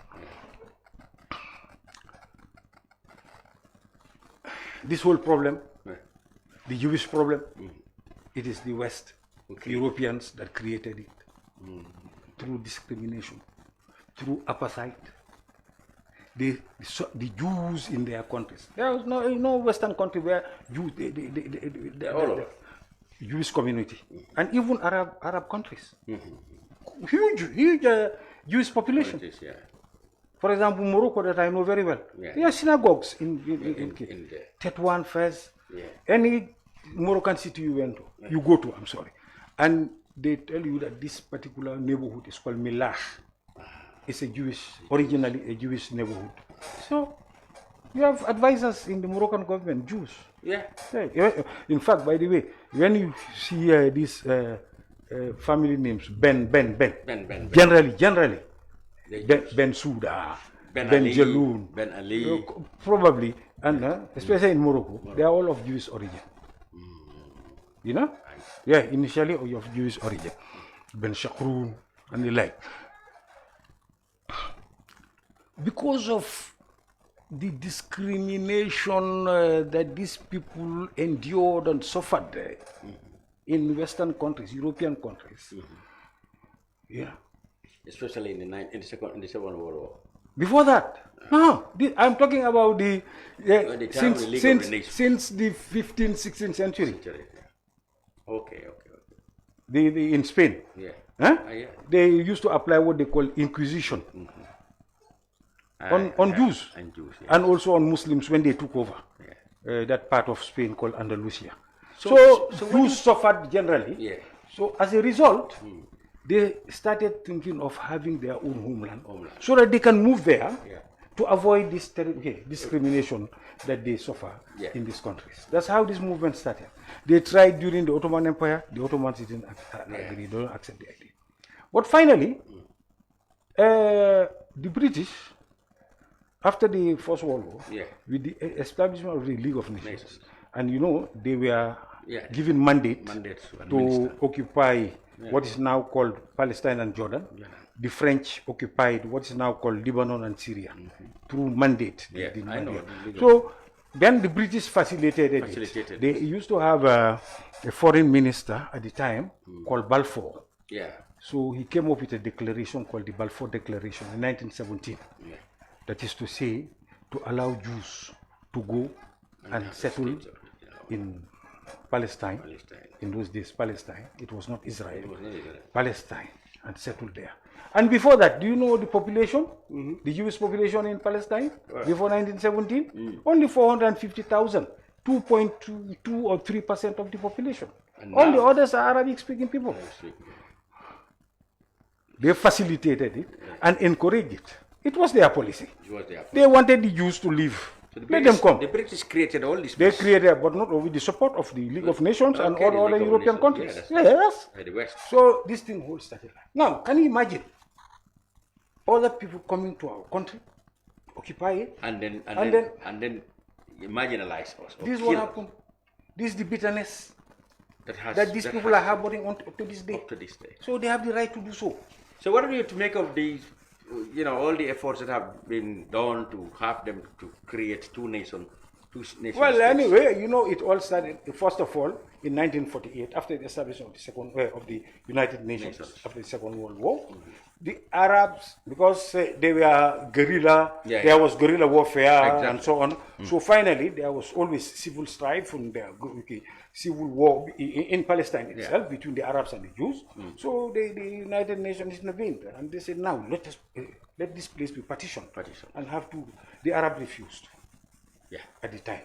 [SPEAKER 10] This whole problem, the Jewish problem, it is the West Europeans that created it through discrimination, through apartheid. The Jews in their countries. There was no Western country where Jews, the Jewish community, and even Arab countries. Huge Jewish population. For example, Morocco, that I know very well. There are synagogues in Tetouan, Fez, any Moroccan city you go to, I'm sorry. And they tell you that this particular neighborhood is called Milah. It's originally a Jewish neighborhood. So you have advisors in the Moroccan government, Jews. Yeah. In fact, by the way, when you see these family names, Ben. Generally, Ben Souda, Ben Jaloun, Ben Ali, probably, and especially in Morocco, they are all of Jewish origin. You know? Yeah, initially of Jewish origin. Ben Shakroun and the like. Because of the discrimination that these people endured and suffered in Western countries, European countries. Yeah.
[SPEAKER 9] Especially in the Second World War.
[SPEAKER 10] Before that, no, I'm talking about since the 15th, 16th century.
[SPEAKER 9] Okay.
[SPEAKER 10] In Spain.
[SPEAKER 9] Yeah.
[SPEAKER 10] Huh? They used to apply what they call Inquisition on Jews, and also on Muslims when they took over that part of Spain called Andalusia. So Jews suffered generally. Yeah. So as a result, they started thinking of having their own homeland so that they can move there to avoid this discrimination that they suffer in these countries. That's how this movement started. They tried during the Ottoman Empire. The Ottomans didn't agree, they don't accept the idea. But finally, the British, after the First World War, with the establishment of the League of Nations, and you know, they were given mandate to occupy what is now called Palestine and Jordan. The French occupied what is now called Lebanon and Syria through mandate. So then the British facilitated it. They used to have a foreign minister at the time called Balfour. So he came up with a declaration called the Balfour Declaration in 1917. That is to say, to allow Jews to go and settle in Palestine. In those days, Palestine. It was not Israel. Palestine, and settle there. And before that, do you know the population? The Jewish population in Palestine before 1917? Only 450,000. 2.2 or 3% of the population. All the others are Arabic-speaking people. They facilitated it and encouraged it. It was their policy. They wanted the Jews to leave. So let them come.
[SPEAKER 9] The British created all this.
[SPEAKER 10] They created, but not with the support of the League of Nations and all other European countries. Yes. So this thing whole started. Now, can you imagine other people coming to our country, occupy it, and
[SPEAKER 9] then marginalize us?
[SPEAKER 10] This is what happened. This is the bitterness that these people are harboring up to this day. So they have the right to do so.
[SPEAKER 9] So what are you to make of these? All the efforts that have been done to have them to create two nations.
[SPEAKER 10] Well, anyway, it all started, first of all, in 1948, after the establishment of the United Nations, after the Second World War. The Arabs, because they were guerrilla, there was guerrilla warfare and so on. So finally, there was always civil strife and civil war in Palestine itself between the Arabs and the Jews. So the United Nations intervened and they said, now let this place be partitioned. And the Arab refused. At the time.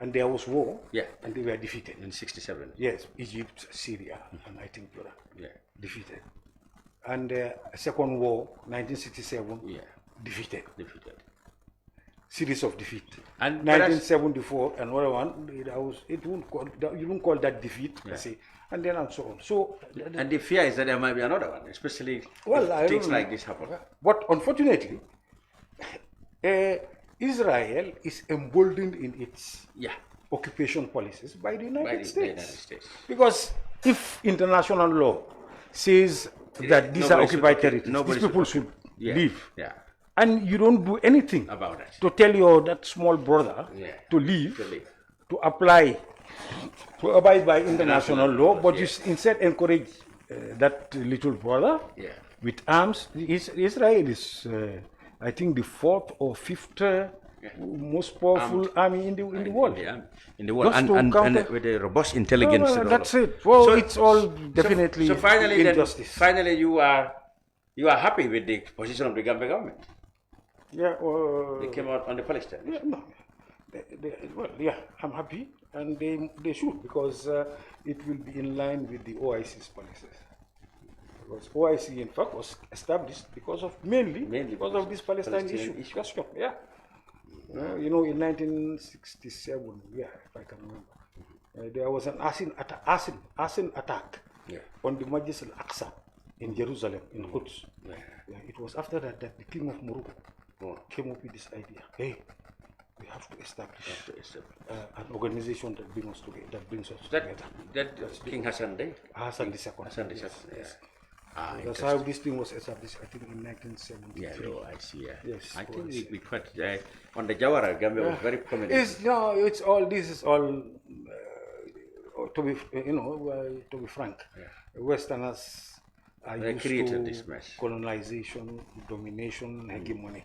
[SPEAKER 10] And there was war. And they were defeated.
[SPEAKER 9] In 1967.
[SPEAKER 10] Yes, Egypt, Syria, and I think Jordan. Defeated. And Second War, 1967, defeated. Series of defeat. And 1974, another one, you won't call that defeat, say, and then and so on. So,
[SPEAKER 9] and the fear is that there might be another one, especially if things like this happen.
[SPEAKER 10] But unfortunately, Israel is emboldened in its occupation policies by the United States. Because if international law says that these are occupied territories, these people should leave. And you don't do anything
[SPEAKER 9] about it
[SPEAKER 10] to tell that small brother to leave, to apply to abide by international law, but you instead encourage that little brother with arms. Israel is, I think, the fourth or fifth most powerful army in the world.
[SPEAKER 9] In the world, and with a robust intelligence.
[SPEAKER 10] That's it. Well, so it's all definitely
[SPEAKER 9] so finally,
[SPEAKER 10] injustice.
[SPEAKER 9] Finally, you are happy with the position of the Gambia government.
[SPEAKER 10] Yeah.
[SPEAKER 9] They came out on the Palestine.
[SPEAKER 10] Yeah, no. Well, yeah, I'm happy, and they should, because it will be in line with the OIC's policies. Because OIC, in fact, was established mainly because of this Palestine issue. Question. Yeah. You know, in 1967, if I can remember, there was an arson attack on the Masjid al-Aqsa in Jerusalem, in Quds. It was after that the king of Morocco came up with this idea. Hey, we have to establish an organization that brings us together.
[SPEAKER 9] That's King Hassan Day?
[SPEAKER 10] Hassan II.
[SPEAKER 9] Hassan II.
[SPEAKER 10] Yes. That's how this thing was established, I think, in 1973.
[SPEAKER 9] Yeah, I see.
[SPEAKER 10] Yes.
[SPEAKER 9] I think we quite on the Jawara, Gambia was very prominent.
[SPEAKER 10] It's all. This is all. To be frank, Westerners are used to colonization, domination, hegemony.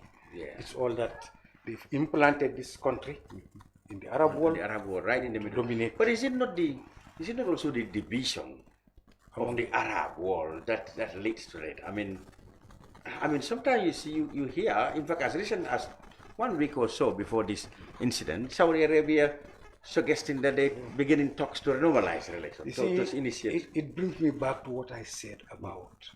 [SPEAKER 10] It's all that they've implanted this country in the Arab world.
[SPEAKER 9] The Arab world, right in the middle.
[SPEAKER 10] Dominate.
[SPEAKER 9] But is it not also the division of the Arab world that leads to it? I mean, sometimes you hear, in fact, as recent as 1 week or so before this incident, Saudi Arabia suggesting that they beginning talks to normalize relations.
[SPEAKER 10] It brings me back to what I said about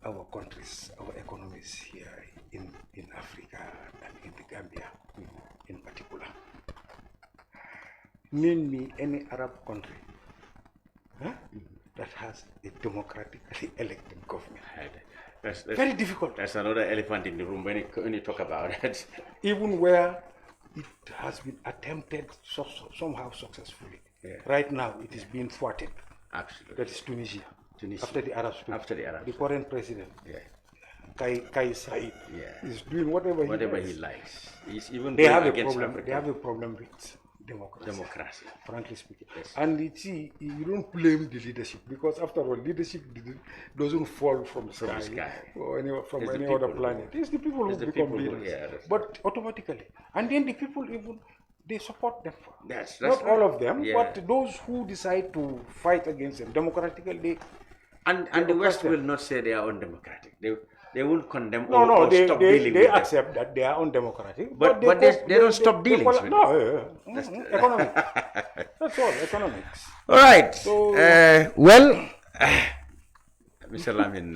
[SPEAKER 10] our countries, our economies here in Africa and in the Gambia in particular. Name me any Arab country that has a democratically elected government.
[SPEAKER 9] That's
[SPEAKER 10] very difficult.
[SPEAKER 9] That's another elephant in the room when you talk about it.
[SPEAKER 10] Even where it has been attempted somehow successfully. Right now, it is being thwarted.
[SPEAKER 9] Absolutely.
[SPEAKER 10] That is Tunisia. After the Arab Spring. The current president, Kai Said, is doing whatever he likes.
[SPEAKER 9] He's even
[SPEAKER 10] they have
[SPEAKER 9] against
[SPEAKER 10] a problem.
[SPEAKER 9] Africa.
[SPEAKER 10] They have a problem with democracy. Frankly speaking.
[SPEAKER 9] Yes.
[SPEAKER 10] And you don't blame the leadership, because after all, leadership doesn't fall from the sky or from any other planet. It's the people who become leaders. But automatically. And then the people they support them.
[SPEAKER 9] That's
[SPEAKER 10] not
[SPEAKER 9] right.
[SPEAKER 10] all of them, but those who decide to fight against them democratically.
[SPEAKER 9] And the West will not say they are undemocratic. They won't condemn
[SPEAKER 10] stop dealing with them. They accept that they are undemocratic.
[SPEAKER 9] But they don't stop dealing with them.
[SPEAKER 10] Economics. That's all, economics.
[SPEAKER 9] All right. So, Mr. Lamin,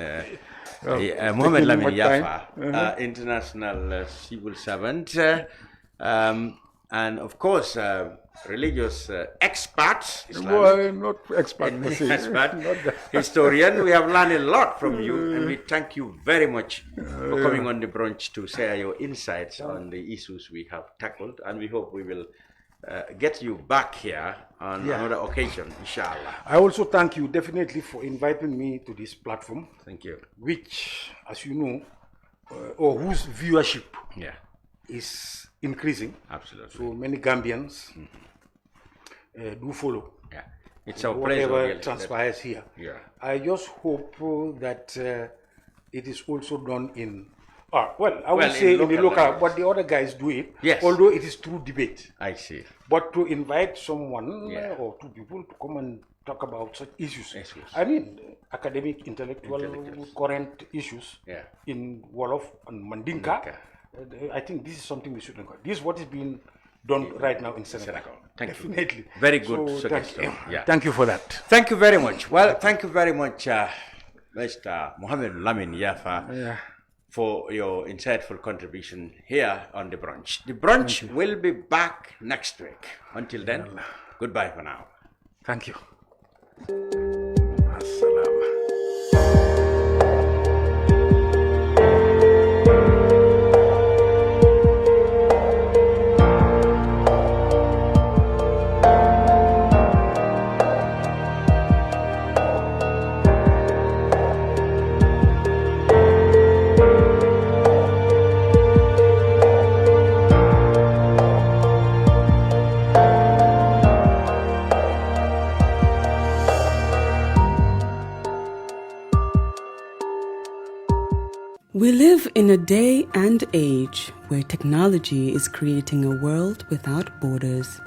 [SPEAKER 9] Mohammed Lamin Yaffa, international civil servant, and of course, religious expert,
[SPEAKER 10] not expert,
[SPEAKER 9] historian. We have learned a lot from you, and we thank you very much for coming on the brunch to share your insights on the issues we have tackled, and we hope we will get you back here on another occasion, inshallah.
[SPEAKER 10] I also thank you definitely for inviting me to this platform.
[SPEAKER 9] Thank you.
[SPEAKER 10] Which, as you know, or whose viewership is increasing.
[SPEAKER 9] Absolutely.
[SPEAKER 10] So many Gambians do follow.
[SPEAKER 9] Yeah, it's our
[SPEAKER 10] whatever
[SPEAKER 9] pleasure. Really,
[SPEAKER 10] transpires here.
[SPEAKER 9] Yeah.
[SPEAKER 10] I just hope that it is also done in. I would say in the local, but the other guys do it.
[SPEAKER 9] Yes.
[SPEAKER 10] Although it is through debate.
[SPEAKER 9] I see.
[SPEAKER 10] But to invite someone or two people to come and talk about such issues. I mean, academic, intellectual, current issues in Wolof and Mandinka. I think this is something we should look at. This is what is being done right now in Senegal.
[SPEAKER 9] Thank you.
[SPEAKER 10] Definitely.
[SPEAKER 9] Very good suggestion.
[SPEAKER 10] Thank you for that.
[SPEAKER 9] Thank you very much. Well, thank you very much, Mr. Mohammed Lamin Yaffa, for your insightful contribution here on The Brunch. The Brunch will be back next week. Until then, goodbye for now.
[SPEAKER 10] Thank you.
[SPEAKER 11] We live in a day and age where technology is creating a world without borders,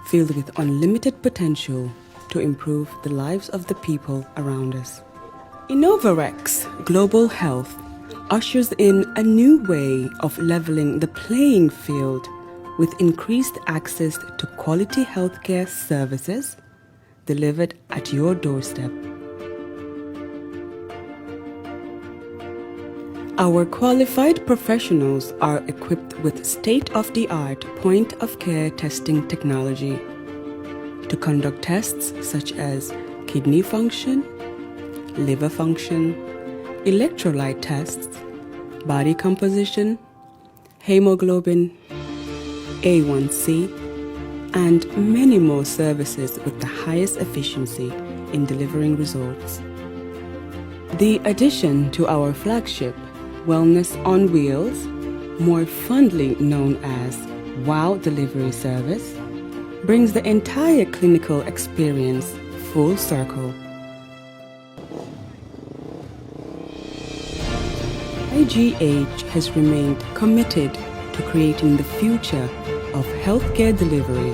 [SPEAKER 11] filled with unlimited potential to improve the lives of the people around us. Innovarex Global Health ushers in a new way of leveling the playing field with increased access to quality healthcare services delivered at your doorstep. Our qualified professionals are equipped with state-of-the-art point-of-care testing technology to conduct tests such as kidney function, liver function, electrolyte tests, body composition, hemoglobin, A1C, and many more services with the highest efficiency in delivering results. The addition to our flagship Wellness on Wheels, more fondly known as WOW Delivery Service, brings the entire clinical experience full circle. IGH has remained committed to creating the future of healthcare delivery.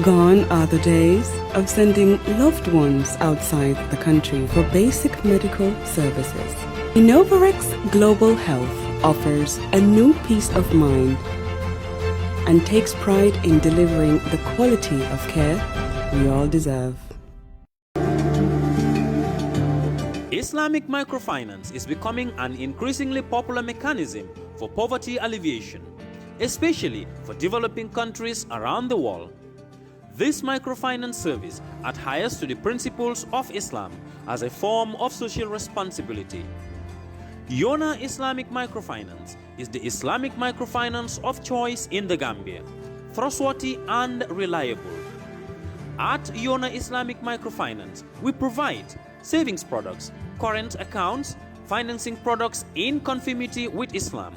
[SPEAKER 11] Gone are the days of sending loved ones outside the country for basic medical services. Innovarex Global Health offers a new peace of mind and takes pride in delivering the quality of care we all deserve.
[SPEAKER 12] Islamic microfinance is becoming an increasingly popular mechanism for poverty alleviation, especially for developing countries around the world. This microfinance service adheres to the principles of Islam as a form of social responsibility. Yona Islamic Microfinance is the Islamic microfinance of choice in the Gambia, trustworthy and reliable. At Yona Islamic Microfinance, we provide savings products, current accounts, financing products in conformity with Islam.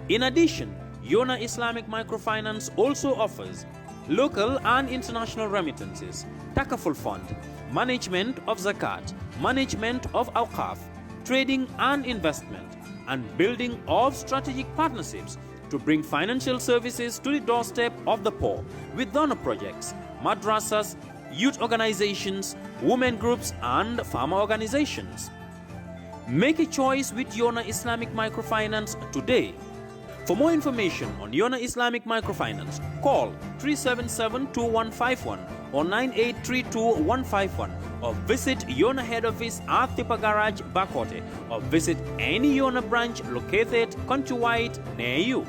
[SPEAKER 12] In addition, Yona Islamic Microfinance also offers local and international remittances, takaful fund, management of zakat, management of awqaf, trading and investment, and building of strategic partnerships to bring financial services to the doorstep of the poor with donor projects, madrasas, youth organizations, women groups, and farmer organizations. Make a choice with Yona Islamic Microfinance today. For more information on Yona Islamic Microfinance, call 377-2151 or 9832-151 or visit Yona head office at Tipa Garage, Bakote, or visit any Yona branch located countrywide near you.